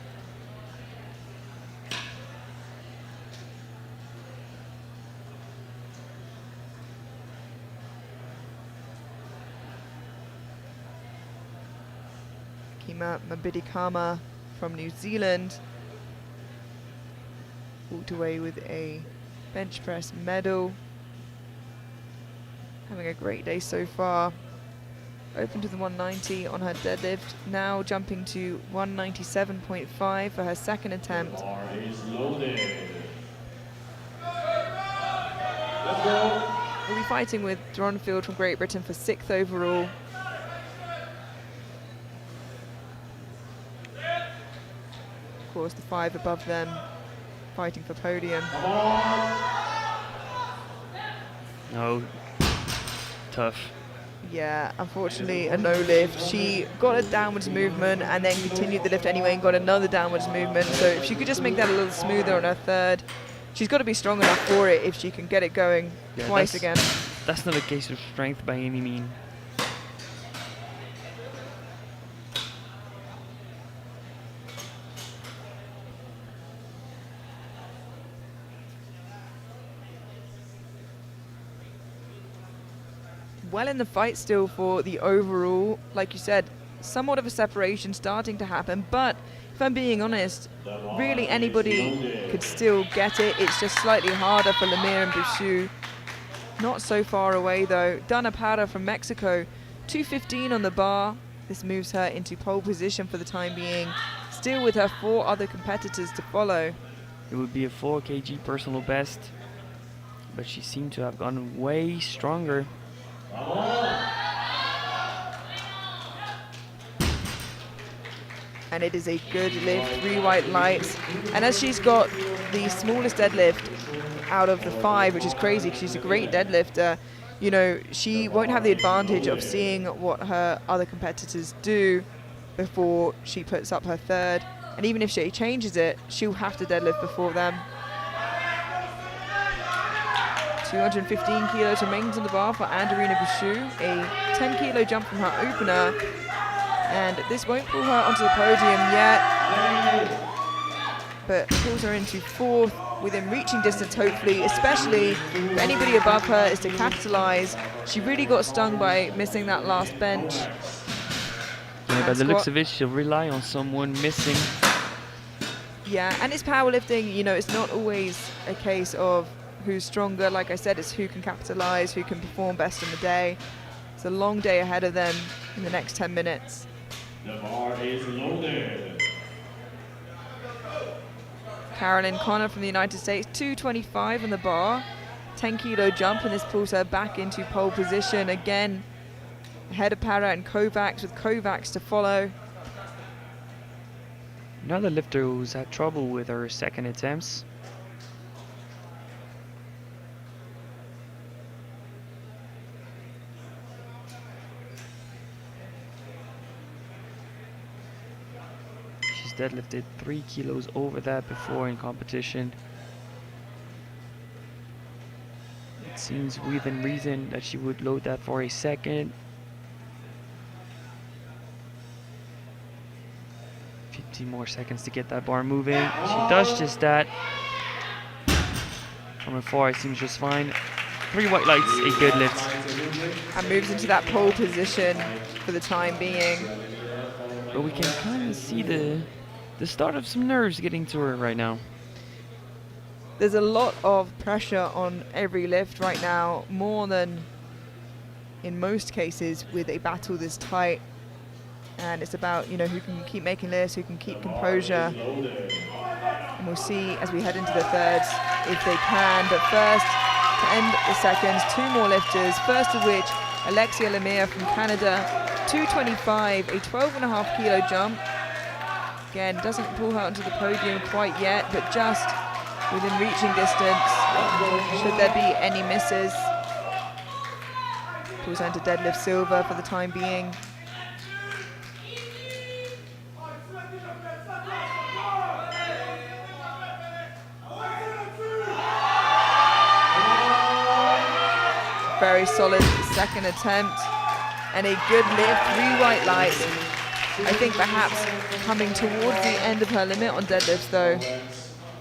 Kima Mabidikama from New Zealand walked away with a bench press medal. Having a great day so far. Open to the 190 on her deadlift, now jumping to 197.5 for her second attempt. The bar is loaded. Let's go. We'll be fighting with Dronfield from Great Britain for 6th overall. Of course, the 5 above them fighting for podium. Come on. No, tough. Yeah, unfortunately a no lift. She got a downwards movement and then continued the lift anyway and got another downwards movement. So if she could just make that a little smoother on her third, she's got to be strong enough for it if she can get it going twice again. That's not a case of strength by any means. Well in the fight still for the overall. Like you said, somewhat of a separation starting to happen, but if I'm being honest, really anybody could still get it. It's just slightly harder for Lemire and Bouchou. Not so far away though. Dana Parra from Mexico, 215 on the bar. This moves her into pole position for the time being, still with her 4 other competitors to follow. It would be a 4 kg personal best, but she seemed to have gone way stronger. And it is a good lift, 3 white lights. And as she's got the smallest deadlift out of the 5, which is crazy because she's a great deadlifter, you know, she won't have the advantage of seeing what her other competitors do before she puts up her third. And even if she changes it, she'll have to deadlift before them. 215 kilos remains on the bar for Anderina Bouchou, a 10 kilo jump from her opener, and this won't pull her onto the podium yet, but pulls her into 4th within reaching distance hopefully, especially if anybody above her is to capitalize. She really got stung by missing that last bench. Yeah, by the looks of it, she'll rely on someone missing. Yeah, and it's powerlifting, you know, it's not always a case of who's stronger. Like I said, it's who can capitalize, who can perform best in the day. It's a long day ahead of them in the next 10 minutes. The bar is loaded. Carolyn Connor from the United States, 225 on the bar. 10 kilo jump, and this pulls her back into pole position again, ahead of Para and Kovacs, with Kovacs to follow. Another lifter who's had trouble with her second attempts. She's deadlifted 3 kilos over that before in competition. It seems within reason that she would load that for a second. 15 more seconds to get that bar moving. She does just that. From afar, it seems just fine. 3 white lights, a good lift. And moves into that pole position for the time being. But we can kind of see the start of some nerves getting to her right now. There's a lot of pressure on every lift right now, more than in most cases with a battle this tight. And it's about, you know, who can keep making lifts, who can keep composure. And we'll see as we head into the thirds if they can. But first, to end the seconds, 2 more lifters. First of which, Alexia Lemire from Canada, 225, a 12.5 kilo jump. Again, doesn't pull her onto the podium quite yet, but just within reaching distance, should there be any misses. Pulls her into deadlift silver for the time being. Very solid second attempt and a good lift, 3 white lights. I think perhaps coming towards the end of her limit on deadlifts though.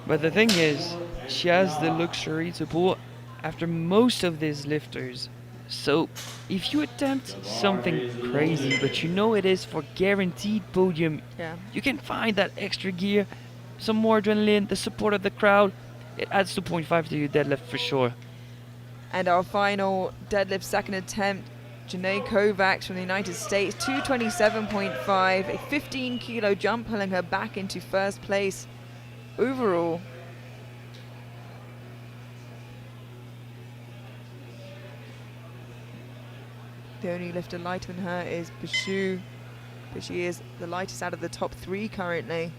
But the thing is, she has the luxury to pull after most of these lifters. So if you attempt something crazy, but you know it is for guaranteed podium, you can find that extra gear, some more adrenaline, the support of the crowd. It adds 2.5 to your deadlift for sure. And our final deadlift second attempt, Janae Kovacs from the United States, 227.5, a 15 kilo jump, pulling her back into first place overall. The only lifter lighter than her is Bashu, but she is the lightest out of the top 3 currently.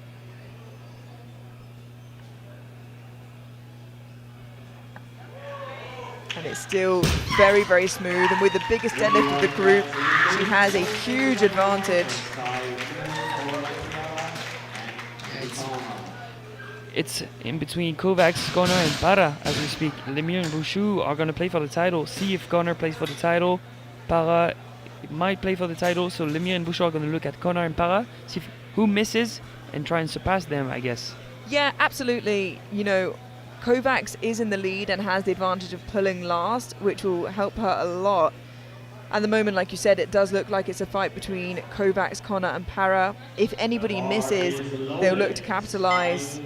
And it's still very, very smooth. And with the biggest deadlift of the group, she has a huge advantage. It's in between Kovacs, Connor and Para as we speak. Lemire and Bouchou are going to play for the title. See if Connor plays for the title. Para might play for the title. So Lemire and Bouchou are going to look at Connor and Para, see who misses and try and surpass them, I guess. Yeah, absolutely. You know, Kovacs is in the lead and has the advantage of pulling last, which will help her a lot. At the moment, like you said, it does look like it's a fight between Kovacs, Connor and Para. If anybody misses, they'll look to capitalize,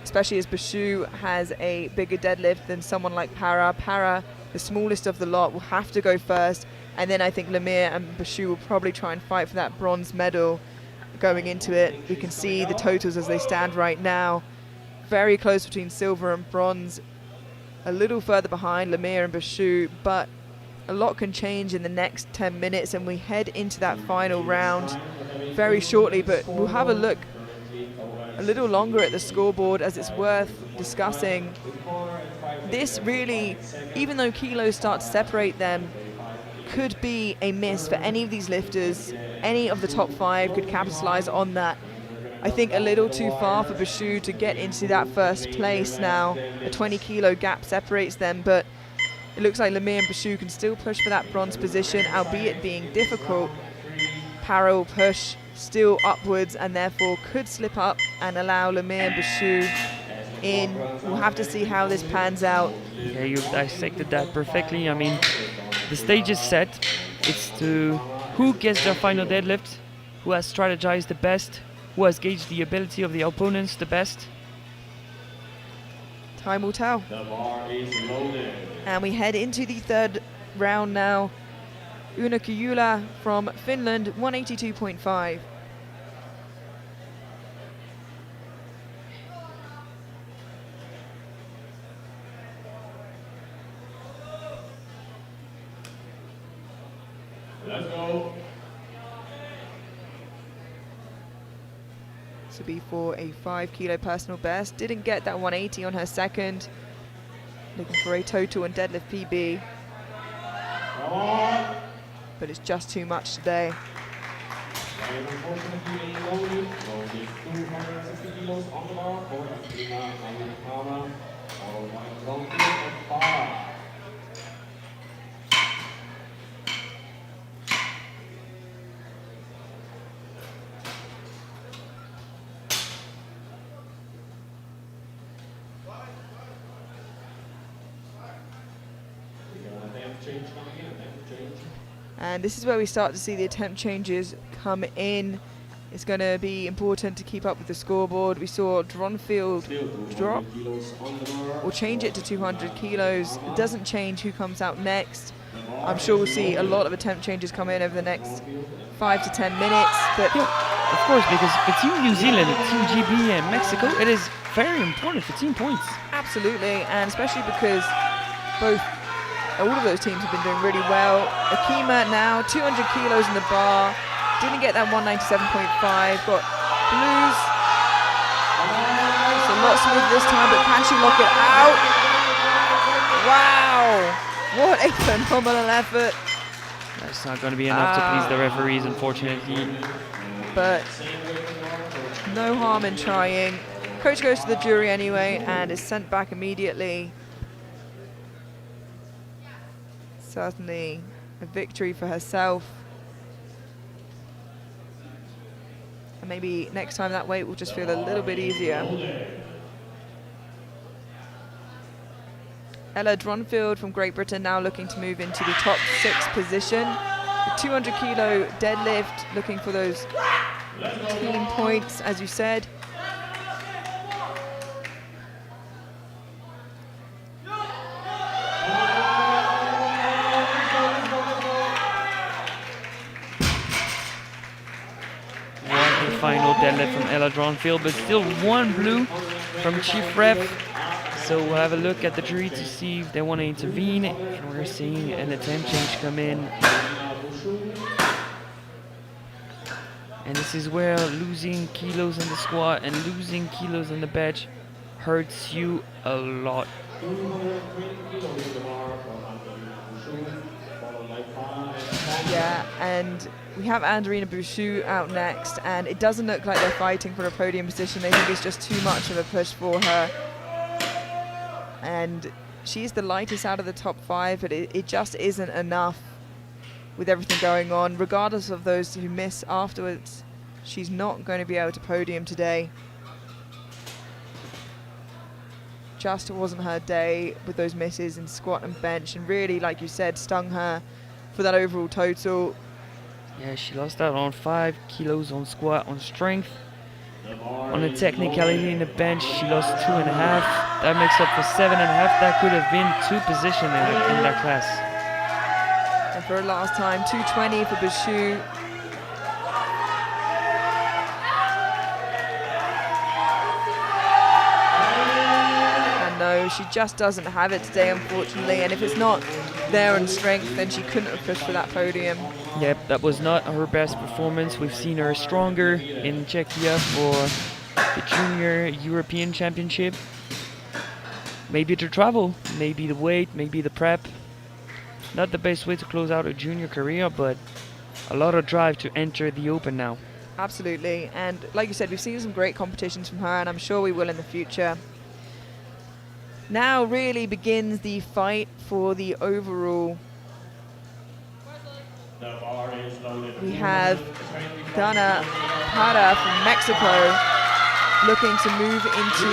especially as Bashu has a bigger deadlift than someone like Para. Para, the smallest of the lot, will have to go first, and then I think Lemire and Bashu will probably try and fight for that bronze medal going into it. We can see the totals as they stand right now. Very close between silver and bronze, a little further behind Lemire and Bashu, but a lot can change in the next 10 minutes and we head into that final round very shortly, but we'll have a look a little longer at the scoreboard as it's worth discussing. This really, even though kilos start to separate them, could be a miss for any of these lifters. Any of the top 5 could capitalize on that. I think a little too far for Bashu to get into that first place now. A 20 kilo gap separates them, but it looks like Lemire and Bashu can still push for that bronze position, albeit being difficult. Para will push still upwards and therefore could slip up and allow Lemire and Bashu in. We'll have to see how this pans out. Yeah, you've dissected that perfectly. I mean, the stage is set. It's to who gets their final deadlift, who has strategized the best, who has gauged the ability of the opponents the best. Time will tell. The bar is loaded. And we head into the third round now. Una Kujula from Finland, 182.5. This will be for a 5 kilo personal best. Didn't get that 180 on her second. Looking for a total and deadlift PB. But it's just too much today. Unfortunately, loaded 260 kilos on the bar for Akima Amukama, followed by Drum Field at Para. And this is where we start to see the attempt changes come in. It's going to be important to keep up with the scoreboard. We saw Dronfield drop or change it to 200 kilos. It doesn't change who comes out next. I'm sure we'll see a lot of attempt changes come in over the next 5 to 10 minutes. But Yeah, of course, because for Team New Zealand, Team GB and Mexico, it is very important for team points. absolutely, and especially because all of those teams have been doing really well. Akima now 200 kilos in the bar. Didn't get that 197.5. Got blues. It's a lot smoother this time, but can she lock it out? Wow! What a phenomenal effort. That's not going to be enough to please the referees, unfortunately. But no harm in trying. Coach goes to the jury anyway and is sent back immediately. Certainly a victory for herself. And maybe next time that weight will just feel a little bit easier. Ella Dronfield from Great Britain now looking to move into the top 6 position. The 200 kilo deadlift, looking for those team points, as you said. Final deadlift from Ella Dronfield, but still 1 blue from Chief Rep. So we'll have a look at the jury to see if they want to intervene. And we're seeing an attempt change come in. And this is where losing kilos in the squat and losing kilos in the bench hurts you a lot. Yeah, and we have Anderina Bouchou out next, and it doesn't look like they're fighting for a podium position. They think it's just too much of a push for her. And she's the lightest out of the top 5, but it just isn't enough with everything going on. Regardless of those who miss afterwards, she's not going to be able to podium today. Just wasn't her day with those misses in squat and bench, and really, like you said, stung her for that overall total. Yeah, she lost out on 5 kilos on squat, on strength. On a technicality in the bench, she lost 2.5. That makes up for 7.5. That could have been 2 positions in that class. And for her last time, 220 for Bouchou. And no, she just doesn't have it today, unfortunately. And if it's not there in strength, then she couldn't have pushed for that podium. Yep, that was not her best performance. We've seen her stronger in Czechia for the Junior European Championship. Maybe the travel, maybe the weight, maybe the prep. Not the best way to close out a junior career, but a lot of drive to enter the Open now. Absolutely, and like you said, we've seen some great competitions from her, and I'm sure we will in the future. Now really begins the fight for the overall. We have Dana Para from Mexico looking to move into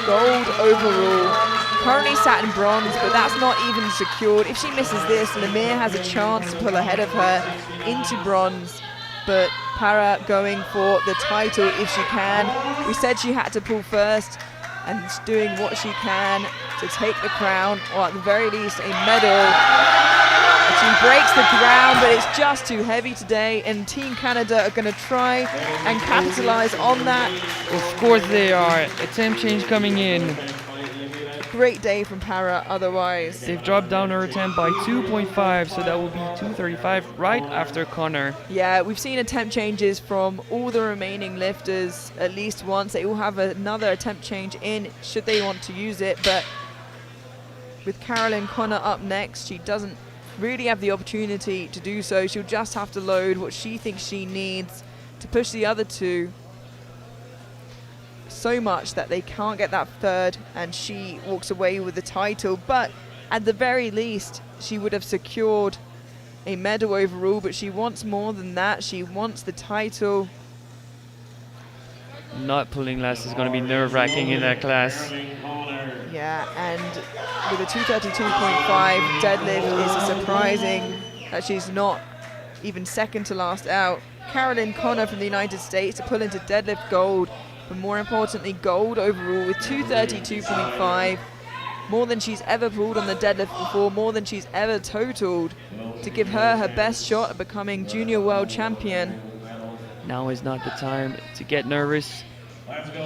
gold overall. Currently sat in bronze, but that's not even secured. If she misses this, Lemire has a chance to pull ahead of her into bronze, but Para going for the title if she can. We said she had to pull first, and she's doing what she can to take the crown, or at the very least a medal. She breaks the ground, but it's just too heavy today, and Team Canada are going to try and capitalize on that. Of course they are. Attempt change coming in. great day from Para otherwise. They've dropped down her attempt by 2.5, so that will be 2:35 right after Connor. Yeah, we've seen attempt changes from all the remaining lifters at least once. They all have another attempt change in should they want to use it, but with Caroline Connor up next, she doesn't really have the opportunity to do so. She'll just have to load what she thinks she needs to push the other two so much that they can't get that third, and she walks away with the title. But at the very least, she would have secured a medal overall, but she wants more than that. She wants the title. Not pulling last is going to be nerve-wracking in that class. Yeah, and with a 232.5 deadlift, it's surprising that she's not even second to last out. Caroline Connor from the United States to pull into deadlift gold, but more importantly gold overall with 232.5, more than she's ever pulled on the deadlift before, more than she's ever totaled, to give her her best shot at becoming junior world champion. Now is not the time to get nervous.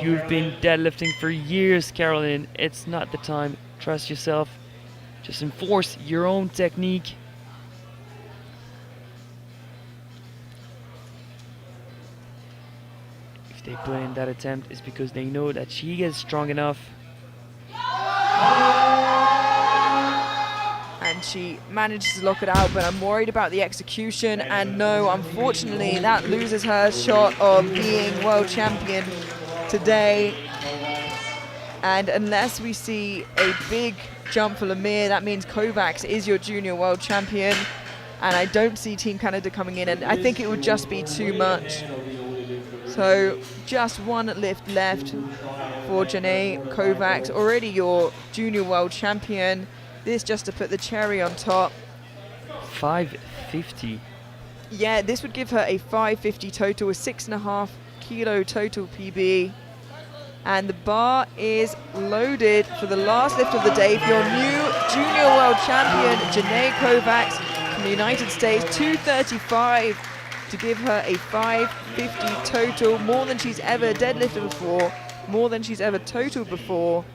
You've been deadlifting for years, Caroline. It's not the time. Trust yourself. Just enforce your own technique. If they put in that attempt, it's because they know that she is strong enough. And she manages to lock it out, but I'm worried about the execution, and no, unfortunately that loses her shot of being world champion today. And unless we see a big jump for Lemire, that means Kovacs is your junior world champion, and I don't see Team Canada coming in, and I think it would just be too much. So just one lift left for Janae Kovacs, already your junior world champion. This just to put the cherry on top. 550. Yeah, this would give her a 550 total, a 6.5 kilo total PB. And the bar is loaded for the last lift of the day for your new junior world champion, Janae Kovacs from the United States, 235 to give her a 550 total, more than she's ever deadlifted before, more than she's ever totaled before.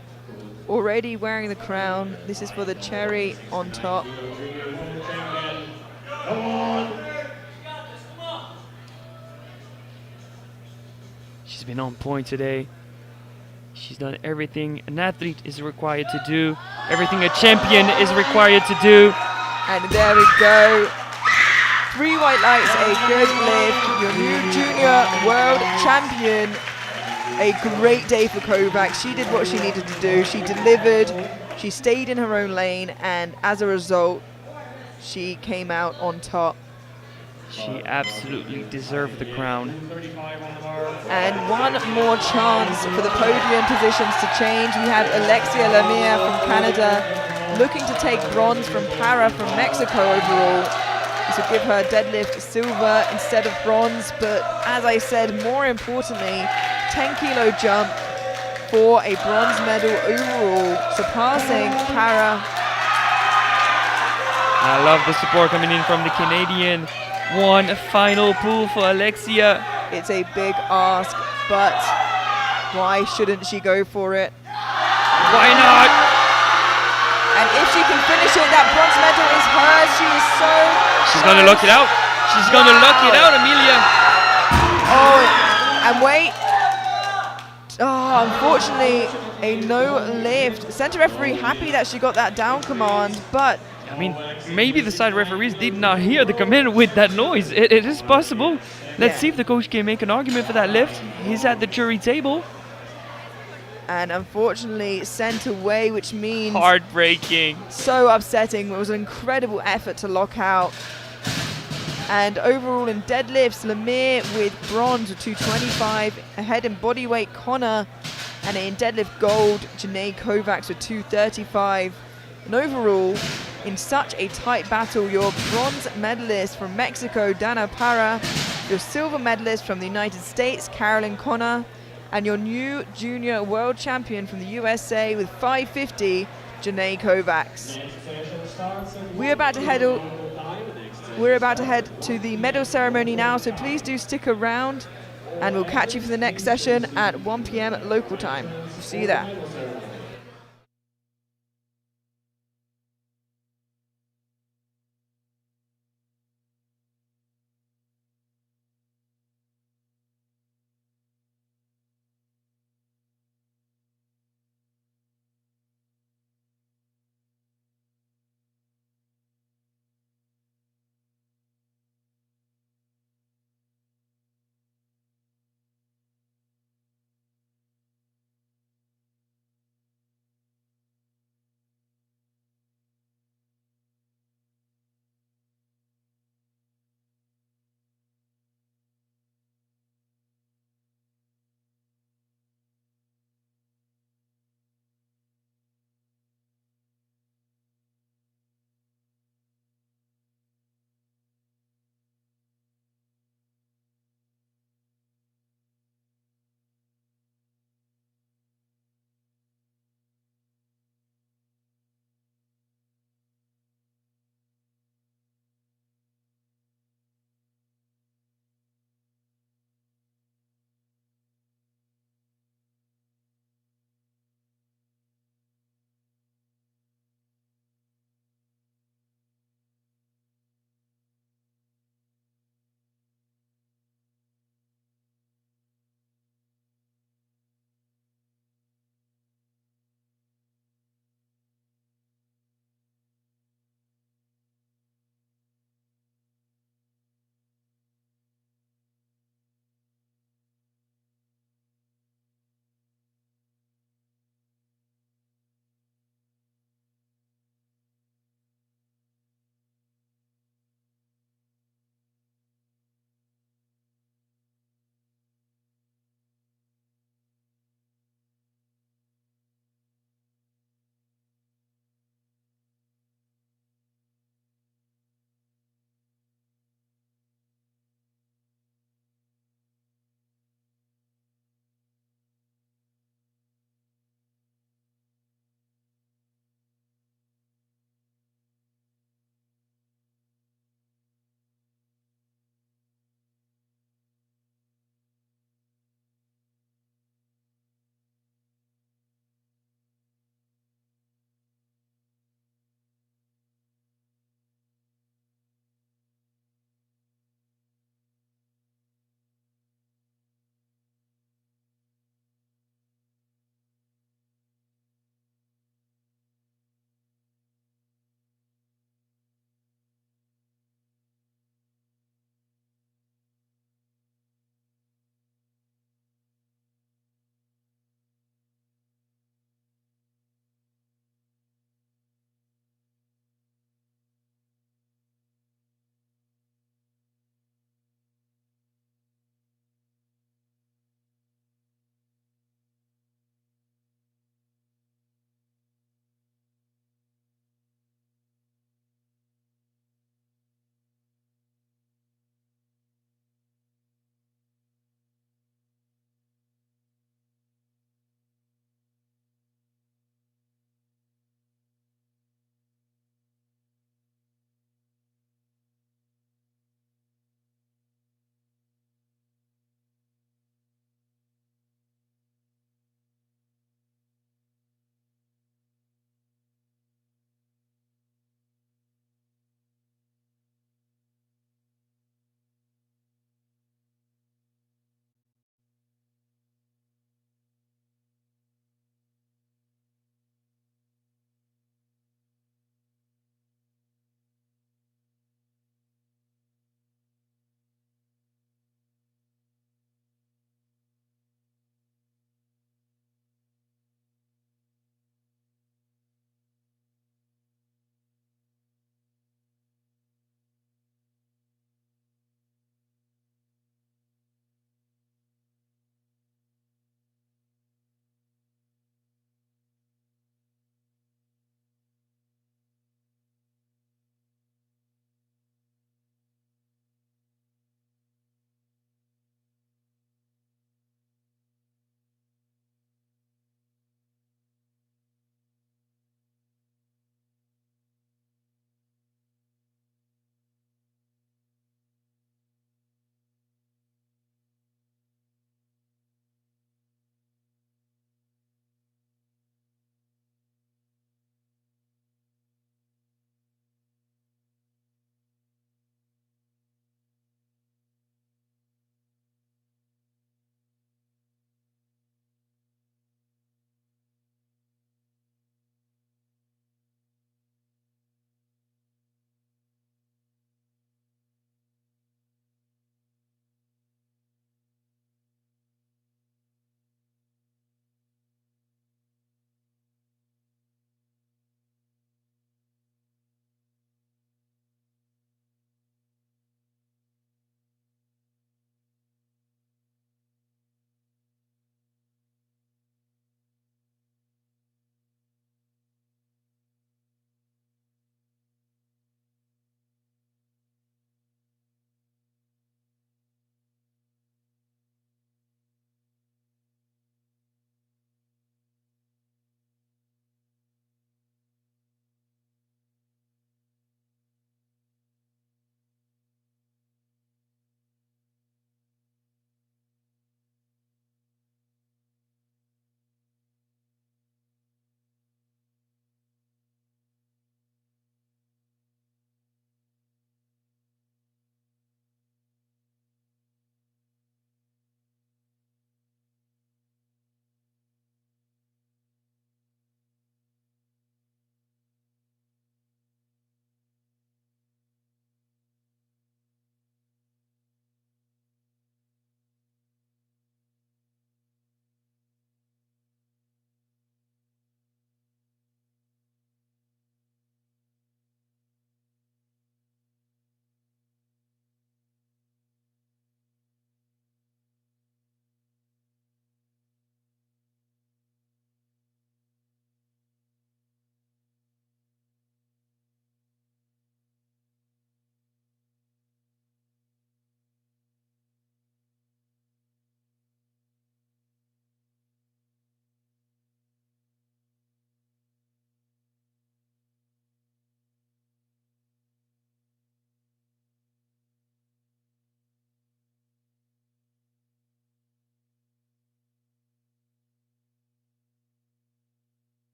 Already wearing the crown. This is for the cherry on top. She's been on point today. She's done everything an athlete is required to do, everything a champion is required to do. And there we go. 3 white lights, a good lift. Your new junior world champion. A great day for Kovacs. She did what she needed to do. She delivered. She stayed in her own lane, and as a result, she came out on top. She absolutely deserved the crown. And one more chance for the podium positions to change. We have Alexia Lemire from Canada looking to take bronze from Para from Mexico overall. This would give her deadlift silver instead of bronze, but as I said, more importantly, 10 kilo jump for a bronze medal overall, surpassing Para. I love the support coming in from the Canadian. One final pull for Alexia. It's a big ask, but why shouldn't she go for it? Why not? And if she can finish it, that bronze medal is hers. She is so... She's gonna lock it out. She's gonna lock it out, Amelia. Oh, and wait. Oh, unfortunately, a no lift. Center referee happy that she got that down command, but... I mean, maybe the side referees did not hear the command with that noise. It is possible. Let's see if the coach can make an argument for that lift. He's at the jury table. And unfortunately sent away, which means... Heartbreaking. So upsetting. It was an incredible effort to lock out. And overall in deadlifts, Lemire with bronze with 225. Ahead in bodyweight, Connor. And in deadlift gold, Janae Kovacs with 235. And overall, in such a tight battle, your bronze medalist from Mexico, Dana Para, your silver medalist from the United States, Caroline Connor, and your new junior world champion from the USA with 550, Janae Kovacs. We're about to head to the medal ceremony now, so please do stick around, and we'll catch you for the next session at 1 p.m. local time. See you there.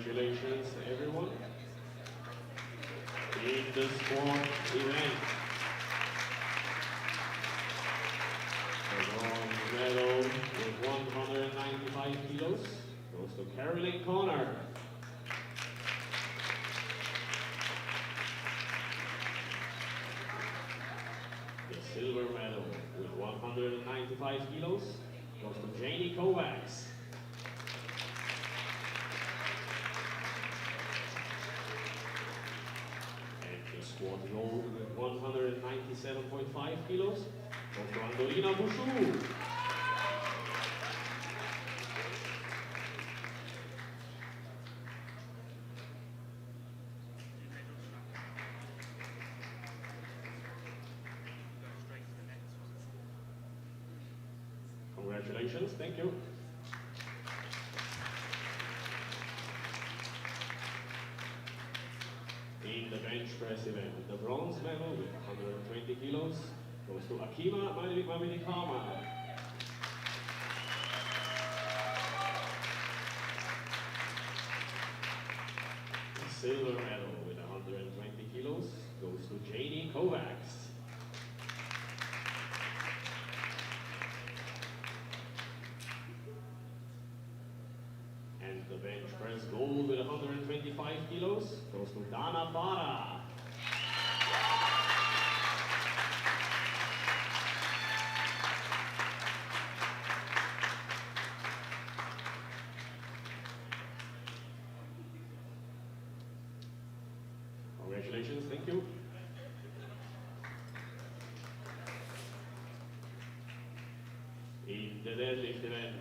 Congratulations, everyone. In the squat event, the bronze medal with 195 kilos goes to Carolyn Connor. The silver medal with 195 kilos goes to Janie Kovacs. And the squat gold with 197.5 kilos goes to Andolina Bouchou. Congratulations, thank you. In the bench press event, the bronze medal with 120 kilos goes to Akima Mamilikama. The silver medal with 120 kilos goes to Janie Kovacs. And the bench press gold with 125 kilos goes to Dana Para. Congratulations, thank you. In the deadlift event,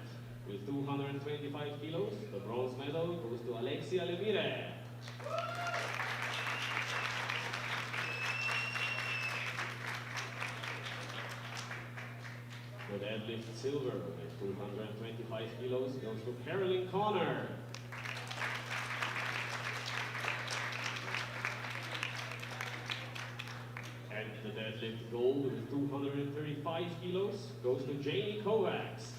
with 225 kilos, the bronze medal goes to Alexia Lemire. The deadlift silver with 225 kilos goes to Carolyn Connor. And the deadlift gold with 235 kilos goes to Janie Kovacs.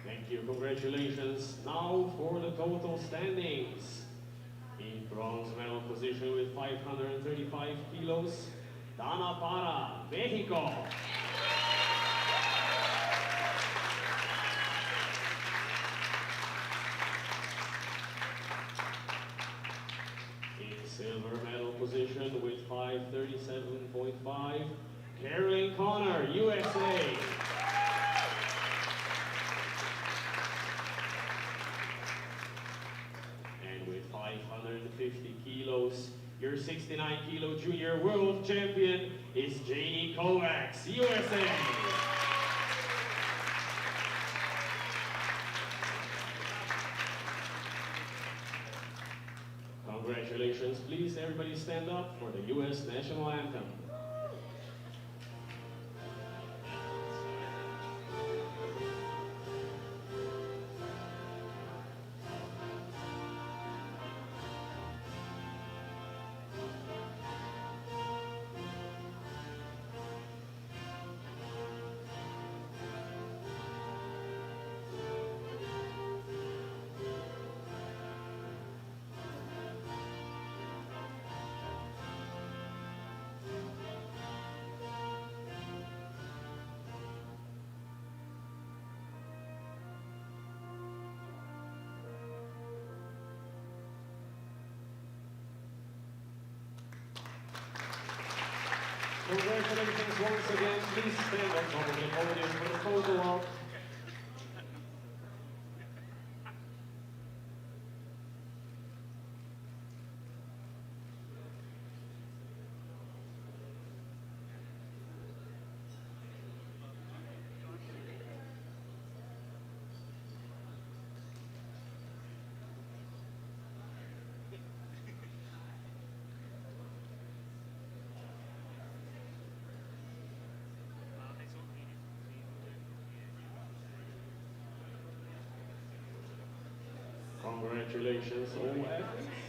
Thank you, congratulations. Now for the total standings. In bronze medal position with 535 kilos, Dana Para, Mexico. In silver medal position with 537.5, Carolyn Connor, USA. And with 550 kilos, your 69 kilo junior world champion is Janie Kovacs, USA. Congratulations. Please, everybody stand up for the US national anthem. Congratulations once again. Please stand on top of the podium for the photo op. Congratulations all athletes.